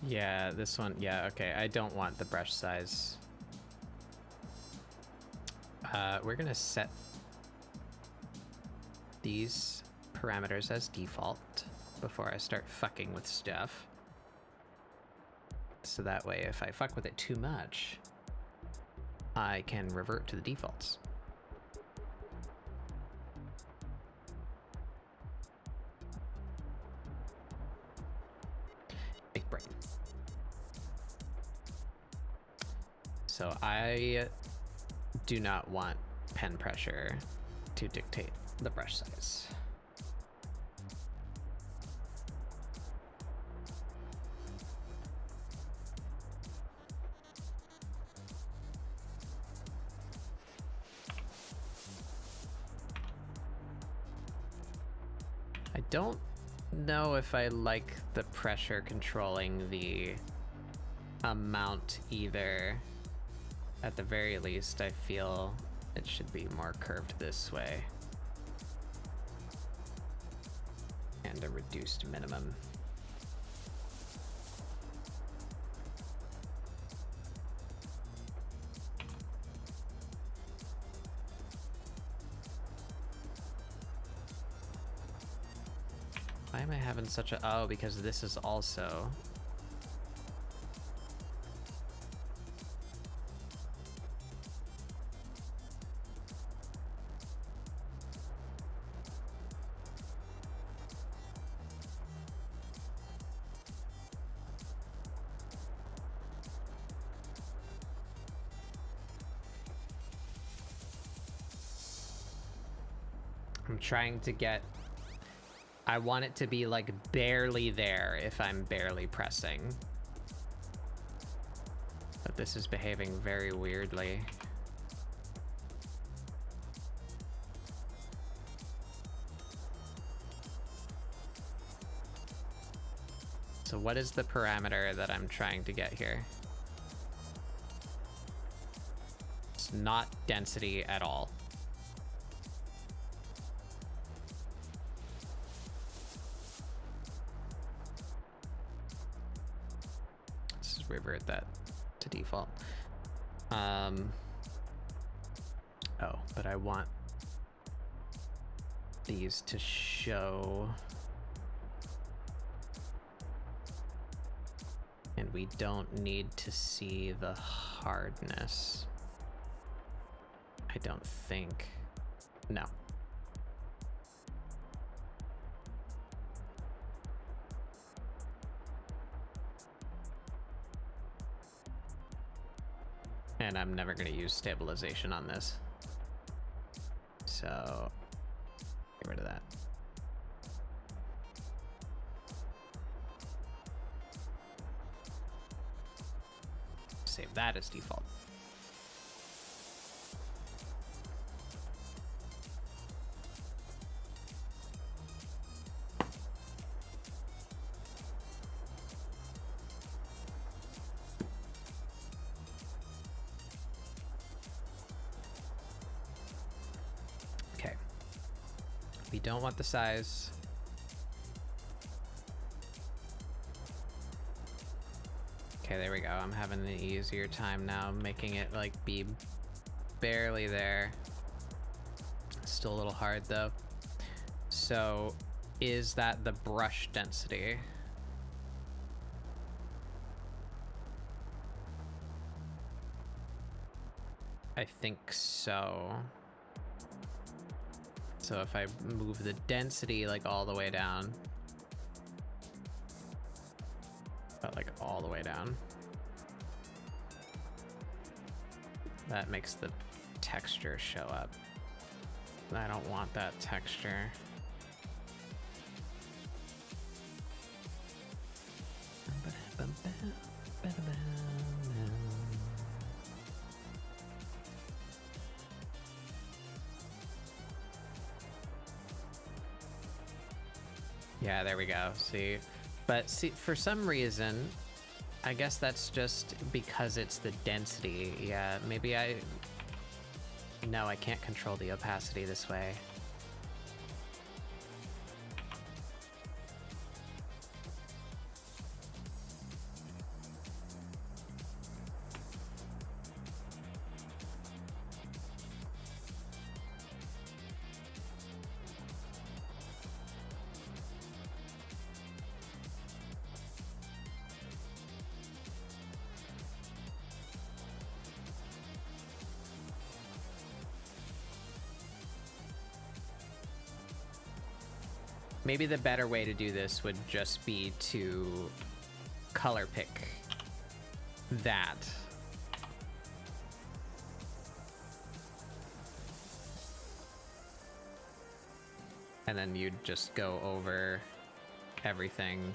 Yeah, this one, yeah, okay, I don't want the brush size. We're gonna set these parameters as default before I start fucking with stuff. So that way, if I fuck with it too much, I can revert to the defaults. Big brain. So I do not want pen pressure to dictate the brush size. I don't know if I like the pressure controlling the amount either. At the very least, I feel it should be more curved this way. And a reduced minimum. Why am I having such a... Oh, because this is also... I'm trying to get... I want it to be like barely there if I'm barely pressing. But this is behaving very weirdly. So what is the parameter that I'm trying to get here? It's not density at all. Revert that to default. Oh, but I want these to show, and we don't need to see the hardness. I don't think. No. And I'm never going to use stabilization on this. So, get rid of that. Save that as default. We don't want the size. Okay, there we go. I'm having an easier time now making it like be barely there. Still a little hard though. So is that the brush density? I think so. So if I move the density like all the way down, but like all the way down, that makes the texture show up. I don't want that texture. Yeah, there we go. See, but see, for some reason, I guess that's just because it's the density. Yeah, maybe no, I can't control the opacity this way. Maybe the better way to do this would just be to color pick that. And then you'd just go over everything.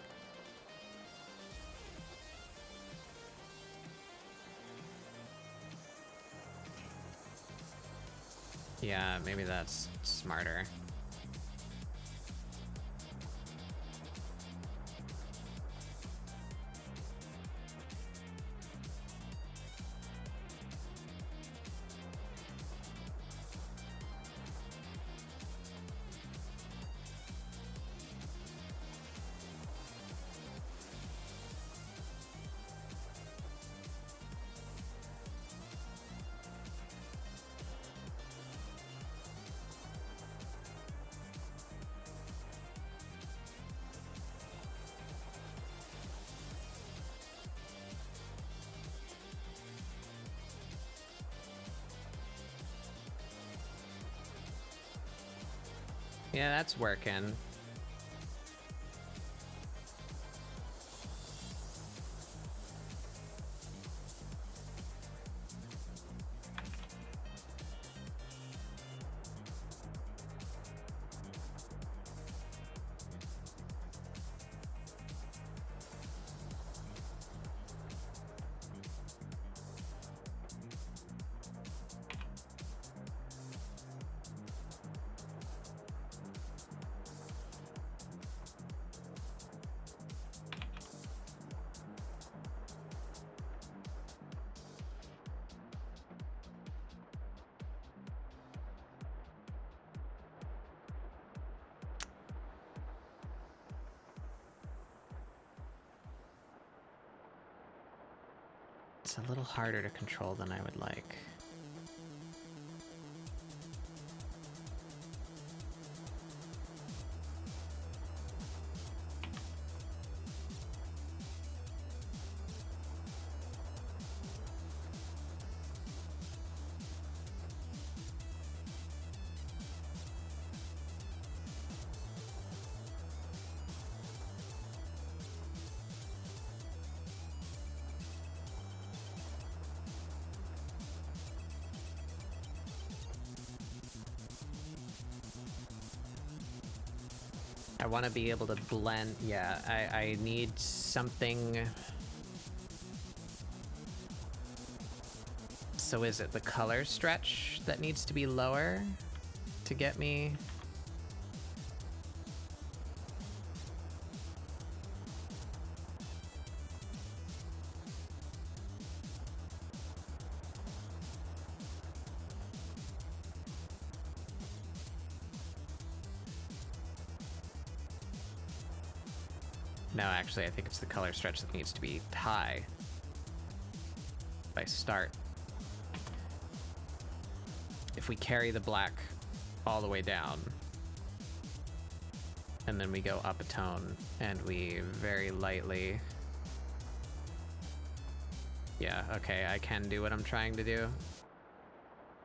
Yeah, maybe that's smarter. Yeah, that's working. It's a little harder to control than I would like. I want to be able to blend. Yeah, I need something. So is it the color stretch that needs to be lower to get me? No, actually, I think it's the color stretch that needs to be high. If I start. If we carry the black all the way down, and then we go up a tone, and we very lightly... Yeah, okay, I can do what I'm trying to do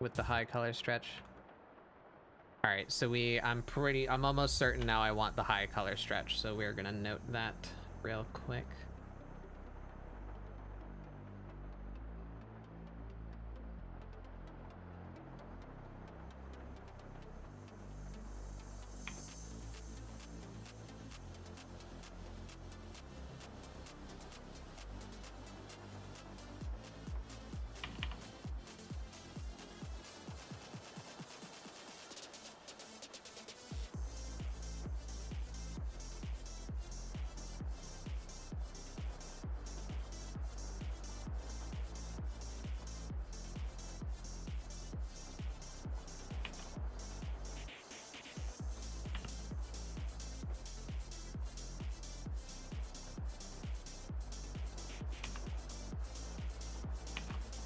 with the high color stretch. All right, so I'm almost certain now I want the high color stretch, so we're gonna note that real quick.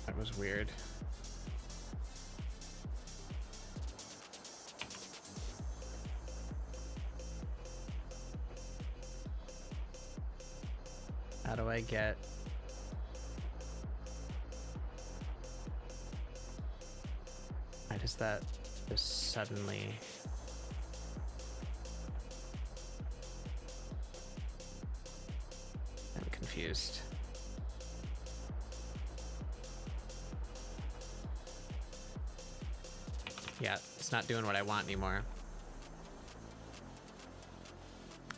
That was weird. How do I get... Why does that just suddenly... I'm confused. Yeah, it's not doing what I want anymore.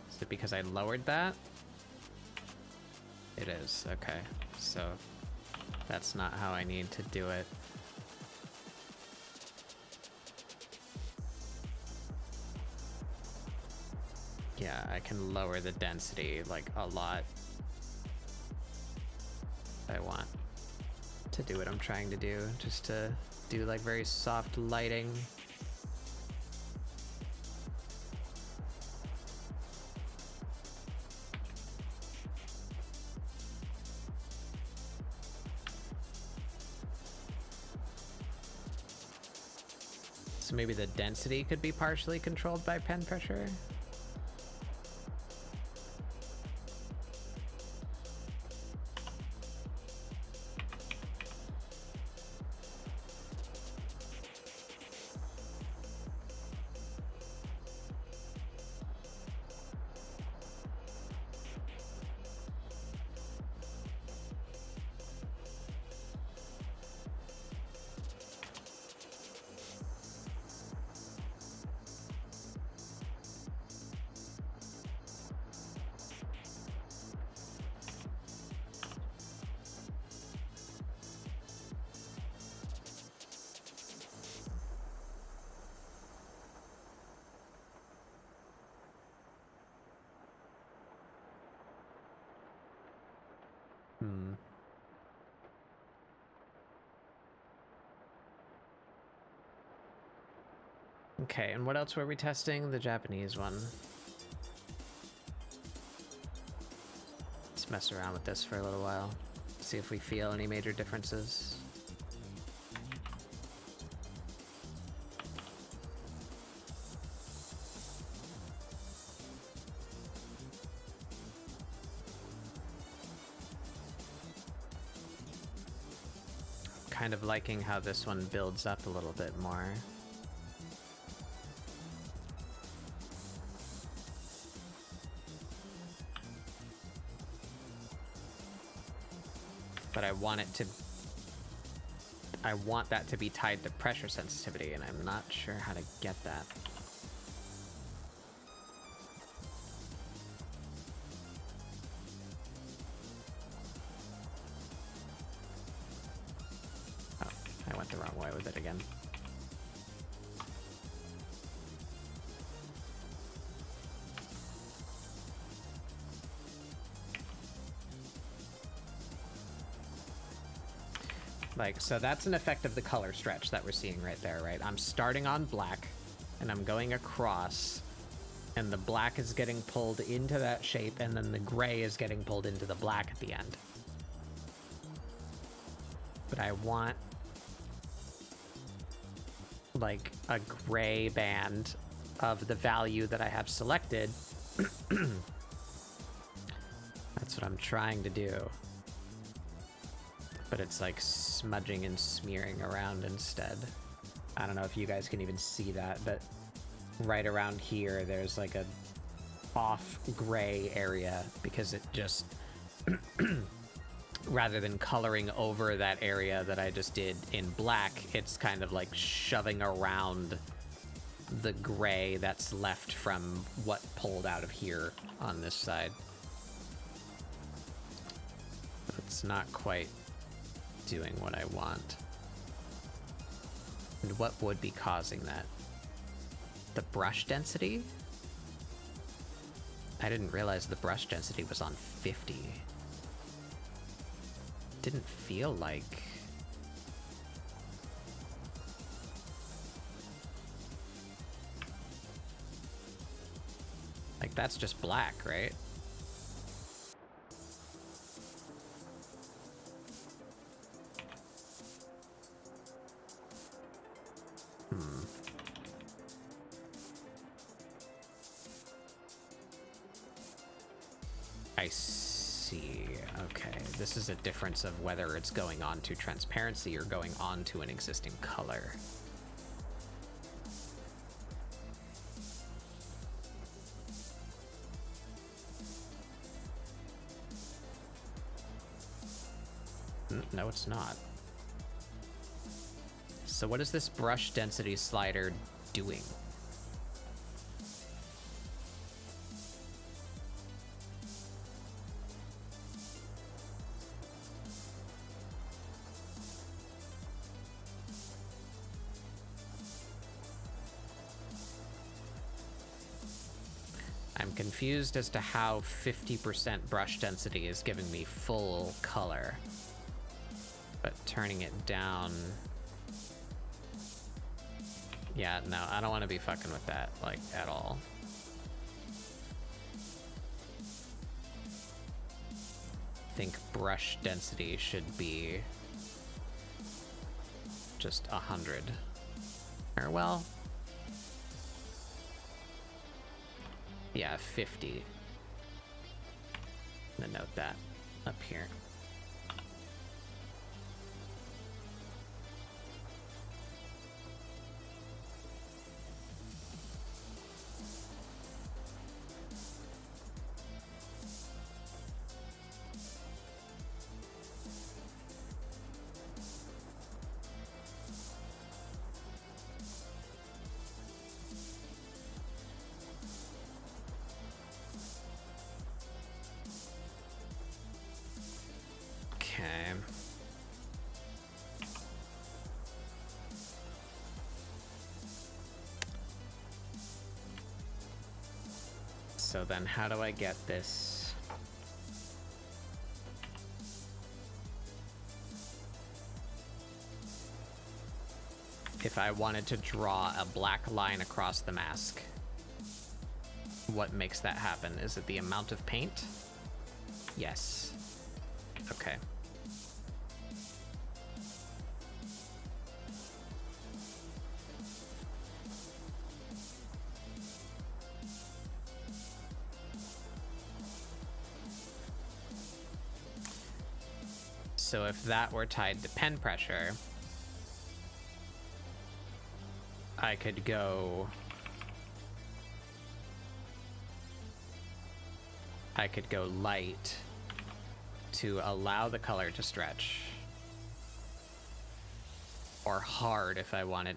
Is it because I lowered that? It is, okay. So that's not how I need to do it. Yeah, I can lower the density like a lot. I want to do what I'm trying to do, just to do like very soft lighting. So maybe the density could be partially controlled by pen pressure. Okay, and what else were we testing? The Japanese one. Let's mess around with this for a little while. See if we feel any major differences. Kind of liking how this one builds up a little bit more. But I want that to be tied to pressure sensitivity, and I'm not sure how to get that. Oh, I went the wrong way with it again. Like, so that's an effect of the color stretch that we're seeing right there, right? I'm starting on black, and I'm going across, and the black is getting pulled into that shape, and then the gray is getting pulled into the black at the end. But I want, like, a gray band of the value that I have selected. That's what I'm trying to do. But it's like smudging and smearing around instead. I don't know if you guys can even see that, but right around here, there's like a off gray area because it just, rather than coloring over that area that I just did in black, it's kind of like shoving around the gray that's left from what pulled out of here on this side. It's not quite doing what I want. And what would be causing that? The brush density? I didn't realize the brush density was on 50. Didn't feel like... Like, that's just black, right? I see. Okay, this is a difference of whether it's going on to transparency or going on to an existing color. No, it's not. So what is this brush density slider doing? I'm confused as to how 50% brush density is giving me full color, but turning it down... Yeah, no, I don't want to be fucking with that, like, at all. I think brush density should be just 100. Or, well... Yeah, 50. I'm gonna note that up here. So then how do I get this? if I wanted to draw a black line across the mask, what makes that happen? Is it the amount of paint? Yes. Okay. So if that were tied to pen pressure, I could go light to allow the color to stretch, or hard if I wanted.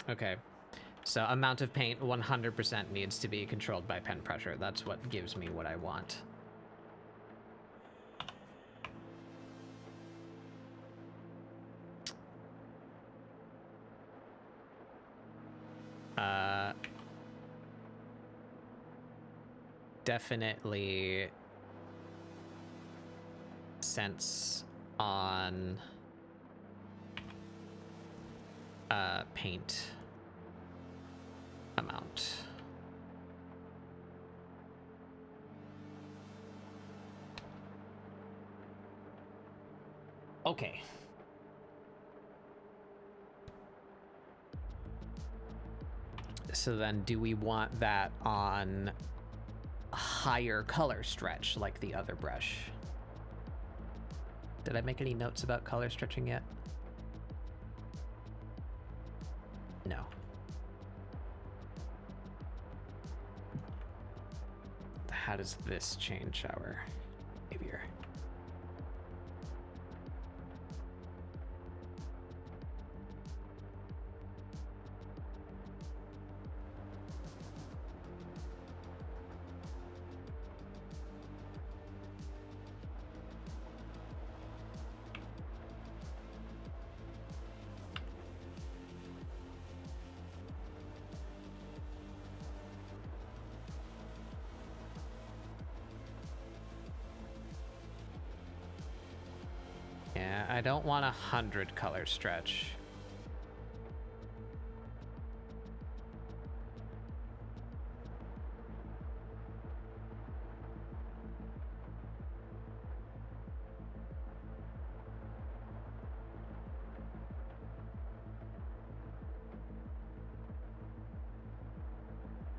Okay. So amount of paint 100% needs to be controlled by pen pressure. That's what gives me what I want. Definitely sense on paint amount. Okay. So then do we want that on a higher color stretch like the other brush? Did I make any notes about color stretching yet? No. How does this change our behavior? Yeah, I don't want 100 color stretch.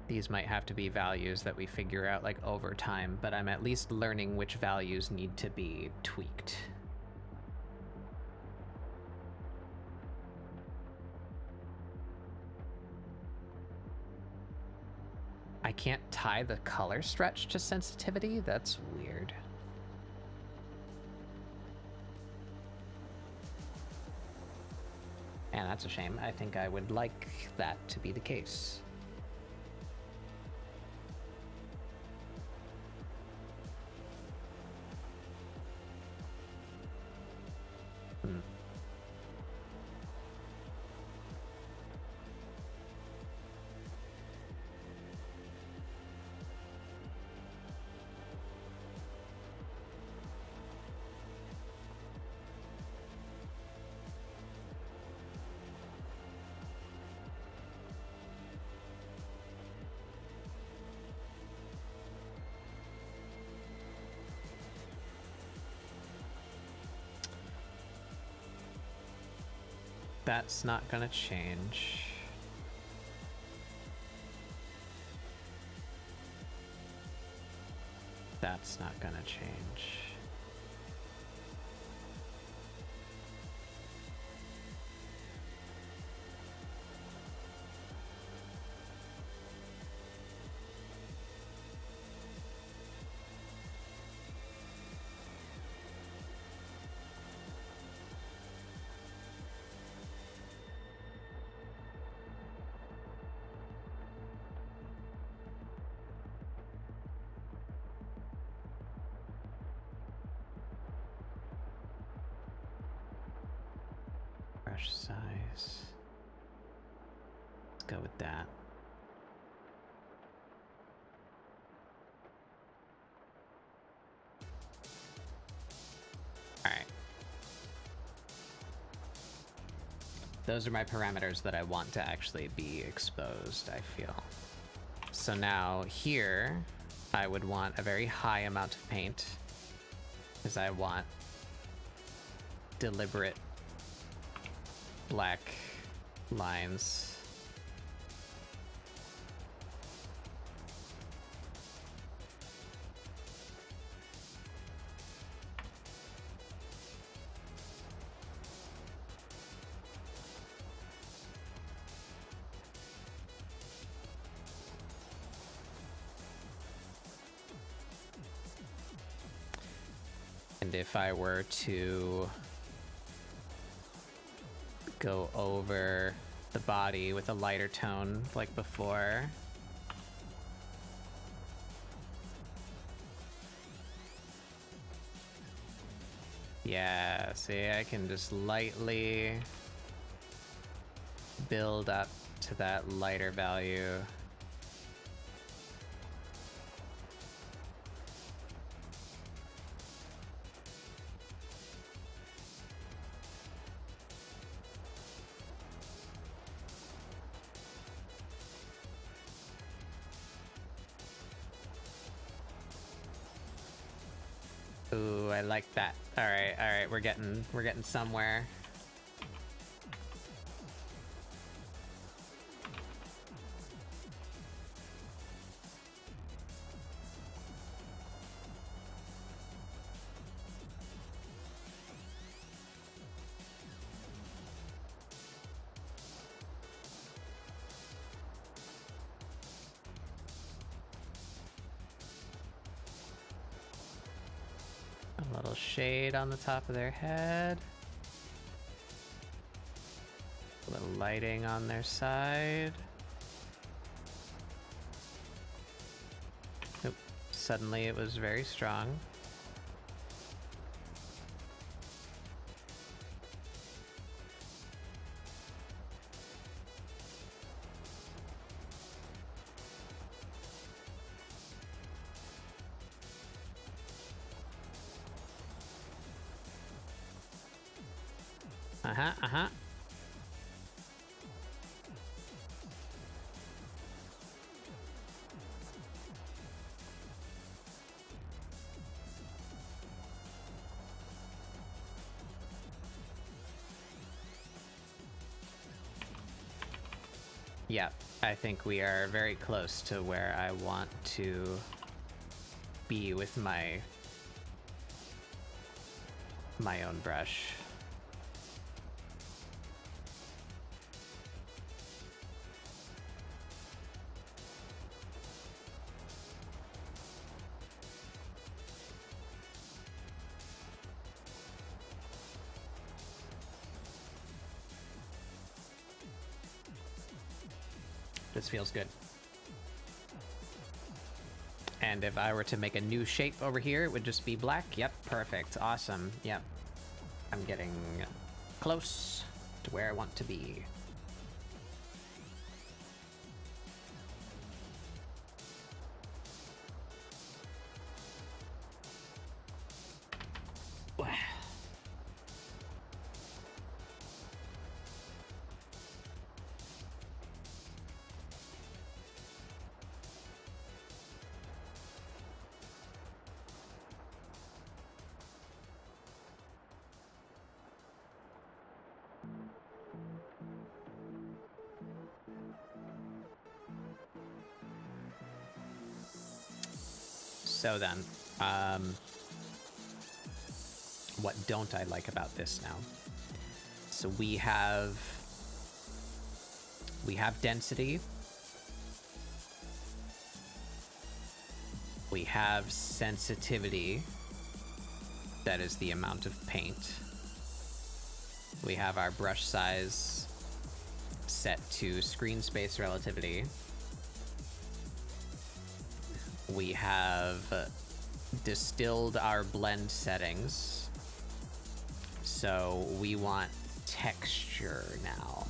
These might have to be values that we figure out like over time, but I'm at least learning which values need to be tweaked. I can't tie the color stretch to sensitivity? That's weird. And that's a shame. I think I would like that to be the case. That's not gonna change. That's not gonna change. Brush size. Let's go with that. All right. Those are my parameters that I want to actually be exposed, I feel. So now here, I would want a very high amount of paint, because I want deliberate black lines. And if I were to go over the body with a lighter tone like before, yeah, see, I can just lightly build up to that lighter value. Ooh, I like that. All right, we're getting somewhere. A little shade on the top of their head. A little lighting on their side. Oop, suddenly it was very strong. Uh-huh. Yeah, I think we are very close to where I want to be with my own brush. This feels good. And if I were to make a new shape over here, it would just be black. Yep, perfect. Awesome. Yep. I'm getting close to where I want to be. So then, what don't I like about this now? So we have density. We have sensitivity. That is the amount of paint. We have our brush size set to screen space relativity. We have distilled our blend settings. So we want texture now.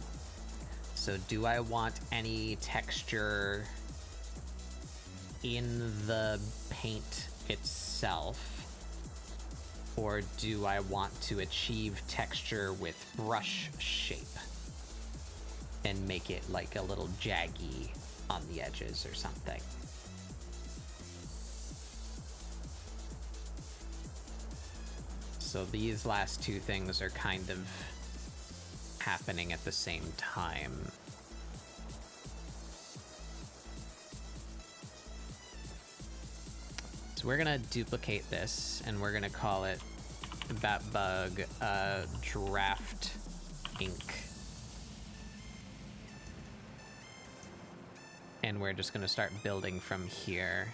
So do I want any texture in the paint itself? Or do I want to achieve texture with brush shape? and make it like a little jaggy on the edges or something. So these last two things are kind of happening at the same time. So we're gonna duplicate this, and we're gonna call it Batbug Draft Ink. And we're just gonna start building from here.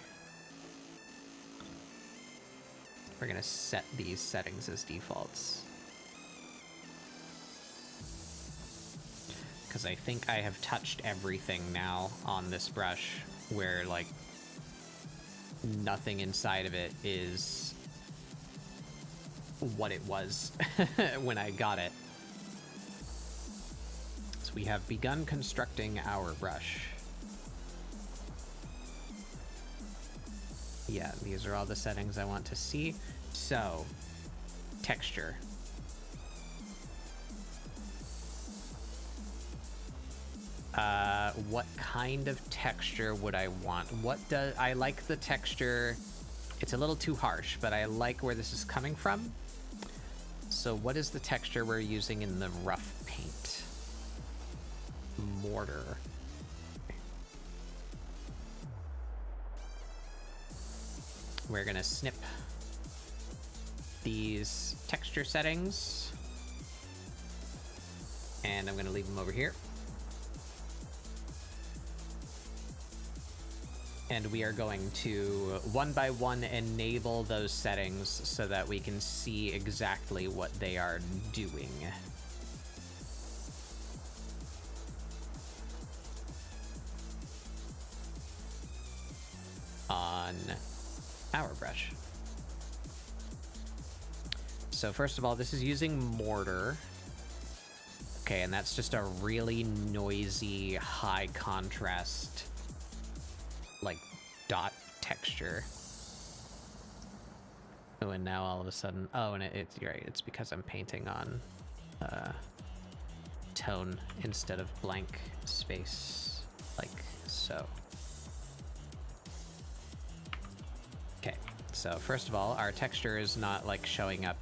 We're gonna set these settings as defaults. Because I think I have touched everything now on this brush where, like, nothing inside of it is what it was when I got it. So we have begun constructing our brush. Yeah, these are all the settings I want to see. So, texture. What kind of texture would I want? I like the texture. It's a little too harsh, but I like where this is coming from. So what is the texture we're using in the rough paint? Mortar. We're gonna snip these texture settings, and I'm gonna leave them over here. And we are going to one by one enable those settings so that we can see exactly what they are doing. On our brush. So first of all, this is using mortar. Okay, and that's just a really noisy, high contrast, like, dot texture. Oh, and now all of a sudden, oh, and it's you're right, it's because I'm painting on tone instead of blank space, like so. Okay, so first of all, our texture is not, like, showing up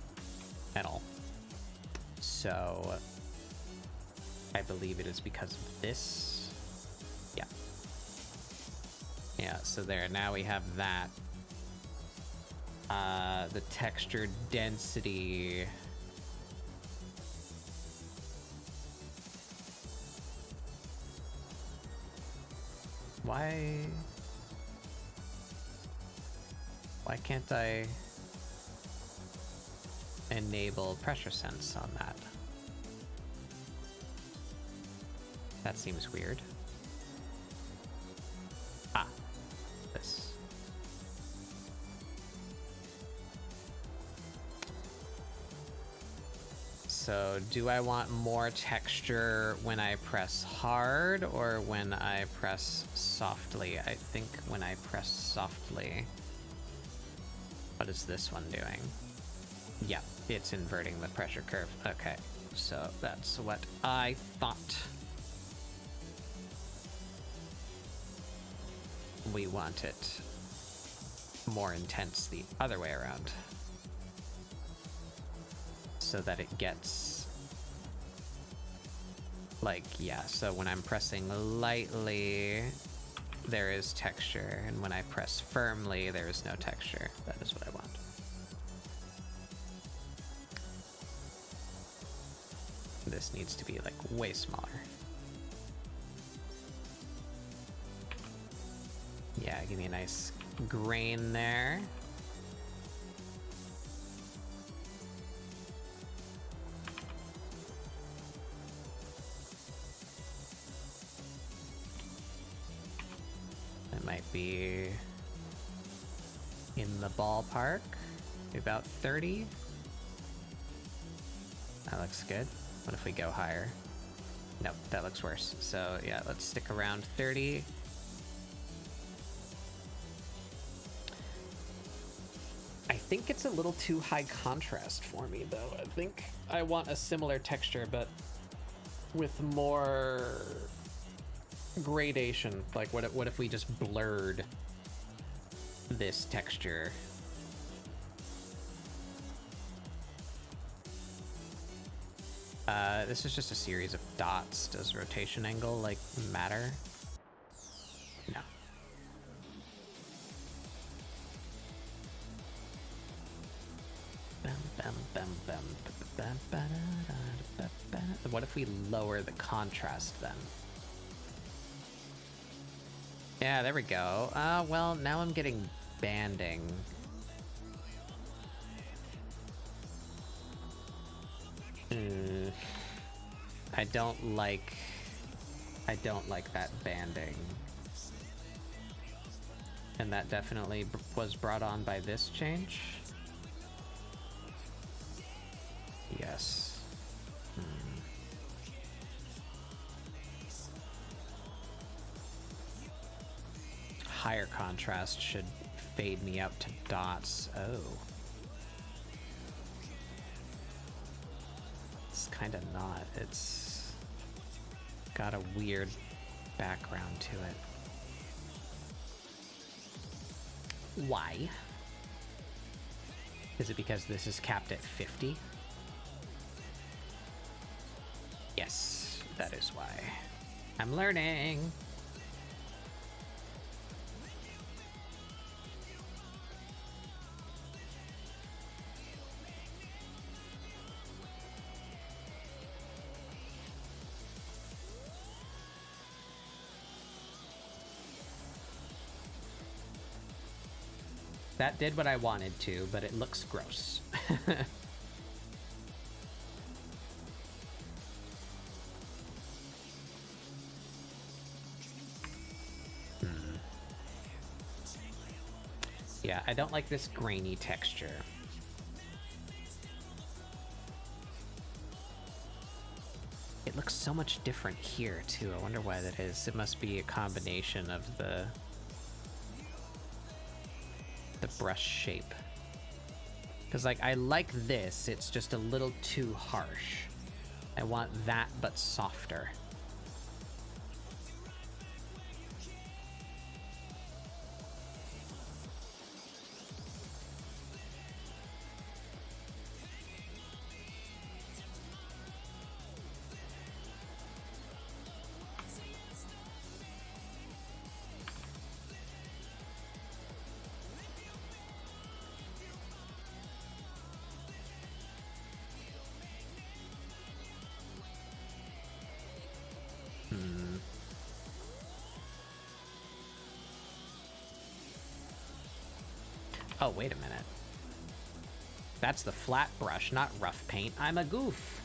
at all. So I believe it is because of this. Yeah. Yeah, so there, now we have that. The texture density. Why can't I enable pressure sense on that? That seems weird. Ah, this. So do I want more texture when I press hard or when I press softly? I think when I press softly. What is this one doing? Yeah, it's inverting the pressure curve. Okay, so that's what I thought. We want it more intense the other way around, so that it gets, like, yeah, so when I'm pressing lightly, there is texture, and when I press firmly, there is no texture. That is what I want. This needs to be, like, way smaller. Yeah, give me a nice grain there. That might be in the ballpark, about 30. That looks good. What if we go higher? Nope, that looks worse. So yeah, let's stick around 30. I think it's a little too high contrast for me, though. I think I want a similar texture, but with more gradation. Like, what if we just blurred this texture? This is just a series of dots. Does rotation angle, like, matter? No. What if we lower the contrast then? Yeah, there we go. Well, now I'm getting banding. I don't like that banding. And that definitely was brought on by this change. Yes. Higher contrast should fade me up to dots. Oh. It's kind of not. It's got a weird background to it. Why? Is it because this is capped at 50? Yes, that is why. I'm learning. That did what I wanted to, but it looks gross. Yeah, I don't like this grainy texture. It looks so much different here, too. I wonder why that is. It must be a combination of the brush shape. Because, like, I like this. It's just a little too harsh. I want that, but softer. Oh, wait a minute. That's the flat brush, not rough paint. I'm a goof.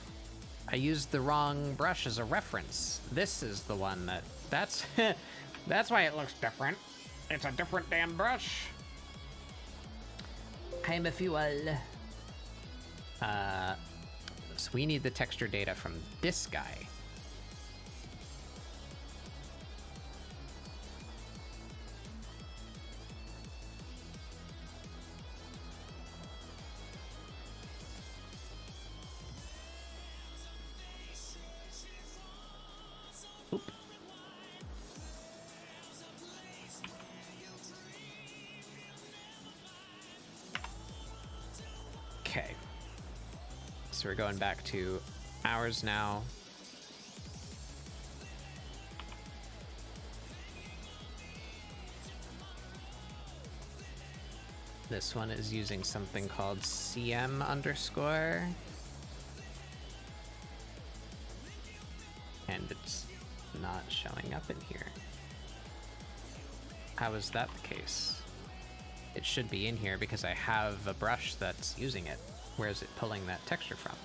I used the wrong brush as a reference. This is the one that's that's why it looks different. It's a different damn brush. I'm a fool. So we need the texture data from this guy. Okay, so we're going back to ours now. This one is using something called CM underscore. And it's not showing up in here. How is that the case? It should be in here because I have a brush that's using it. Where is it pulling that texture from?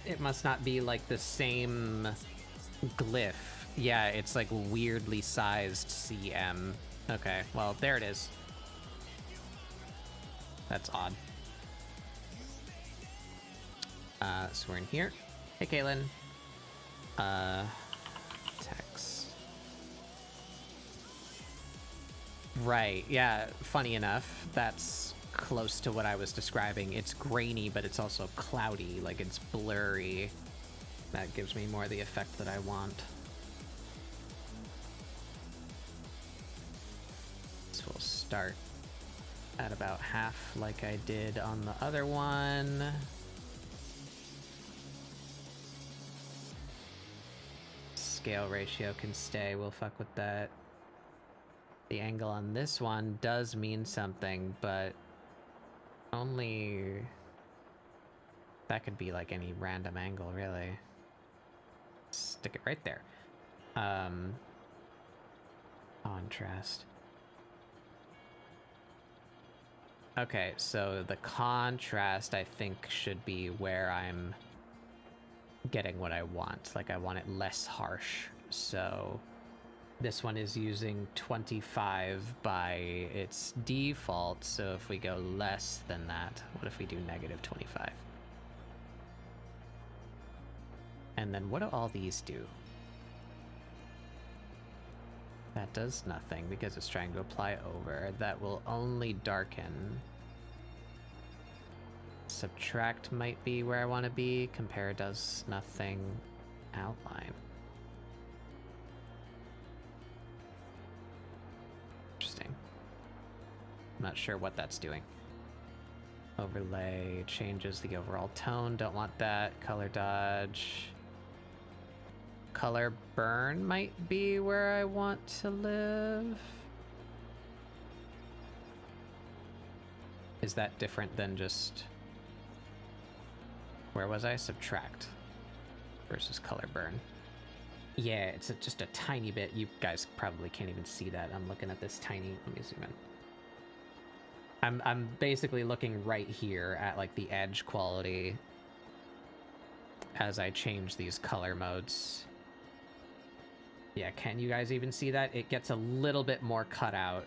It must not be like the same glyph. Yeah, it's like weirdly sized CM. Okay, well, there it is. That's odd. So we're in here. Hey, Kaylin. Text. Right, yeah, funny enough, that's close to what I was describing. It's grainy, but it's also cloudy, like it's blurry. That gives me more the effect that I want. So we'll start at about half like I did on the other one. Scale ratio can stay, we'll fuck with that. The angle on this one does mean something, but only... That could be like any random angle, really. Stick it right there. Contrast. Okay, so the contrast, I think, should be where I'm getting what I want. Like, I want it less harsh. So this one is using 25 by its default, so if we go less than that, what if we do negative 25? And then what do all these do? That does nothing because it's trying to apply over. That will only darken. Subtract might be where I want to be. Compare does nothing. Outline. Interesting. I'm not sure what that's doing. Overlay changes the overall tone. Don't want that. Color dodge. Color burn might be where I want to live. Is that different than just... Where was I? Subtract versus color burn. Yeah, it's just a tiny bit. You guys probably can't even see that. I'm looking at this tiny... Let me zoom in. I'm basically looking right here at like the edge quality as I change these color modes. Yeah, can you guys even see that? It gets a little bit more cut out.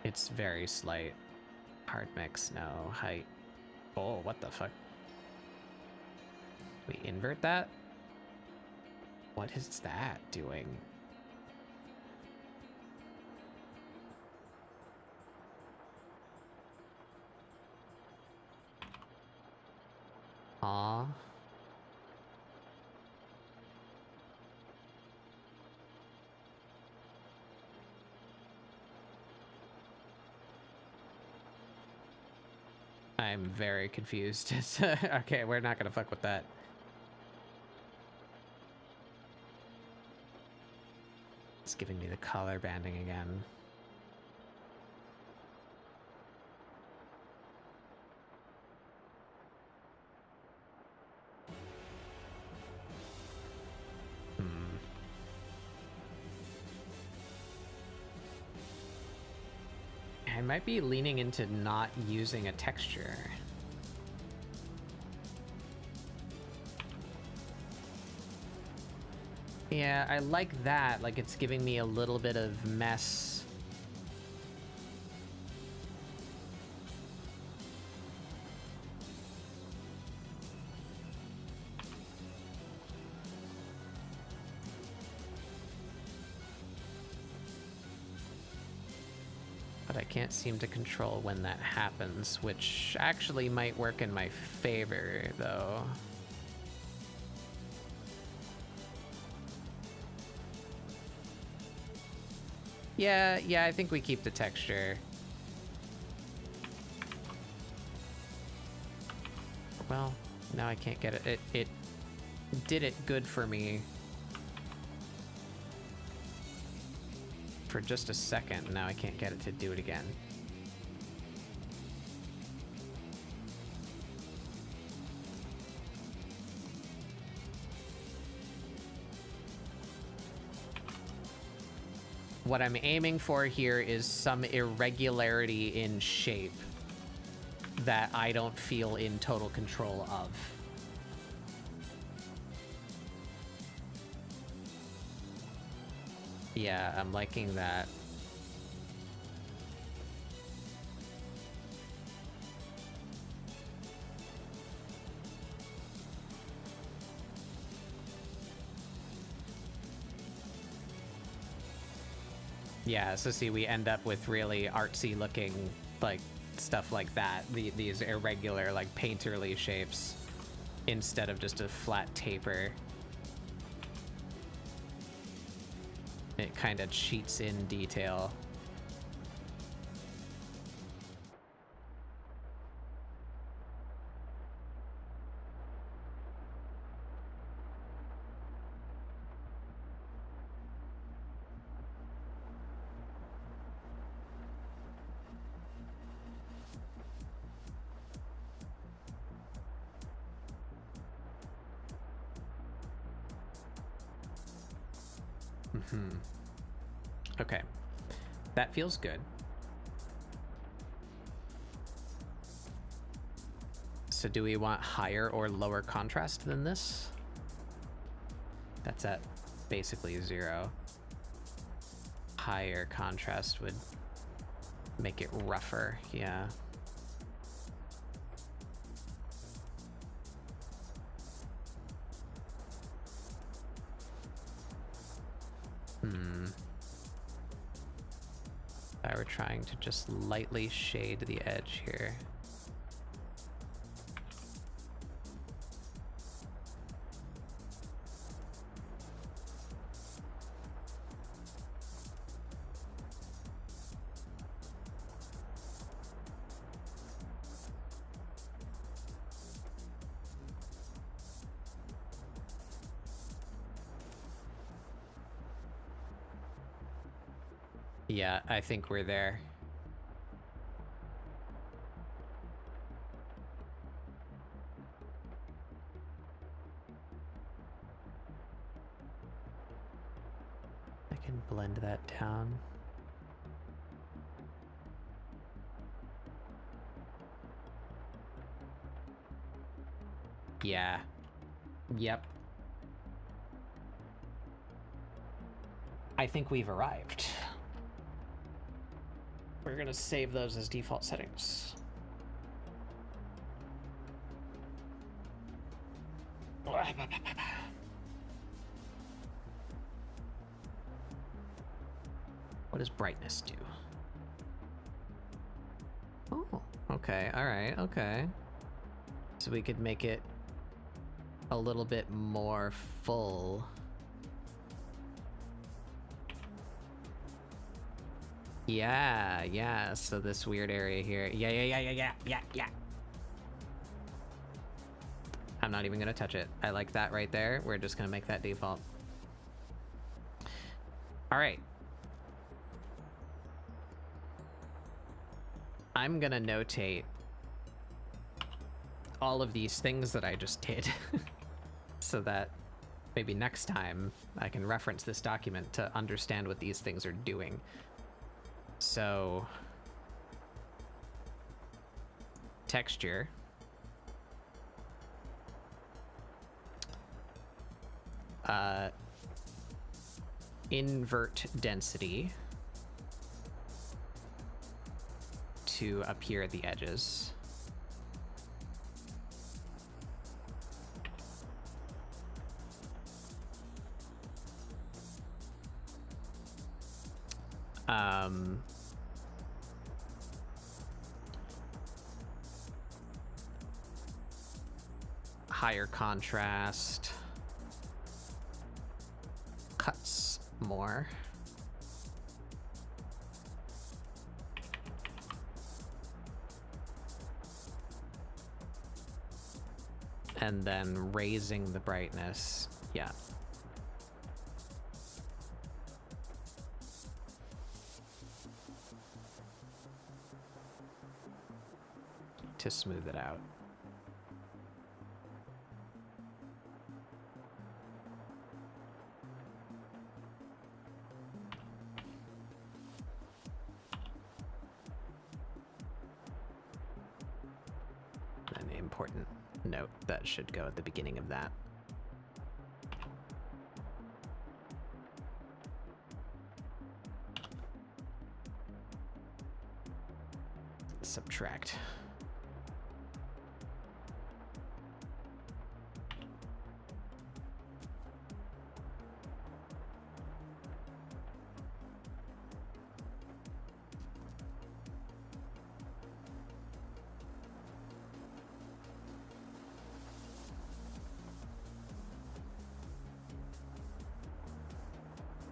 It's very slight. Hard mix, no. Height. Oh, what the fuck? We invert that? What is that doing? Aw. I'm very confused. Okay, we're not gonna fuck with that. It's giving me the color banding again. I might be leaning into not using a texture. Yeah, I like that. Like, it's giving me a little bit of mess. But I can't seem to control when that happens, which actually might work in my favor, though. Yeah, I think we keep the texture. Well, now I can't get it. It did it good for me for just a second, and now I can't get it to do it again. What I'm aiming for here is some irregularity in shape that I don't feel in total control of. Yeah, I'm liking that. Yeah, so see, we end up with really artsy looking, like, stuff like that. These irregular, like, painterly shapes instead of just a flat taper. It kind of cheats in detail. Okay, that feels good. So do we want higher or lower contrast than this? That's at basically 0. Higher contrast would make it rougher, yeah. I were trying to just lightly shade the edge here. Yeah, I think we're there. I can blend that down. Yeah. Yep. I think we've arrived. We're gonna save those as default settings. What does brightness do? Oh, okay, alright, okay. So we could make it a little bit more full. Yeah, yeah, so this weird area here. Yeah. I'm not even gonna touch it. I like that right there. We're just gonna make that default. All right. I'm gonna notate all of these things that I just did so that maybe next time I can reference this document to understand what these things are doing. So, texture. Invert density to appear at the edges. Higher contrast. Cuts more. And then raising the brightness. Yeah. To smooth it out. An important note that should go at the beginning of that. Subtract.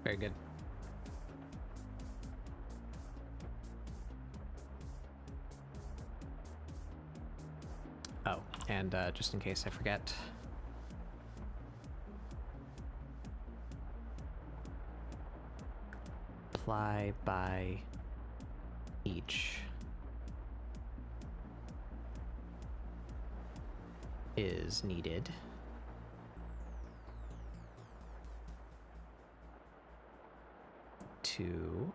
Very good. Oh, and just in case I forget, apply by each is needed. To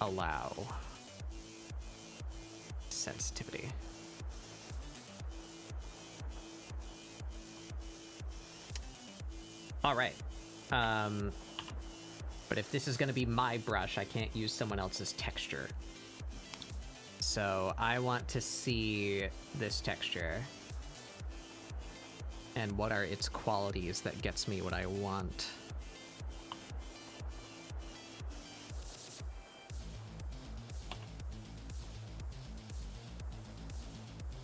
allow sensitivity. All right. But if this is going to be my brush, I can't use someone else's texture. So I want to see this texture. And what are its qualities that gets me what I want?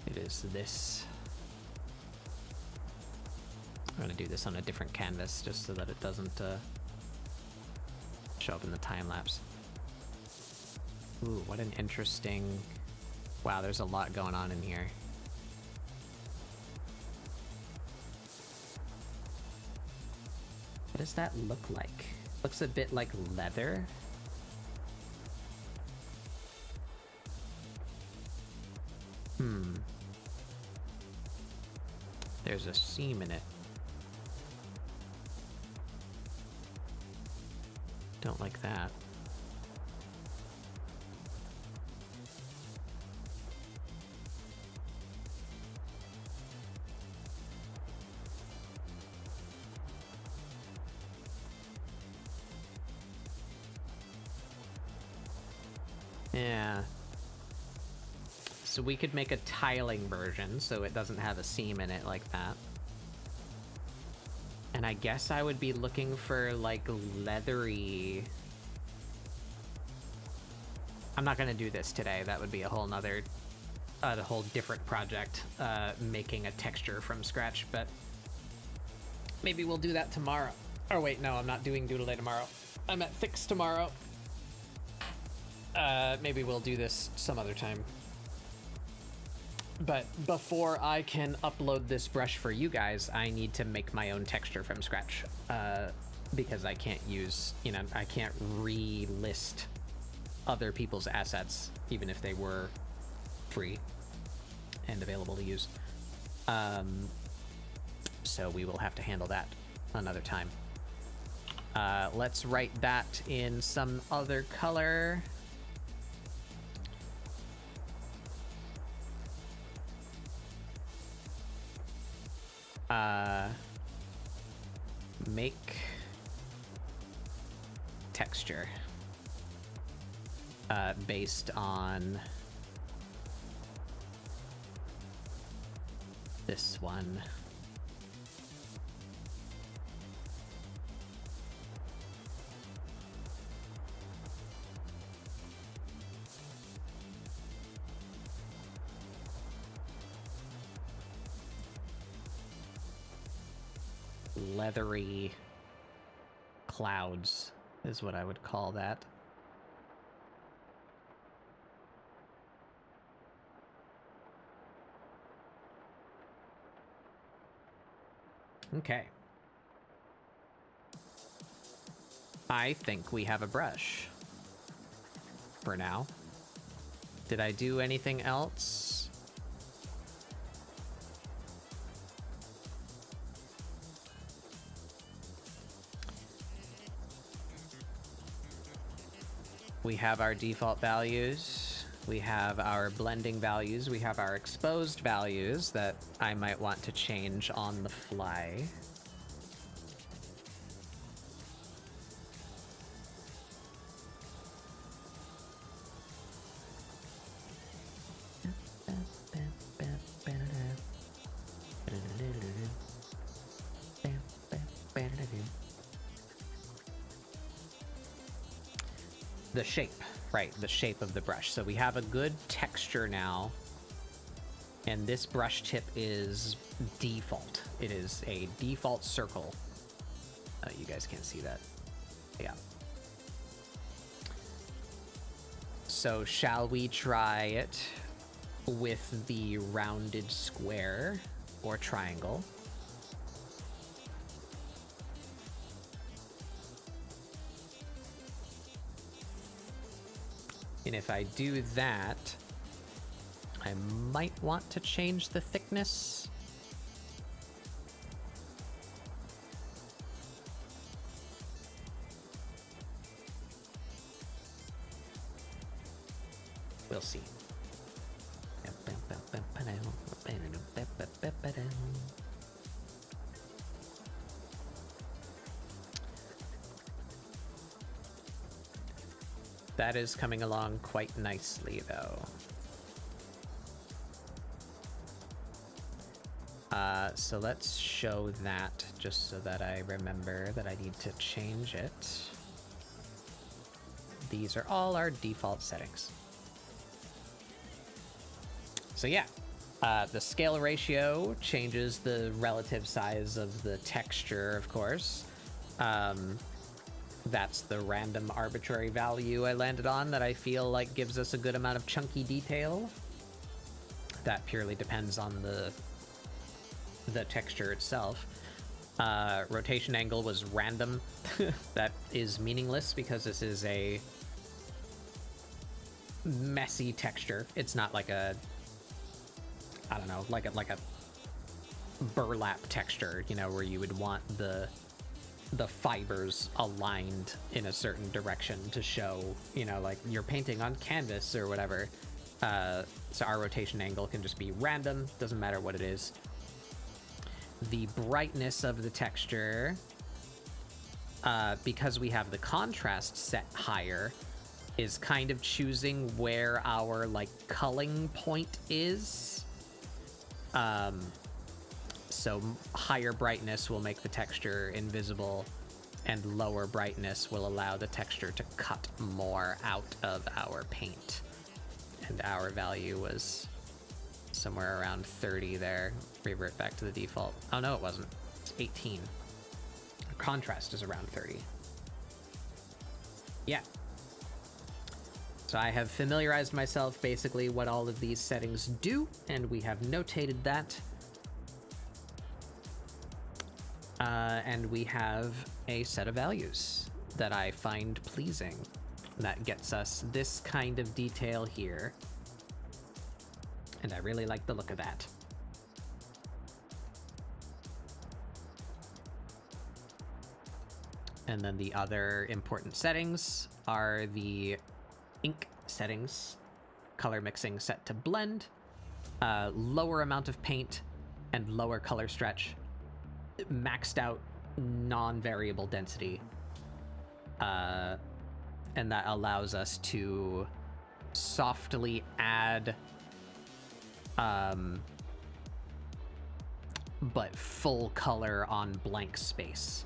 It is this. I'm gonna do this on a different canvas just so that it doesn't show up in the time lapse. Ooh, what an interesting... Wow, there's a lot going on in here. What does that look like? Looks a bit like leather. There's a seam in it. Don't like that. Yeah. So we could make a tiling version so it doesn't have a seam in it like that. And I guess I would be looking for like leathery... I'm not gonna do this today. That would be a whole nother, a whole different project, making a texture from scratch, but maybe we'll do that tomorrow. Oh wait, no, I'm not doing Doodle Day tomorrow. I'm at Fix tomorrow. Maybe we'll do this some other time. But before I can upload this brush for you guys, I need to make my own texture from scratch. Because I can't use, you know, I can't relist other people's assets, even if they were free and available to use. So we will have to handle that another time. Let's write that in some other color. Make texture based on this one. Leathery clouds is what I would call that. Okay. I think we have a brush for now. Did I do anything else? We have our default values, we have our blending values, we have our exposed values that I might want to change on the fly. The shape, right, the shape of the brush. So we have a good texture now, and this brush tip is default. It is a default circle. Oh, you guys can't see that. Yeah. So shall we try it with the rounded square or triangle? And if I do that, I might want to change the thickness. We'll see. That is coming along quite nicely, though. So let's show that just so that I remember that I need to change it. These are all our default settings. So yeah, the scale ratio changes the relative size of the texture, of course. That's the random arbitrary value I landed on that I feel like gives us a good amount of chunky detail. That purely depends on the texture itself. Rotation angle was random. That is meaningless because this is a messy texture. It's not like a, I don't know, like a burlap texture, you know, where you would want the fibers aligned in a certain direction to show, you know, like you're painting on canvas or whatever. So our rotation angle can just be random, doesn't matter what it is. The brightness of the texture, because we have the contrast set higher, is kind of choosing where our like culling point is. So higher brightness will make the texture invisible, and lower brightness will allow the texture to cut more out of our paint. And our value was somewhere around 30 there. Revert back to the default. Oh no, it wasn't. It's 18. Our contrast is around 30. Yeah. So I have familiarized myself basically what all of these settings do, and we have notated that. And we have a set of values that I find pleasing. That gets us this kind of detail here. And I really like the look of that. And then the other important settings are the ink settings, color mixing set to blend, lower amount of paint, and lower color stretch, maxed out non-variable density. And that allows us to softly add but full color on blank space.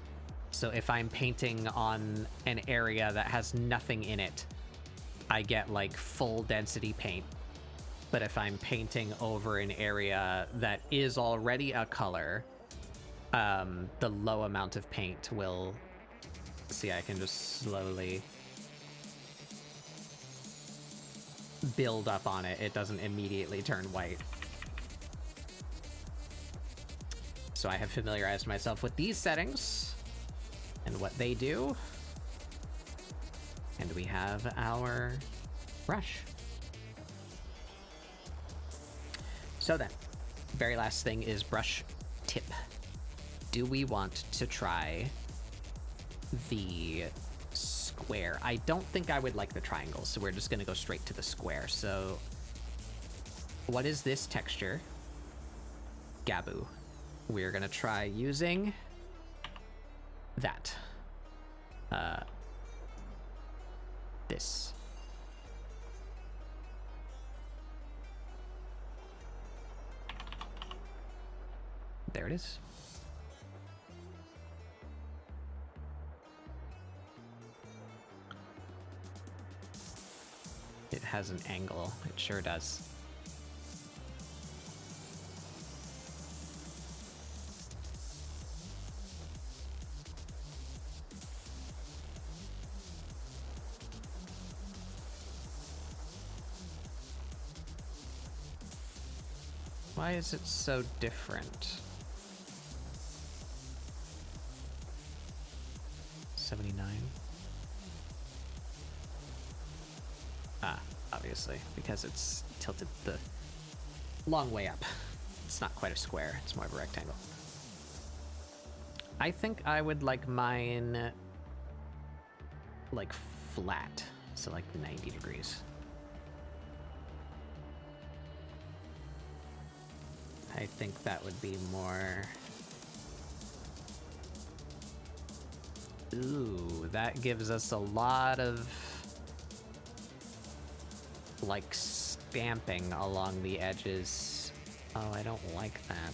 So if I'm painting on an area that has nothing in it, I get like full density paint. But if I'm painting over an area that is already a color, the low amount of paint will... See, I can just slowly build up on it. It doesn't immediately turn white. So I have familiarized myself with these settings and what they do. And we have our brush. So then, very last thing is brush tip. Do we want to try the square? I don't think I would like the triangle, so we're just going to go straight to the square. So what is this texture? Gabu. We're going to try using that. This. There it is. It has an angle. It sure does. Why is it so different? 79. Ah, obviously, because it's tilted the long way up. It's not quite a square, it's more of a rectangle. I think I would like mine like flat, so like 90 degrees. I think that would be more... Ooh, that gives us a lot of like stamping along the edges. Oh, I don't like that.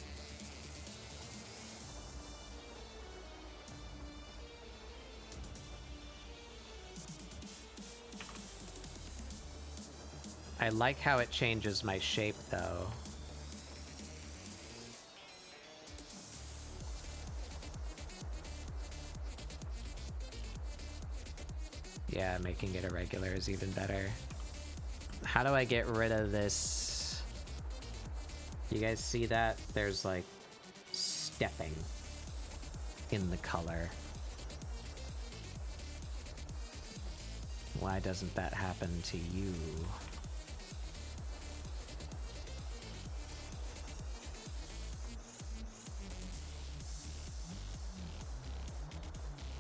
I like how it changes my shape, though. Yeah, making it irregular is even better. How do I get rid of this? You guys see that? There's like stepping in the color. Why doesn't that happen to you?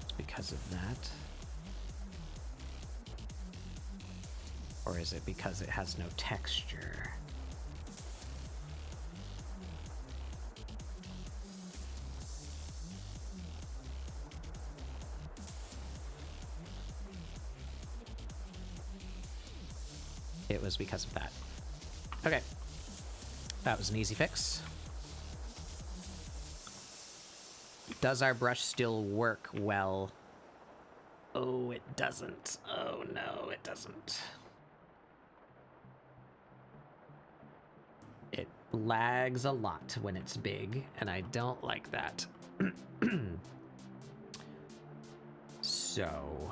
It's because of that. Or is it because it has no texture? It was because of that. Okay. That was an easy fix. Does our brush still work well? Oh, it doesn't. Oh no, it doesn't. It lags a lot when it's big, and I don't like that. So...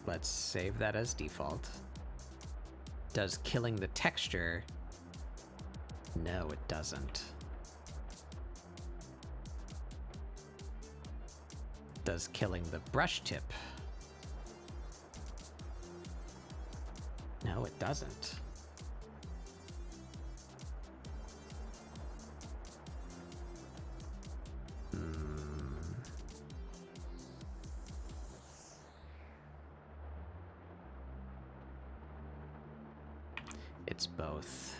let's save that as default. Does killing the texture? No, it doesn't. Does killing the brush tip? No, it doesn't. It's both.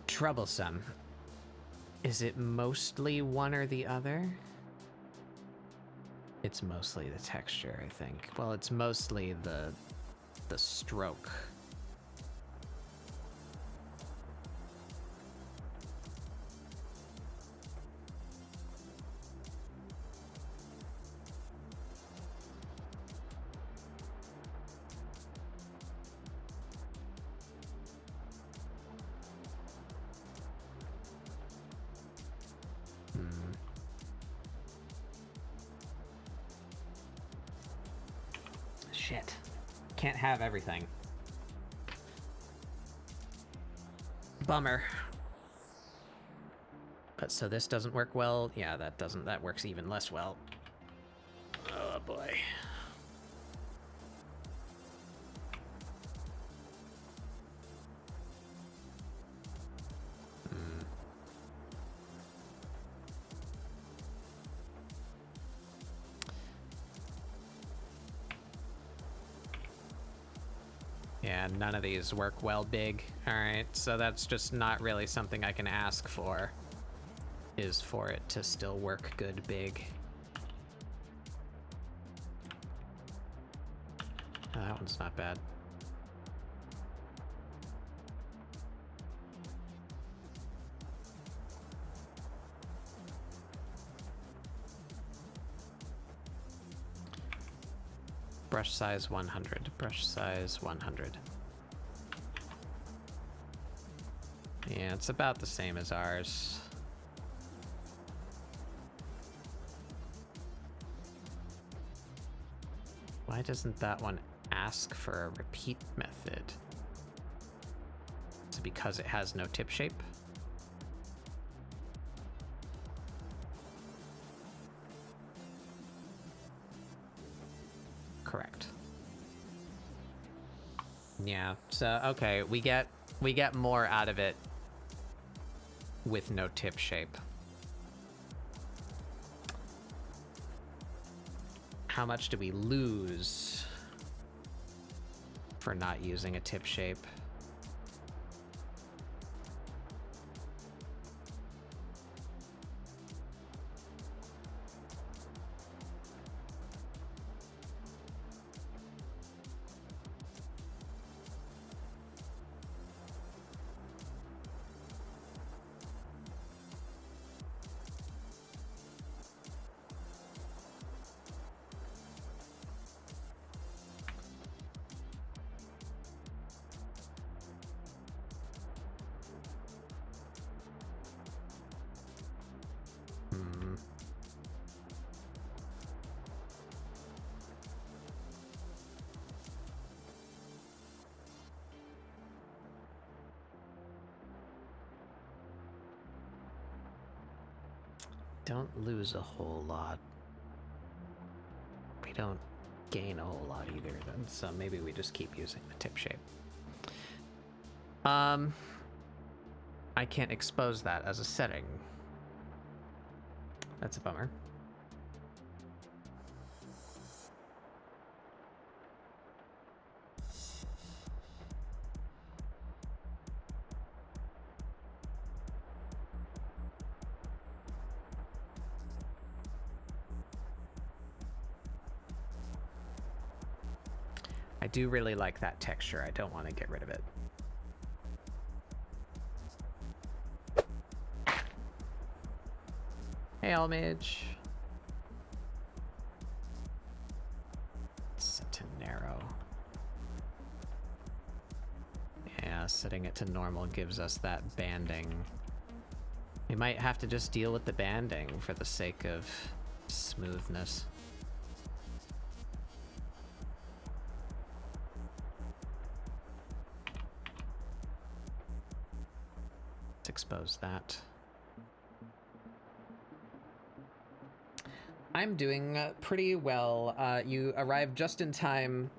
Troublesome. Is it mostly one or the other? It's mostly the texture, I think. Well, it's mostly the stroke. Shit. Can't have everything. Bummer. But so this doesn't work well. Yeah, that doesn't. That works even less well. Oh boy. Yeah, none of these work well big. Alright, so that's just not really something I can ask for, is for it to still work good big. Oh, that one's not bad. Brush size 100, brush size 100. Yeah, it's about the same as ours. Why doesn't that one ask for a repeat method? Is it because it has no tip shape? Correct. Yeah, so okay, we get more out of it with no tip shape. How much do we lose for not using a tip shape? Don't lose a whole lot. We don't gain a whole lot either, then, so maybe we just keep using the tip shape. I can't expose that as a setting. That's a bummer. I do really like that texture. I don't want to get rid of it. Hey, Almage. Set to narrow. Yeah, setting it to normal gives us that banding. We might have to just deal with the banding for the sake of smoothness. Let's expose that. I'm doing pretty well. You arrived just in time.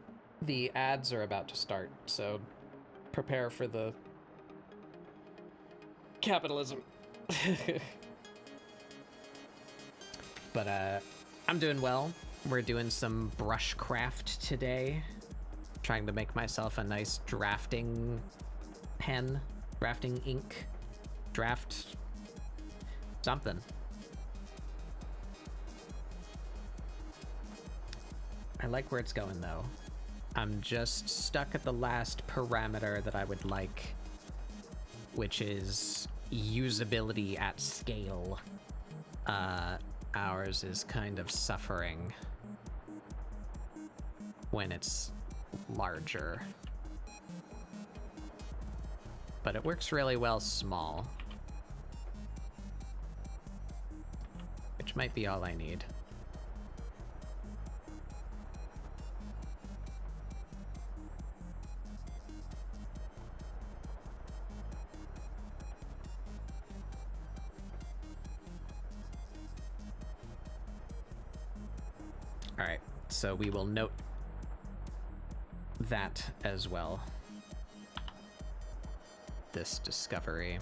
The ads are about to start, so prepare for the capitalism. But I'm doing well. We're doing some brush craft today. Trying to make myself a nice drafting pen, drafting ink, draft something. I like where it's going though. I'm just stuck at the last parameter that I would like, which is usability at scale. Ours is kind of suffering when it's larger. But it works really well small, which might be all I need. All right, so we will note that as well. This discovery.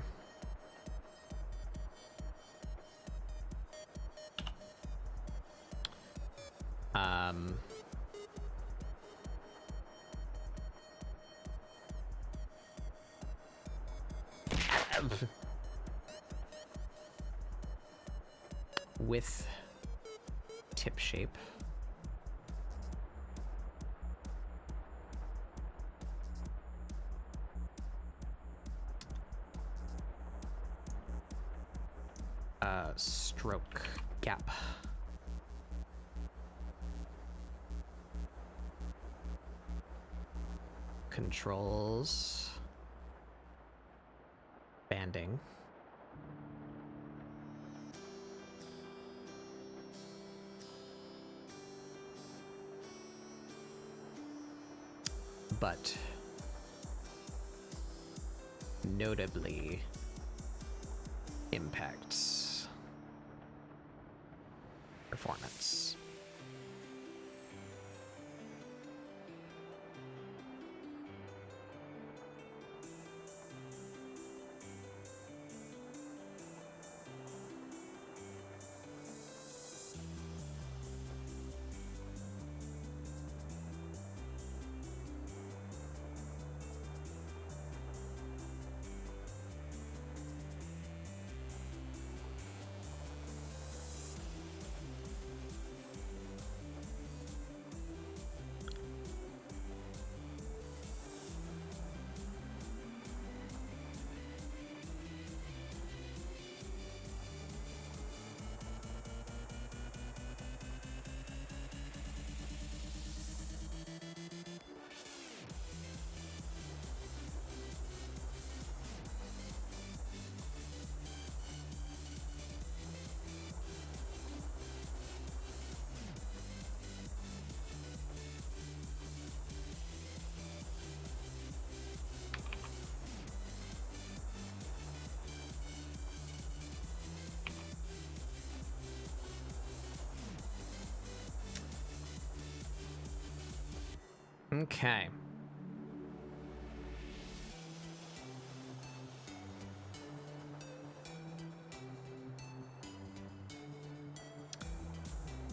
With tip shape. Stroke gap. Controls. Banding. but notably impacts performance. Okay.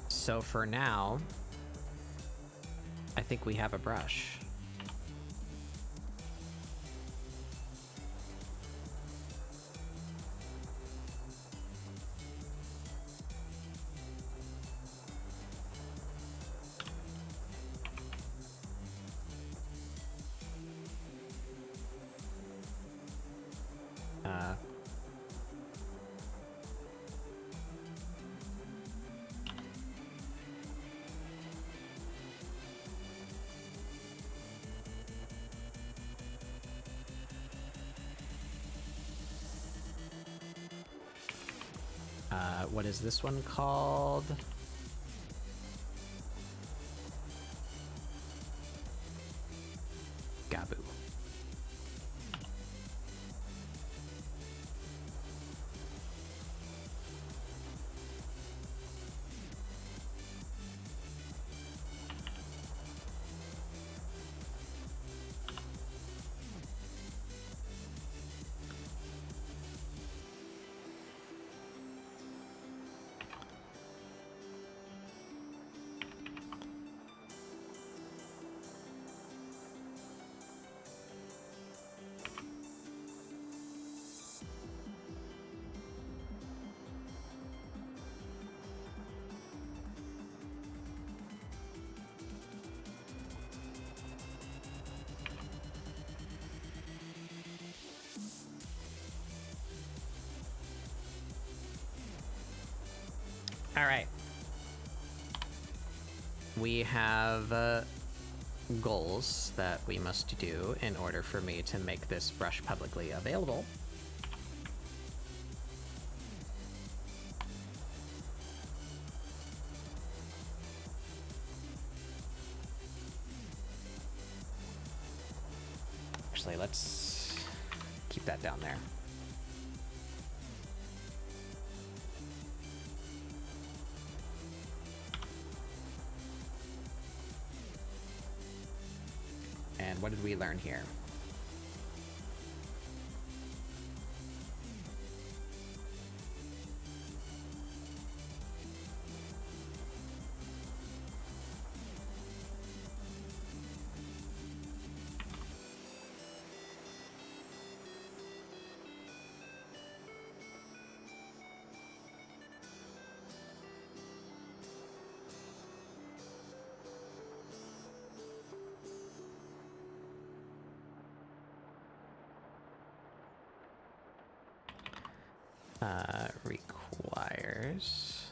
So for now, I think we have a brush. What is this one called? Gabu. All right. We have goals that we must do in order for me to make this brush publicly available. Actually, let's keep that down there. And what did we learn here? Requires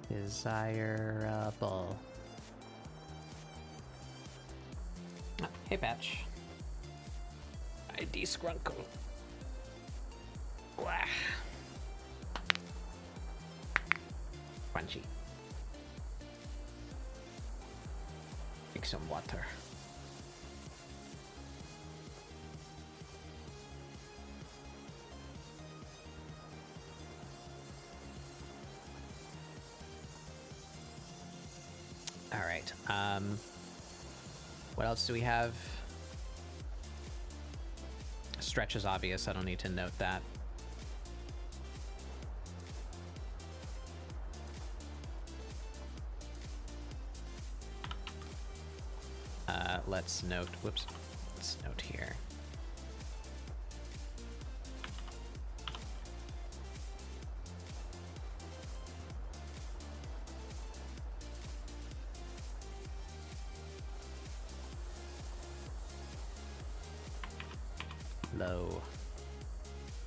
Desirable. Oh, hey, Patch. I de-scrunkle. Wah. Crunchy. Take some water. All right. What else do we have? Stretch is obvious. I don't need to note that. Let's note. Whoops. Let's note here. Low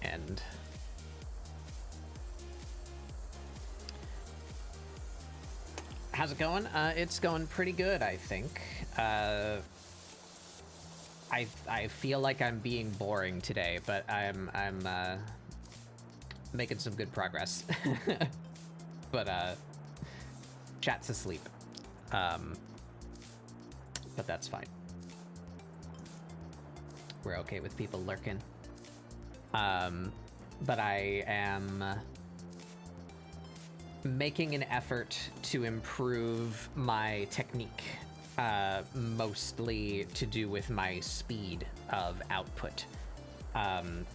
end. How's it going? It's going pretty good, I think. I feel like I'm being boring today, but I'm making some good progress. But chat's asleep. But that's fine. We're okay with people lurking. But I am making an effort to improve my technique, mostly to do with my speed of output.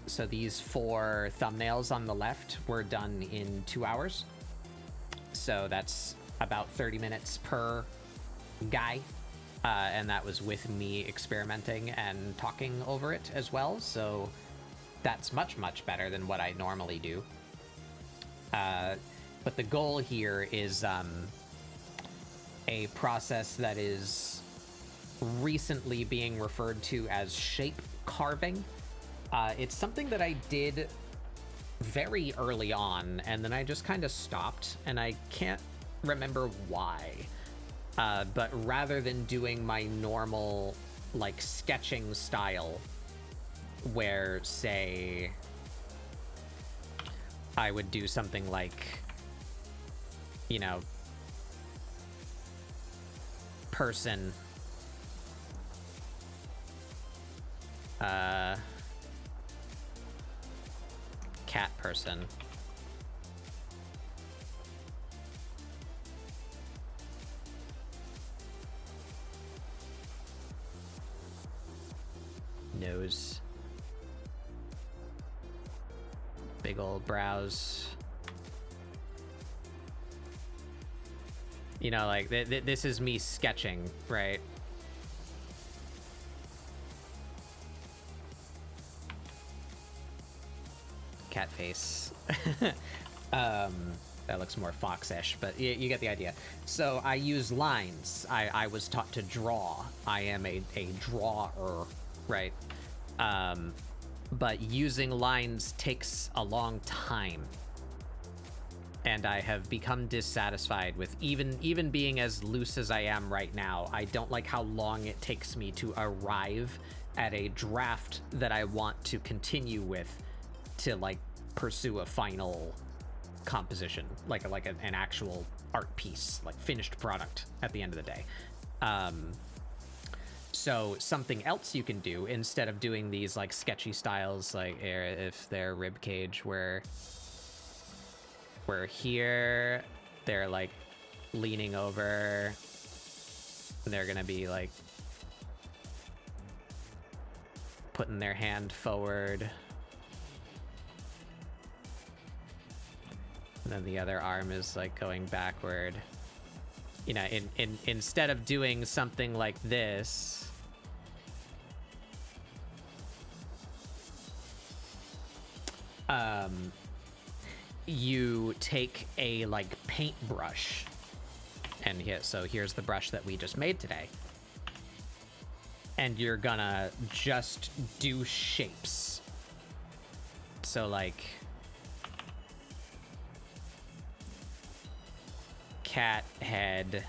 So these 4 thumbnails on the left were done in 2 hours. So that's about 30 minutes per guy. And that was with me experimenting and talking over it as well. So that's much, much better than what I normally do. But the goal here is a process that is recently being referred to as shape carving. It's something that I did very early on, and then I just kind of stopped, and I can't remember why. But rather than doing my normal, like, sketching style, where, say, I would do something like, you know, person, cat person, nose, big old brows. You know, like, this is me sketching, right? Cat face. That looks more fox-ish, but you get the idea. So I use lines. I was taught to draw. I am a drawer, right? But using lines takes a long time. And I have become dissatisfied with even being as loose as I am right now. I don't like how long it takes me to arrive at a draft that I want to continue with to, like, pursue a final composition, like an actual art piece, like finished product at the end of the day. So something else you can do instead of doing these, like, sketchy styles, like if they're rib cage, where here they're, like, leaning over, they're gonna be, like, putting their hand forward, and then the other arm is, like, going backward. You know, instead of doing something like this, you take a, like, paintbrush, and here's the brush that we just made today, and you're gonna just do shapes. So, like, cat head.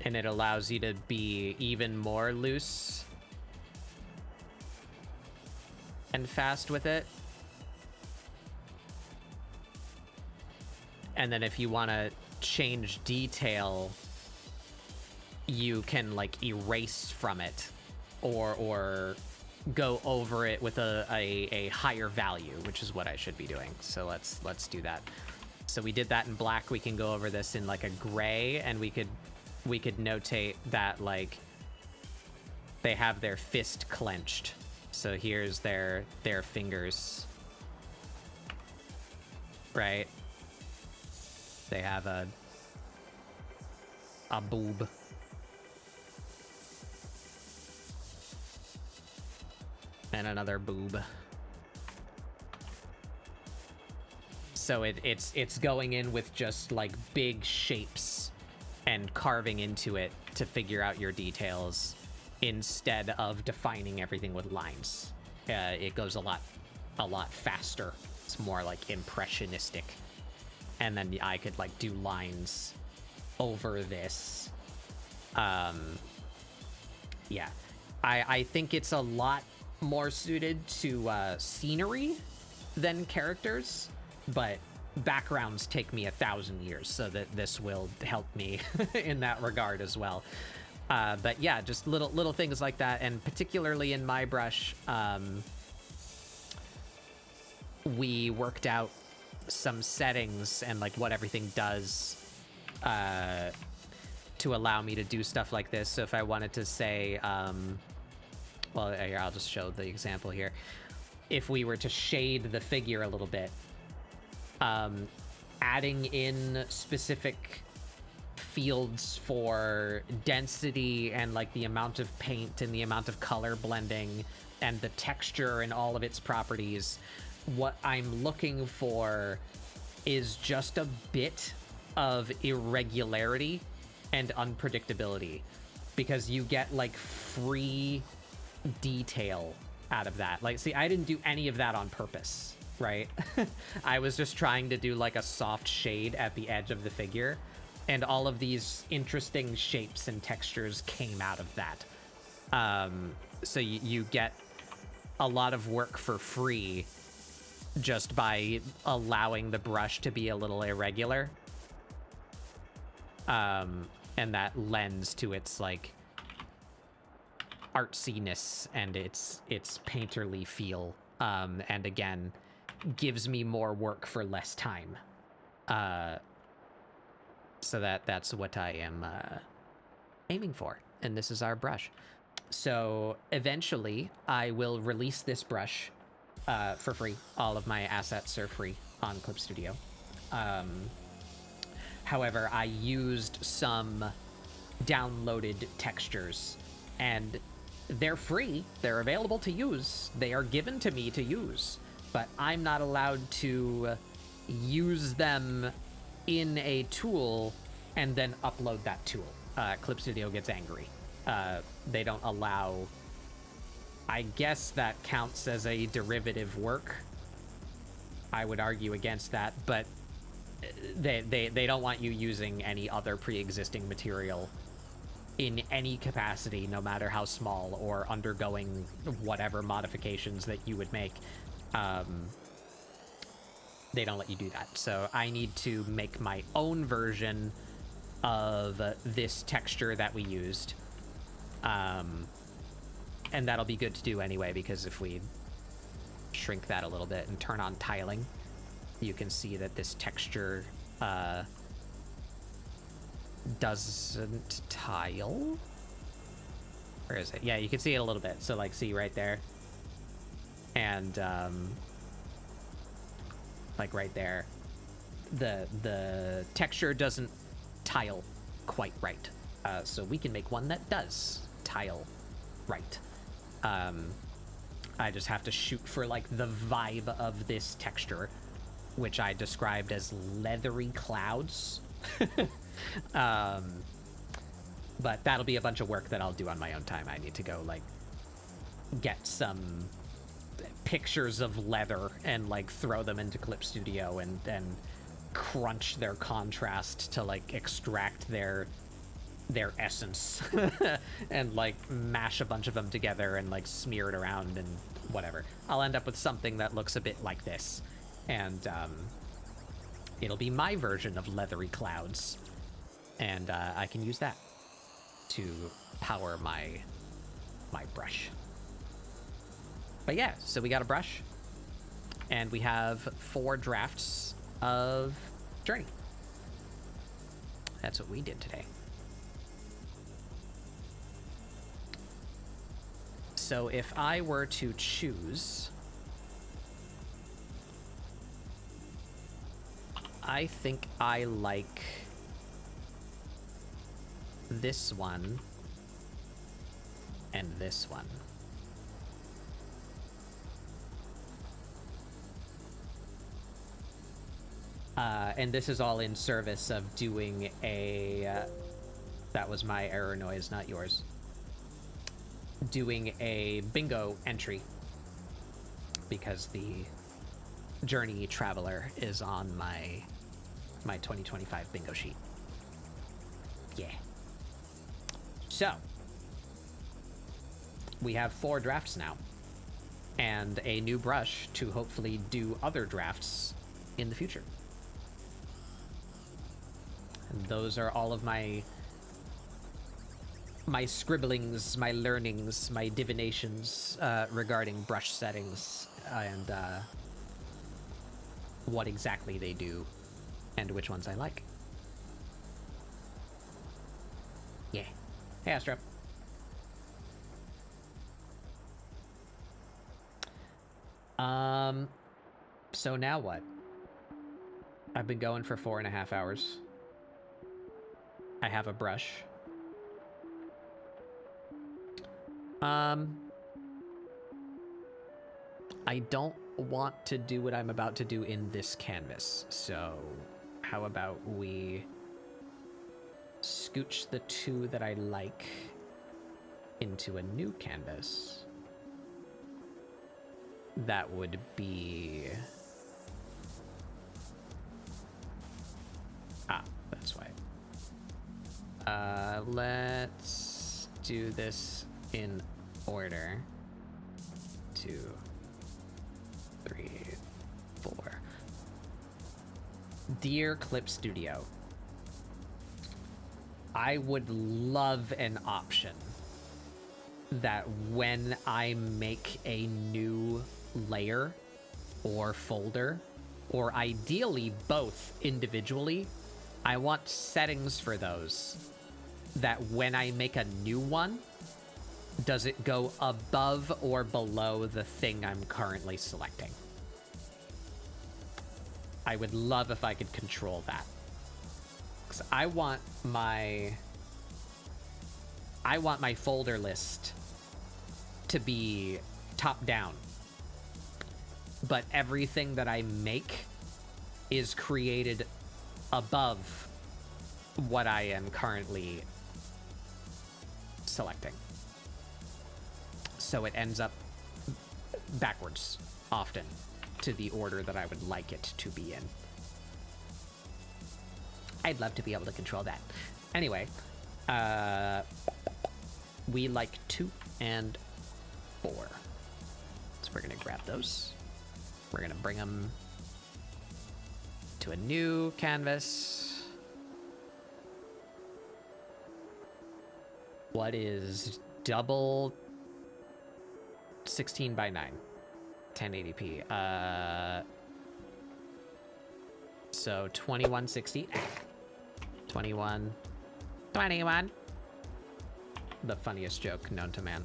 And it allows you to be even more loose and fast with it. And then if you want to change detail, you can like erase from it or go over it with a higher value, which is what I should be doing. So let's do that. So we did that in black. We can go over this in like a gray, and we could notate that like they have their fist clenched. So here's their fingers, right? They have a boob. And another boob. So it's going in with just like big shapes and carving into it to figure out your details instead of defining everything with lines. It goes a lot faster. It's more like impressionistic. And then I could like do lines over this. Yeah, I think it's a lot more suited to scenery than characters, but backgrounds take me 1,000 years, so that this will help me in that regard as well. But yeah, just little things like that, and particularly in my brush, we worked out some settings and like what everything does to allow me to do stuff like this. So if I wanted to say, well, here, I'll just show the example here. If we were to shade the figure a little bit, adding in specific fields for density and like the amount of paint and the amount of color blending and the texture and all of its properties, what I'm looking for is just a bit of irregularity and unpredictability, because you get like free detail out of that. Like, see, I didn't do any of that on purpose, right? I was just trying to do like a soft shade at the edge of the figure, and all of these interesting shapes and textures came out of that. So you get a lot of work for free just by allowing the brush to be a little irregular. And that lends to its like artsiness and its painterly feel, and again gives me more work for less time. So that's what I am aiming for, and this is our brush. So eventually I will release this brush for free. All of my assets are free on Clip Studio. However, I used some downloaded textures, and they're free. They're available to use. They are given to me to use, but I'm not allowed to use them in a tool and then upload that tool. Clip Studio gets angry. They don't allow... I guess that counts as a derivative work. I would argue against that, but they don't want you using any other pre-existing material in any capacity, no matter how small, or undergoing whatever modifications that you would make. They don't let you do that. So I need to make my own version of this texture that we used. And that'll be good to do anyway, because if we shrink that a little bit and turn on tiling, you can see that this texture doesn't tile. Where is it? Yeah, you can see it a little bit. So like, see right there. And like right there, the texture doesn't tile quite right. So we can make one that does tile right. I just have to shoot for like the vibe of this texture which I described as leathery clouds. But that'll be a bunch of work that I'll do on my own time. I need to go, like, get some pictures of leather and, like, throw them into Clip Studio and crunch their contrast to, like, extract their essence and, like, mash a bunch of them together and, like, smear it around and whatever. I'll end up with something that looks a bit like this. And it'll be my version of leathery clouds. And I can use that to power my brush. But yeah, so we got a brush, and we have 4 drafts of Journey. That's what we did today. So if I were to choose, I think I like this one and this one. And this is all in service of doing a... that was my error noise, not yours. Doing a bingo entry. Because the Journey Traveler is on my 2025 bingo sheet. Yeah. So, we have 4 drafts now. And a new brush to hopefully do other drafts in the future. And those are all of my scribblings, my learnings, my divinations regarding brush settings and what exactly they do and which ones I like. Yeah. Hey, Astro. So now what? I've been going for 4.5 hours. I have a brush. I don't want to do what I'm about to do in this canvas, so how about we scooch the 2 that I like into a new canvas. That would be... that's why. Let's do this in order. 2, 3, 4. Dear Clip Studio, I would love an option that when I make a new layer or folder, or ideally both individually, I want settings for those that when I make a new one, does it go above or below the thing I'm currently selecting? I would love if I could control that. 'Cause I want my folder list to be top down. But everything that I make is created above what I am currently selecting. So it ends up backwards often to the order that I would like it to be in. I'd love to be able to control that. Anyway, we like 2 and 4. So we're gonna grab those. We're gonna bring them to a new canvas. What is double 16 by 9? 1080p. So 2160. 21. The funniest joke known to man.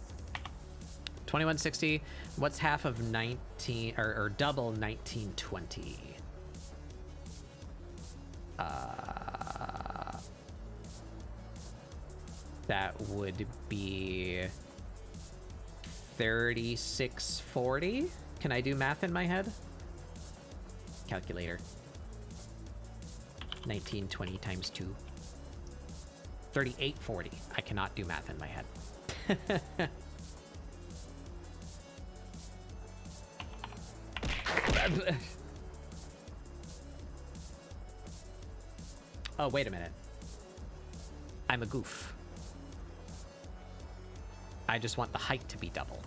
2160. What's half of 19 or double 1920? That would be 3640. Can I do math in my head? Calculator. 1920 times 2. 3840. I cannot do math in my head. Oh, wait a minute. I'm a goof. I just want the height to be double.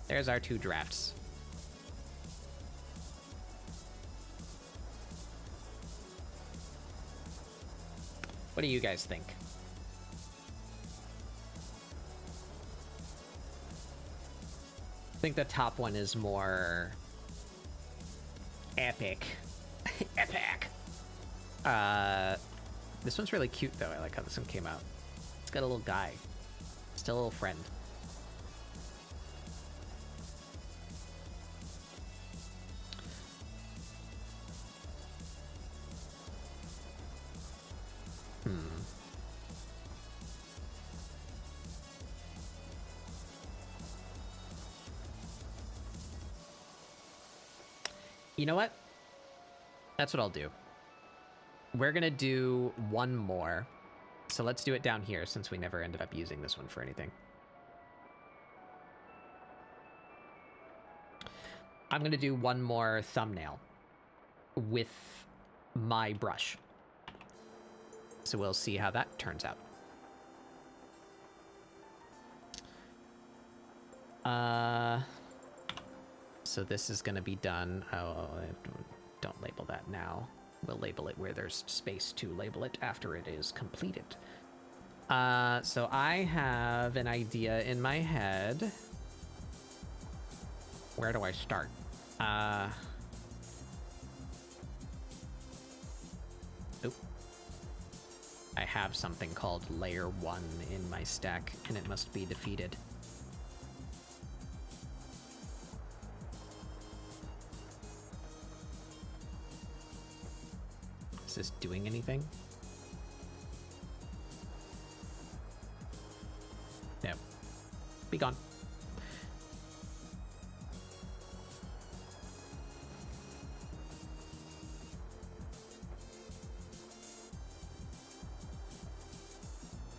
There's our 2 drafts. What do you guys think? I think the top one is more epic. Epic. This one's really cute though. I like how this one came out. It's got a little guy. Still a little friend. You know what? That's what I'll do. We're gonna do one more. So let's do it down here since we never ended up using this one for anything. I'm gonna do one more thumbnail with my brush. So we'll see how that turns out. So this is gonna be done. Oh, don't label that now. We'll label it where there's space to label it after it is completed. So I have an idea in my head. Where do I start? Oop. I have something called layer 1 in my stack, and it must be defeated. Is this doing anything? No. Be gone.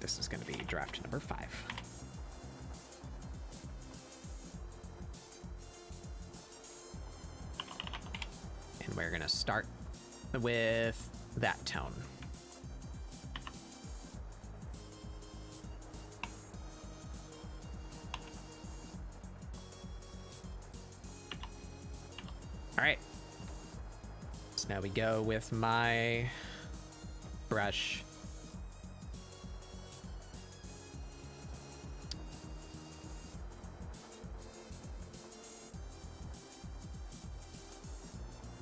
This is going to be draft number 5. And we're going to start with that tone. All right. So now we go with my brush.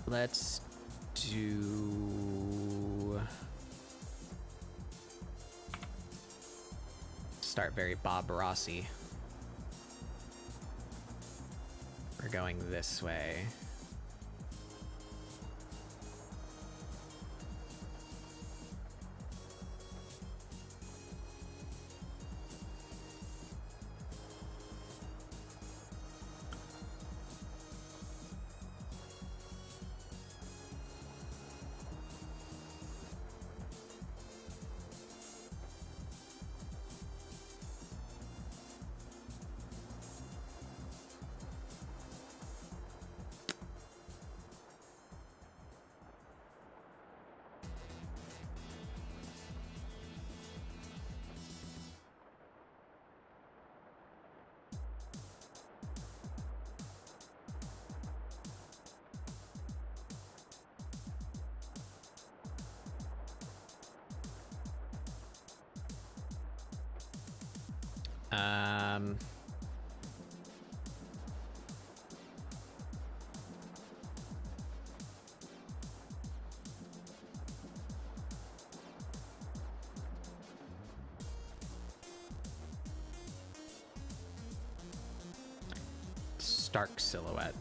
Let's do... Start very Bob Rossi. We're going this way. stark silhouette.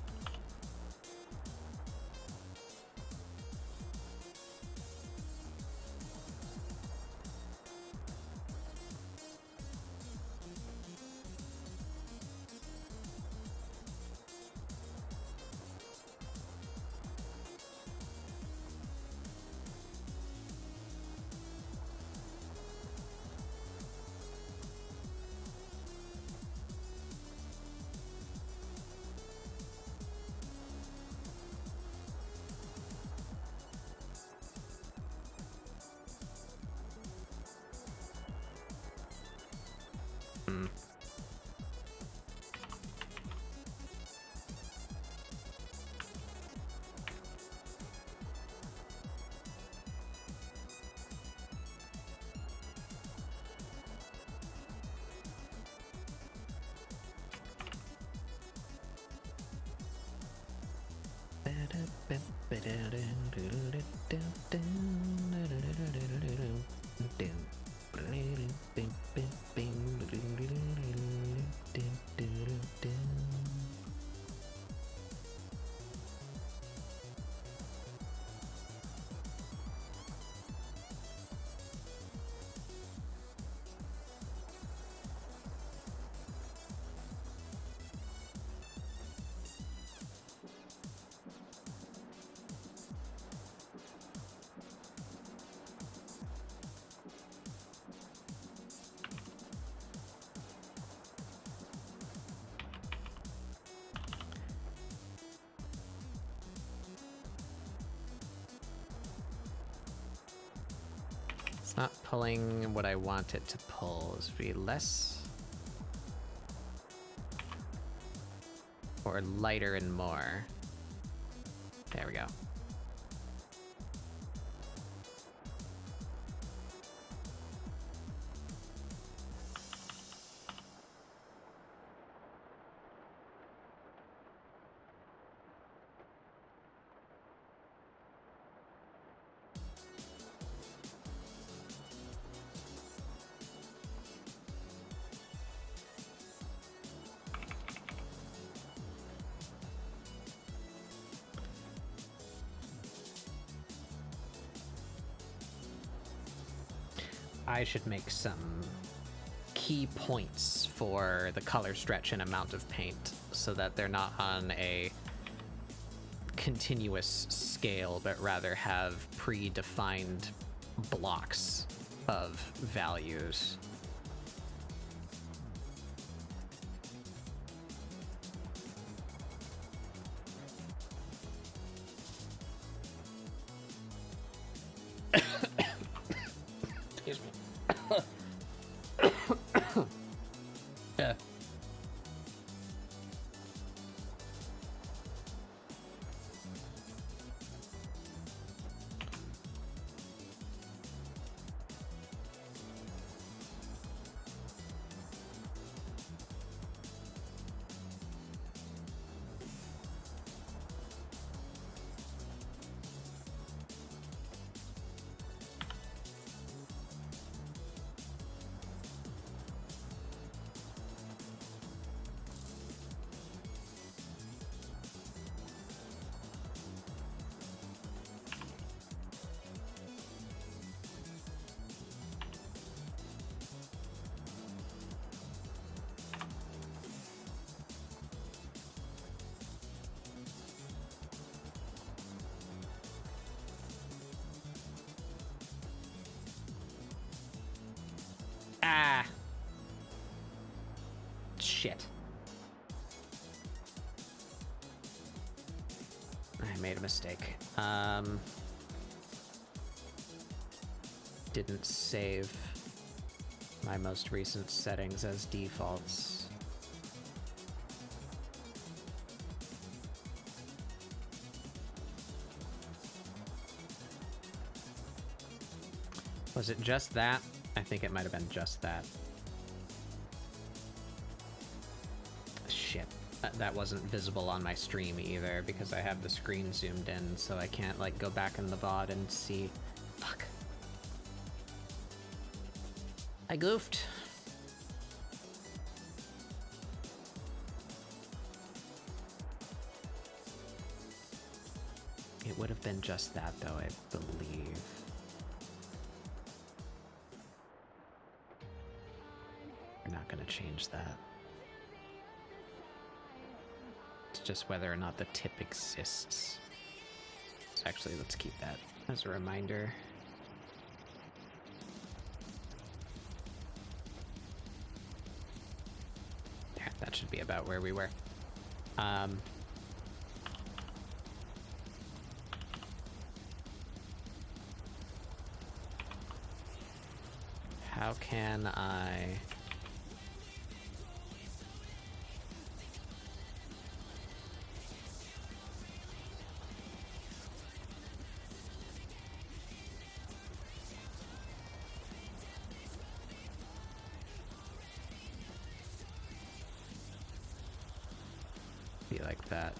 Not pulling what I want it to pull. Is be less or lighter and more. There we go. I should make some key points for the color stretch and amount of paint so that they're not on a continuous scale, but rather have predefined blocks of values. Excuse me. Yeah. Ah. Shit. I made a mistake. Didn't save my most recent settings as defaults. Was it just that? I think it might have been just that. Shit. That wasn't visible on my stream either because I have the screen zoomed in, so I can't, like, go back in the VOD and see. Fuck. I goofed. It would have been just that, though, I believe. We're not going to change that. It's just whether or not the tip exists. So actually, let's keep that as a reminder. There, that should be about where we were. How can I... be like that?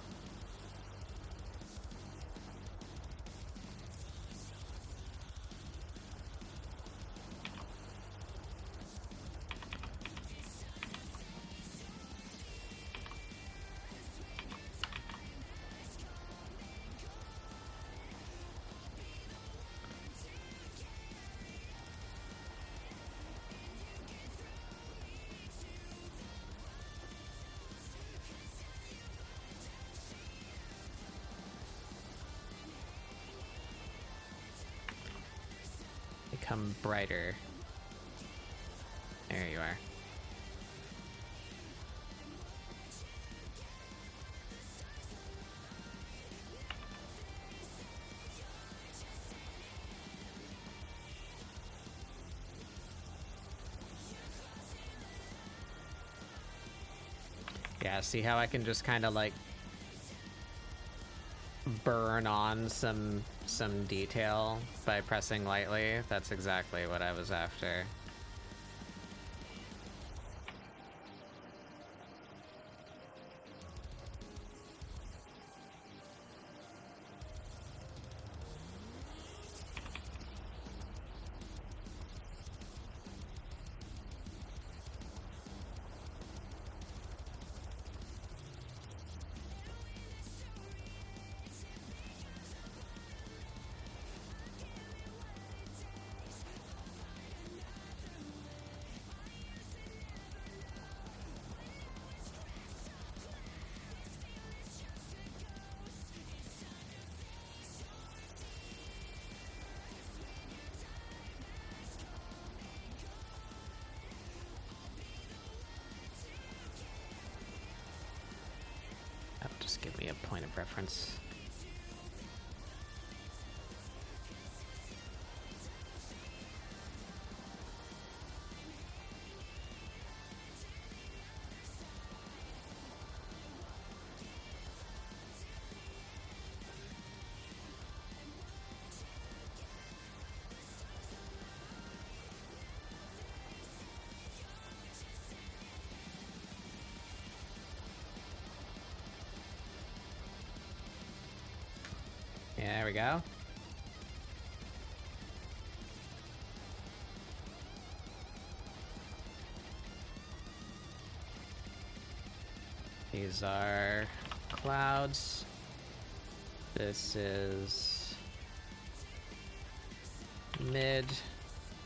Become brighter. There you are. Yeah, see how I can just kind of like burn on some detail by pressing lightly? That's exactly what I was after. Just give me a point of reference. Yeah, there we go. These are clouds. This is mid.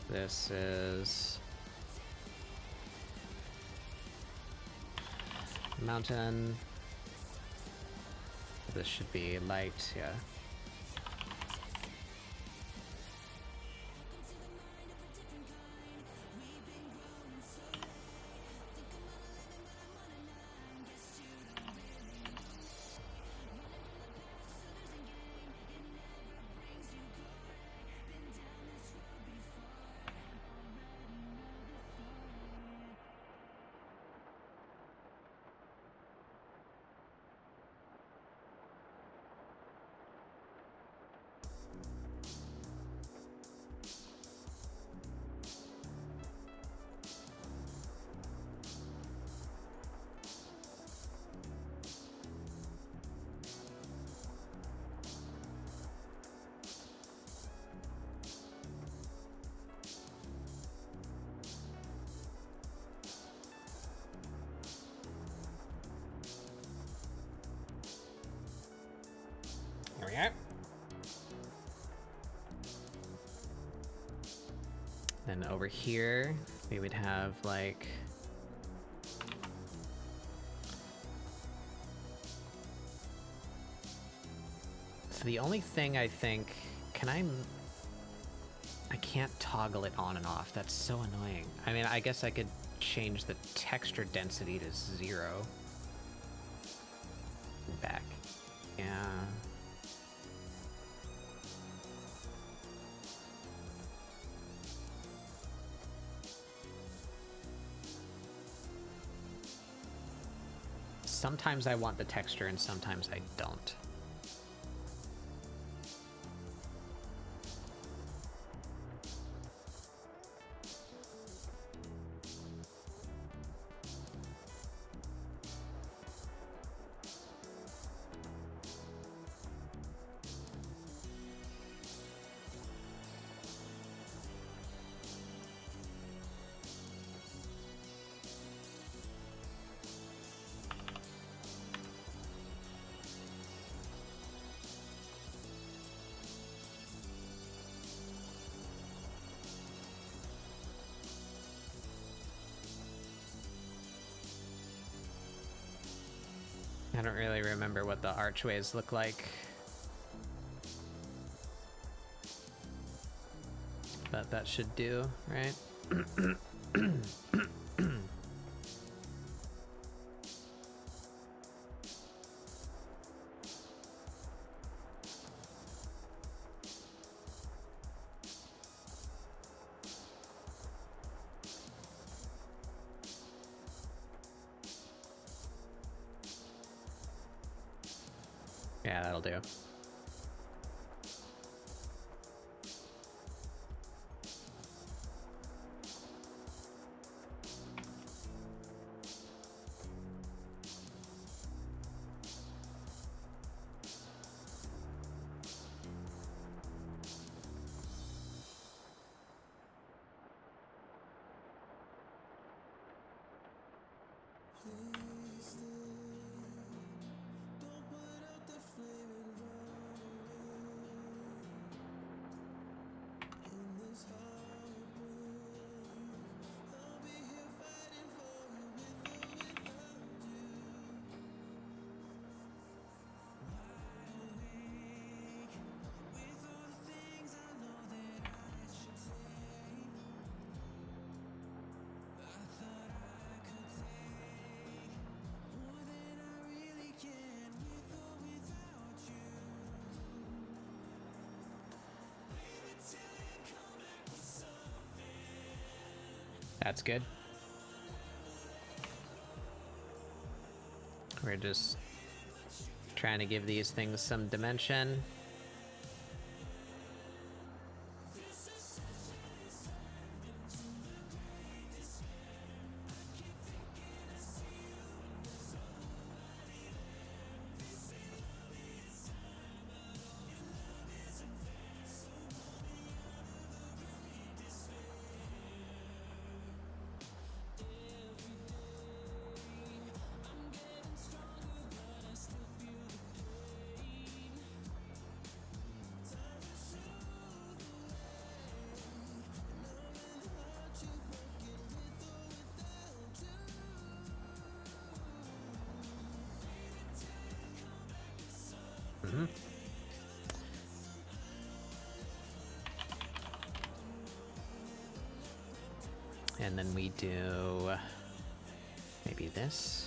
This is mountain. This should be light, yeah. There we go. Then over here, we would have like... So the only thing I think... I can't toggle it on and off. That's so annoying. I mean, I guess I could change the texture density to 0. Back. Yeah. Sometimes I want the texture and sometimes I don't. I don't really remember what the archways look like. But that should do, right? Yeah, that'll do. That's good. We're just trying to give these things some dimension. And then we do maybe this.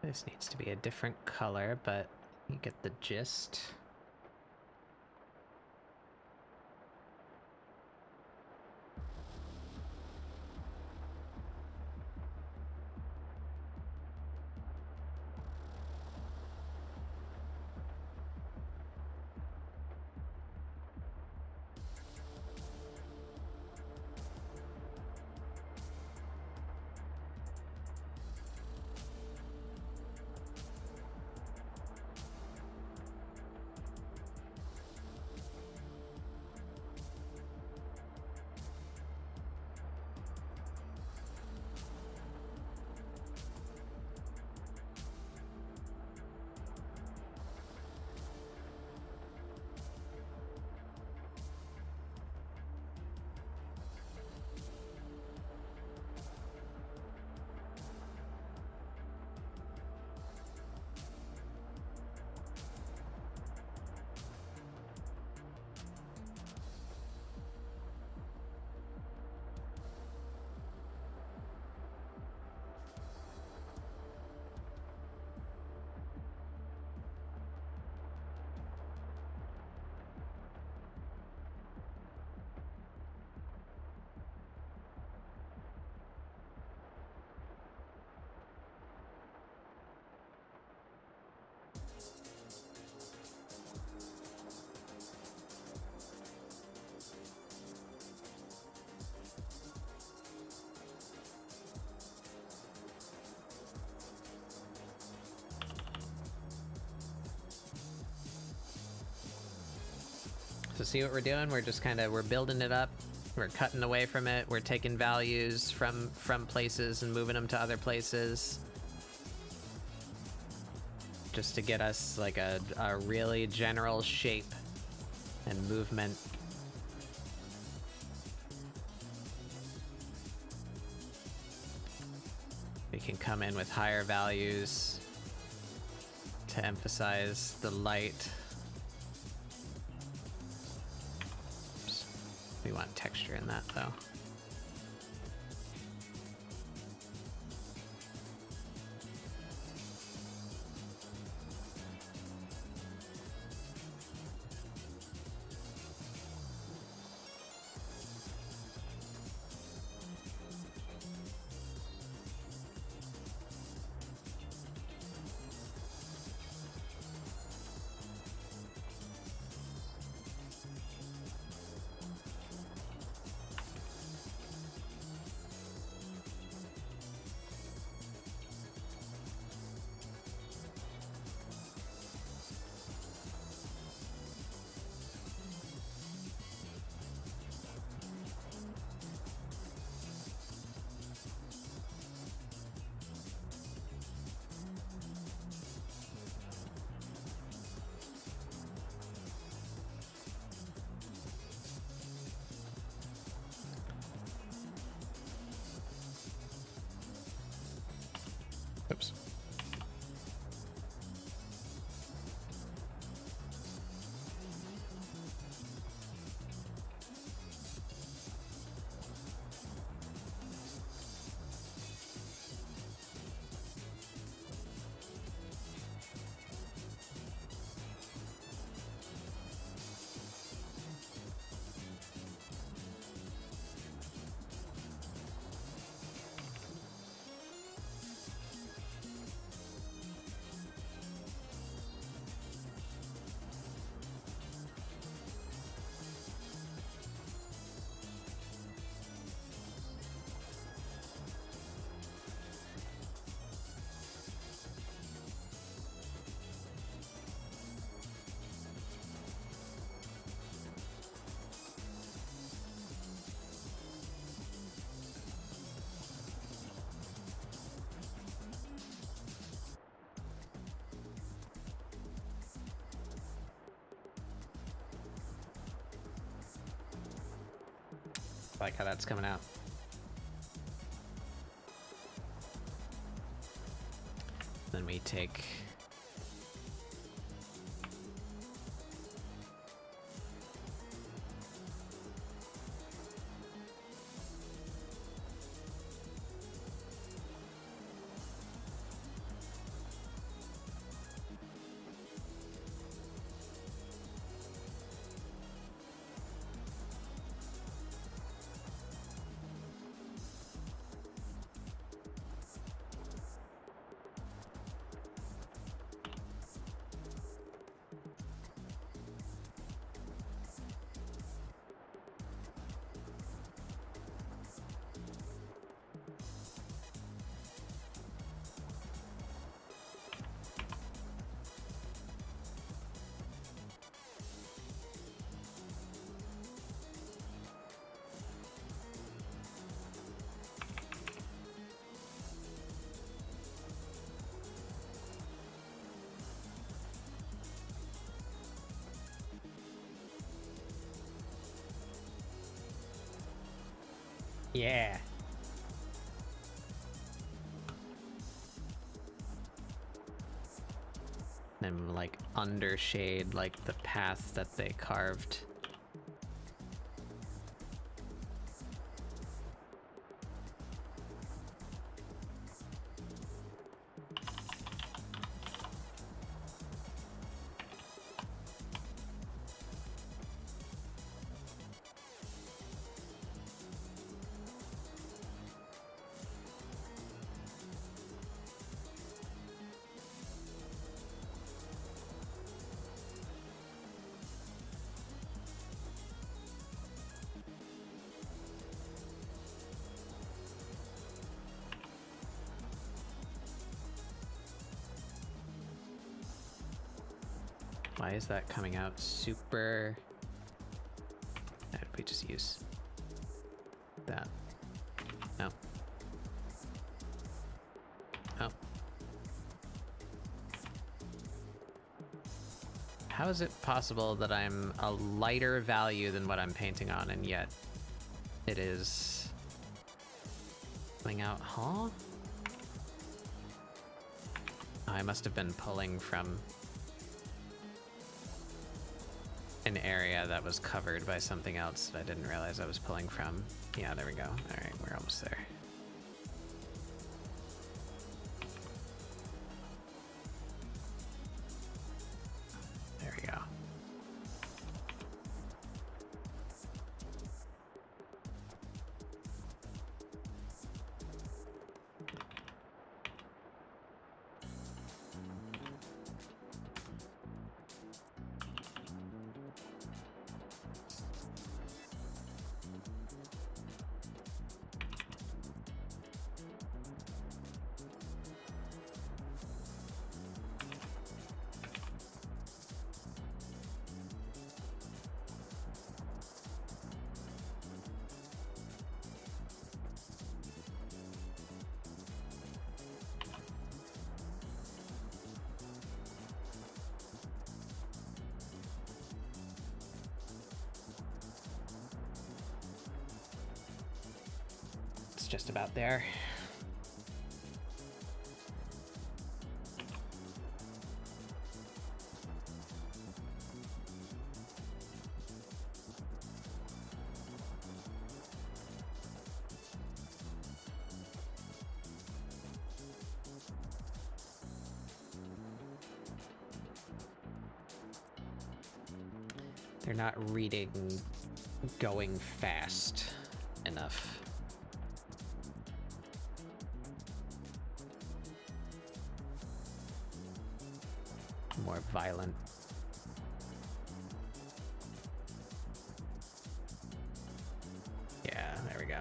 This needs to be a different color, but you get the gist. So see what we're doing? We're just we're building it up. We're cutting away from it. We're taking values from places and moving them to other places. Just to get us like a really general shape and movement. We can come in with higher values to emphasize the light. We want texture in that though. Oops. I like how that's coming out. Then we take Yeah. And like undershade like the path that they carved. Why is that coming out super? How did we just use that? No. Oh. How is it possible that I'm a lighter value than what I'm painting on, and yet it is coming out, huh? I must have been pulling from an area that was covered by something else that I didn't realize I was pulling from. Yeah, there we go. All right, we're almost there. There we go. Just about there. They're not reading going fast enough. More violent. Yeah, there we go.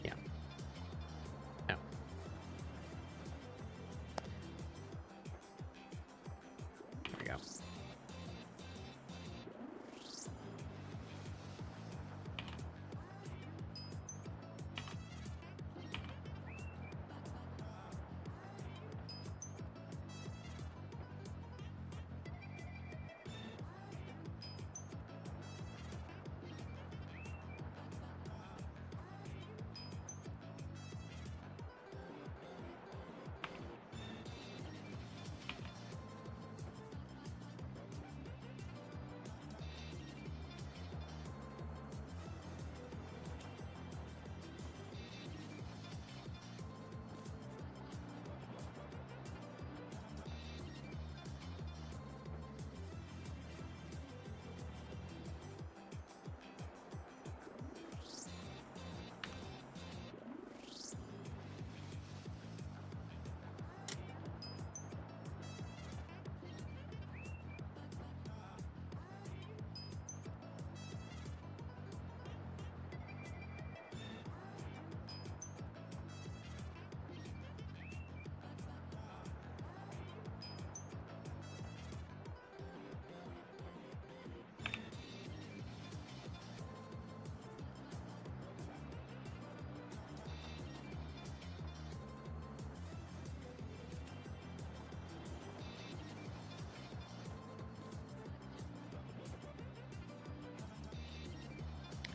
Yeah. No. There we go.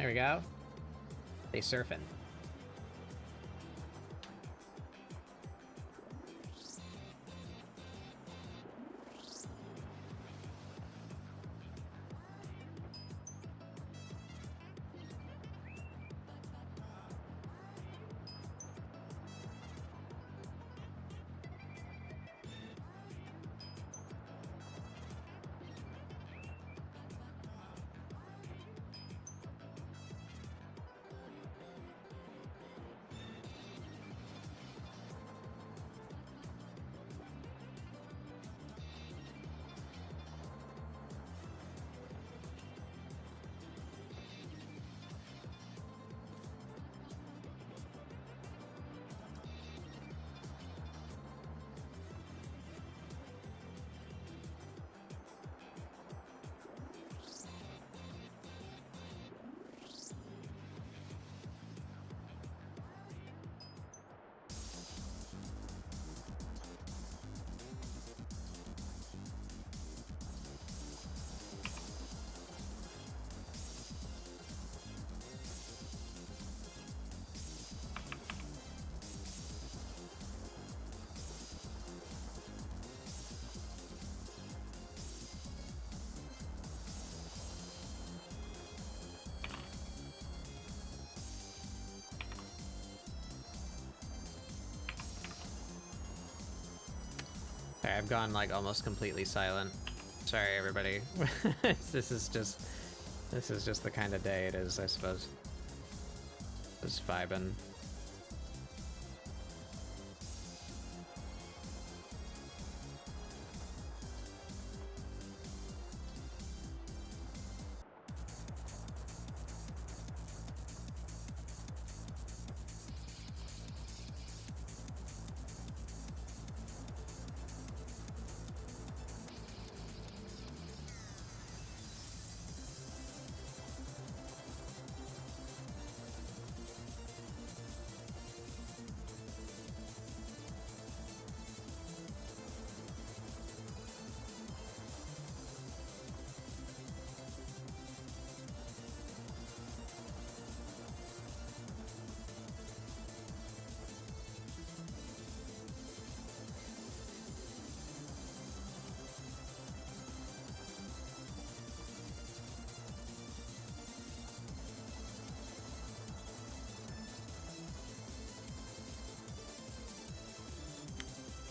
There we go. They surfing. Sorry, I've gone like almost completely silent. Sorry, everybody. This is just the kind of day it is, I suppose. Just vibing.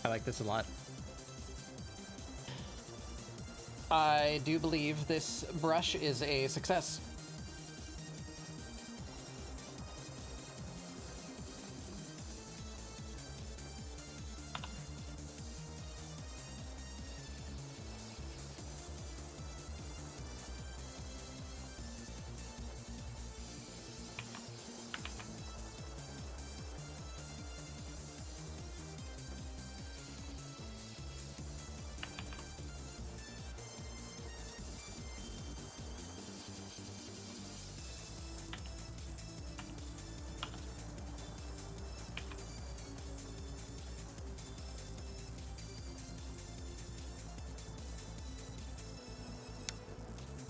I like this a lot. I do believe this brush is a success.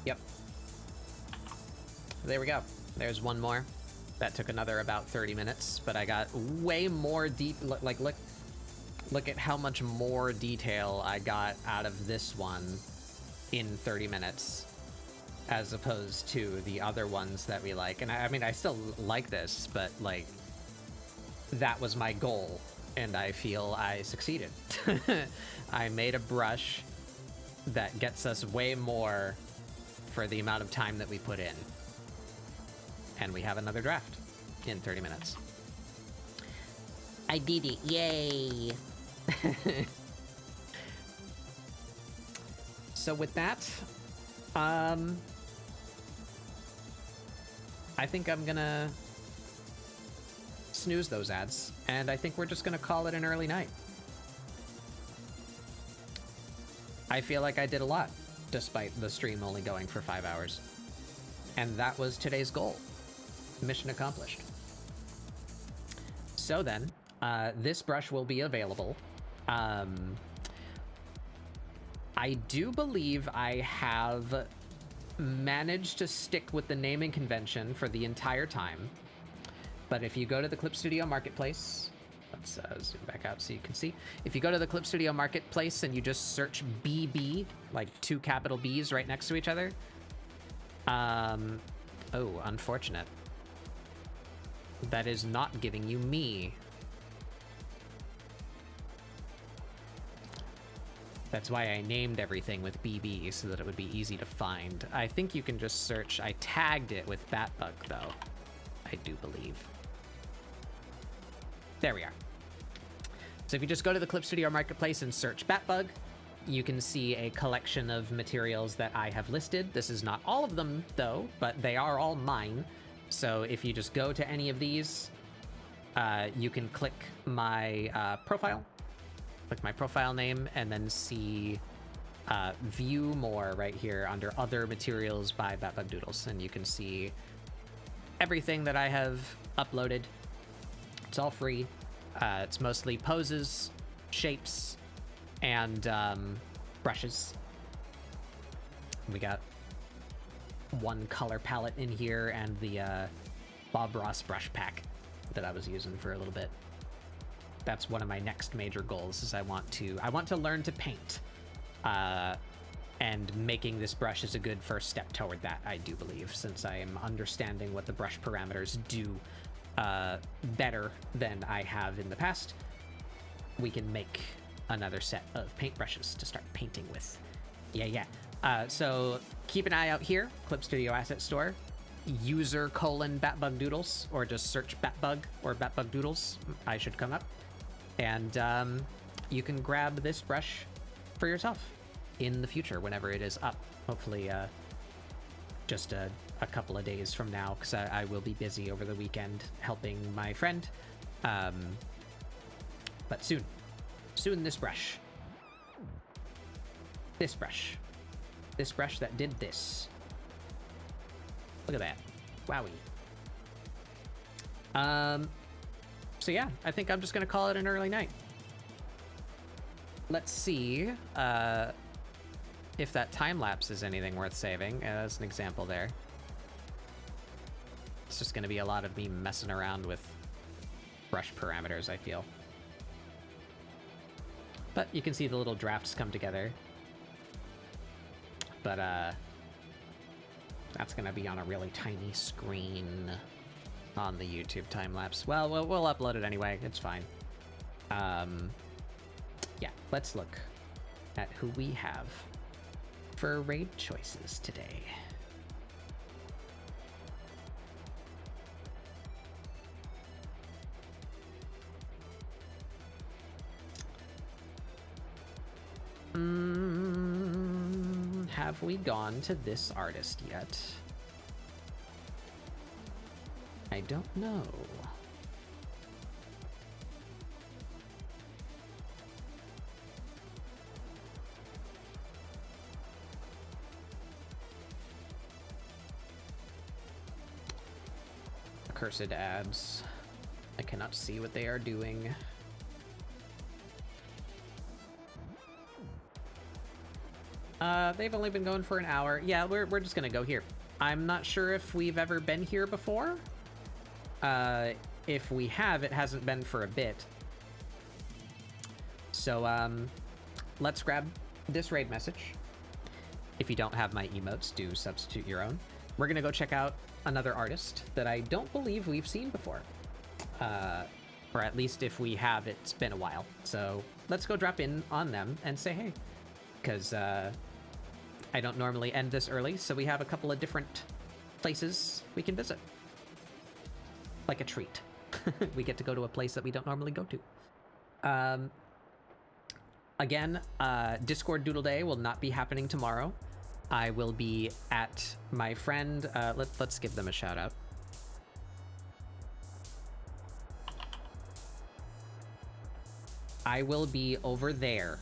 Yep. There we go. There's one more. That took another about 30 minutes, but I got way more deep. Like, look at how much more detail I got out of this one in 30 minutes, as opposed to the other ones that we like. And I mean, I still like this, but like, that was my goal, and I feel I succeeded. I made a brush that gets us way more for the amount of time that we put in. And we have another draft in 30 minutes. I did it, yay! So with that, I think I'm gonna snooze those ads, and I think we're just gonna call it an early night. I feel like I did a lot, despite the stream only going for 5 hours. And that was today's goal. Mission accomplished. So then, this brush will be available. I do believe I have managed to stick with the naming convention for the entire time. But if you go to the Clip Studio Marketplace, let's zoom back out so you can see. If you go to the Clip Studio Marketplace and you just search BB, like 2 capital B's right next to each other. Oh, unfortunate. That is not giving you me. That's why I named everything with BB, so that it would be easy to find. I think you can just search. I tagged it with Batbug, though. I do believe. There we are. So if you just go to the Clip Studio Marketplace and search Batbug, you can see a collection of materials that I have listed. This is not all of them, though, but they are all mine. So if you just go to any of these, you can click my profile. Click my profile name and then see view more right here under other materials by Batbug Doodles, and you can see everything that I have uploaded. It's all free. It's mostly poses, shapes, and brushes. We got one color palette in here and the Bob Ross brush pack that I was using for a little bit. That's one of my next major goals. Is I want to learn to paint, and making this brush is a good first step toward that. I do believe, since I am understanding what the brush parameters do better than I have in the past, we can make another set of paintbrushes to start painting with. Yeah. So keep an eye out here, Clip Studio Asset Store, user:"Batbug Doodles," or just search Batbug or Batbug Doodles. I should come up. And you can grab this brush for yourself in the future whenever it is up. Hopefully just a couple of days from now, because I will be busy over the weekend helping my friend. But soon this brush. This brush that did this. Look at that. Wowie. So yeah, I think I'm just gonna call it an early night. Let's see if that time lapse is anything worth saving. As an example there. It's just gonna be a lot of me messing around with brush parameters, I feel. But you can see the little drafts come together. But that's gonna be on a really tiny screen on the YouTube time-lapse. Well, we'll upload it anyway. It's fine. Yeah, let's look at who we have for raid choices today. Have we gone to this artist yet? I don't know. Accursed ads. I cannot see what they are doing. They've only been going for an hour. Yeah, we're just gonna go here. I'm not sure if we've ever been here before. If we have, it hasn't been for a bit. So, let's grab this raid message. If you don't have my emotes, do substitute your own. We're gonna go check out another artist that I don't believe we've seen before. Or at least if we have, it's been a while. So let's go drop in on them and say hey. Because I don't normally end this early, so we have a couple of different places we can visit. Like a treat. We get to go to a place that we don't normally go to. Again, Discord Doodle Day will not be happening tomorrow. I will be at my friend. Let's give them a shout out. I will be over there.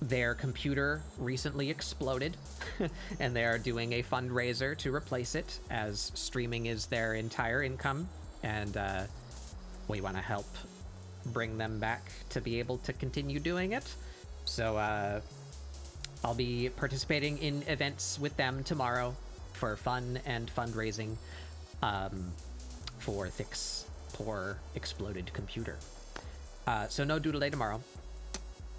Their computer recently exploded and they are doing a fundraiser to replace it, as streaming is their entire income, and we want to help bring them back to be able to continue doing it. So I'll be participating in events with them tomorrow for fun and fundraising for Thick's poor exploded computer. So no Doodle Day tomorrow.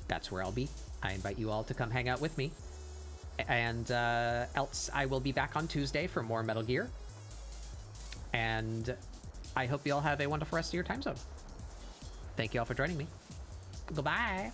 That's where I'll be. I invite you all to come hang out with me. And else I will be back on Tuesday for more Metal Gear. And I hope you all have a wonderful rest of your time zone. Thank you all for joining me. Goodbye.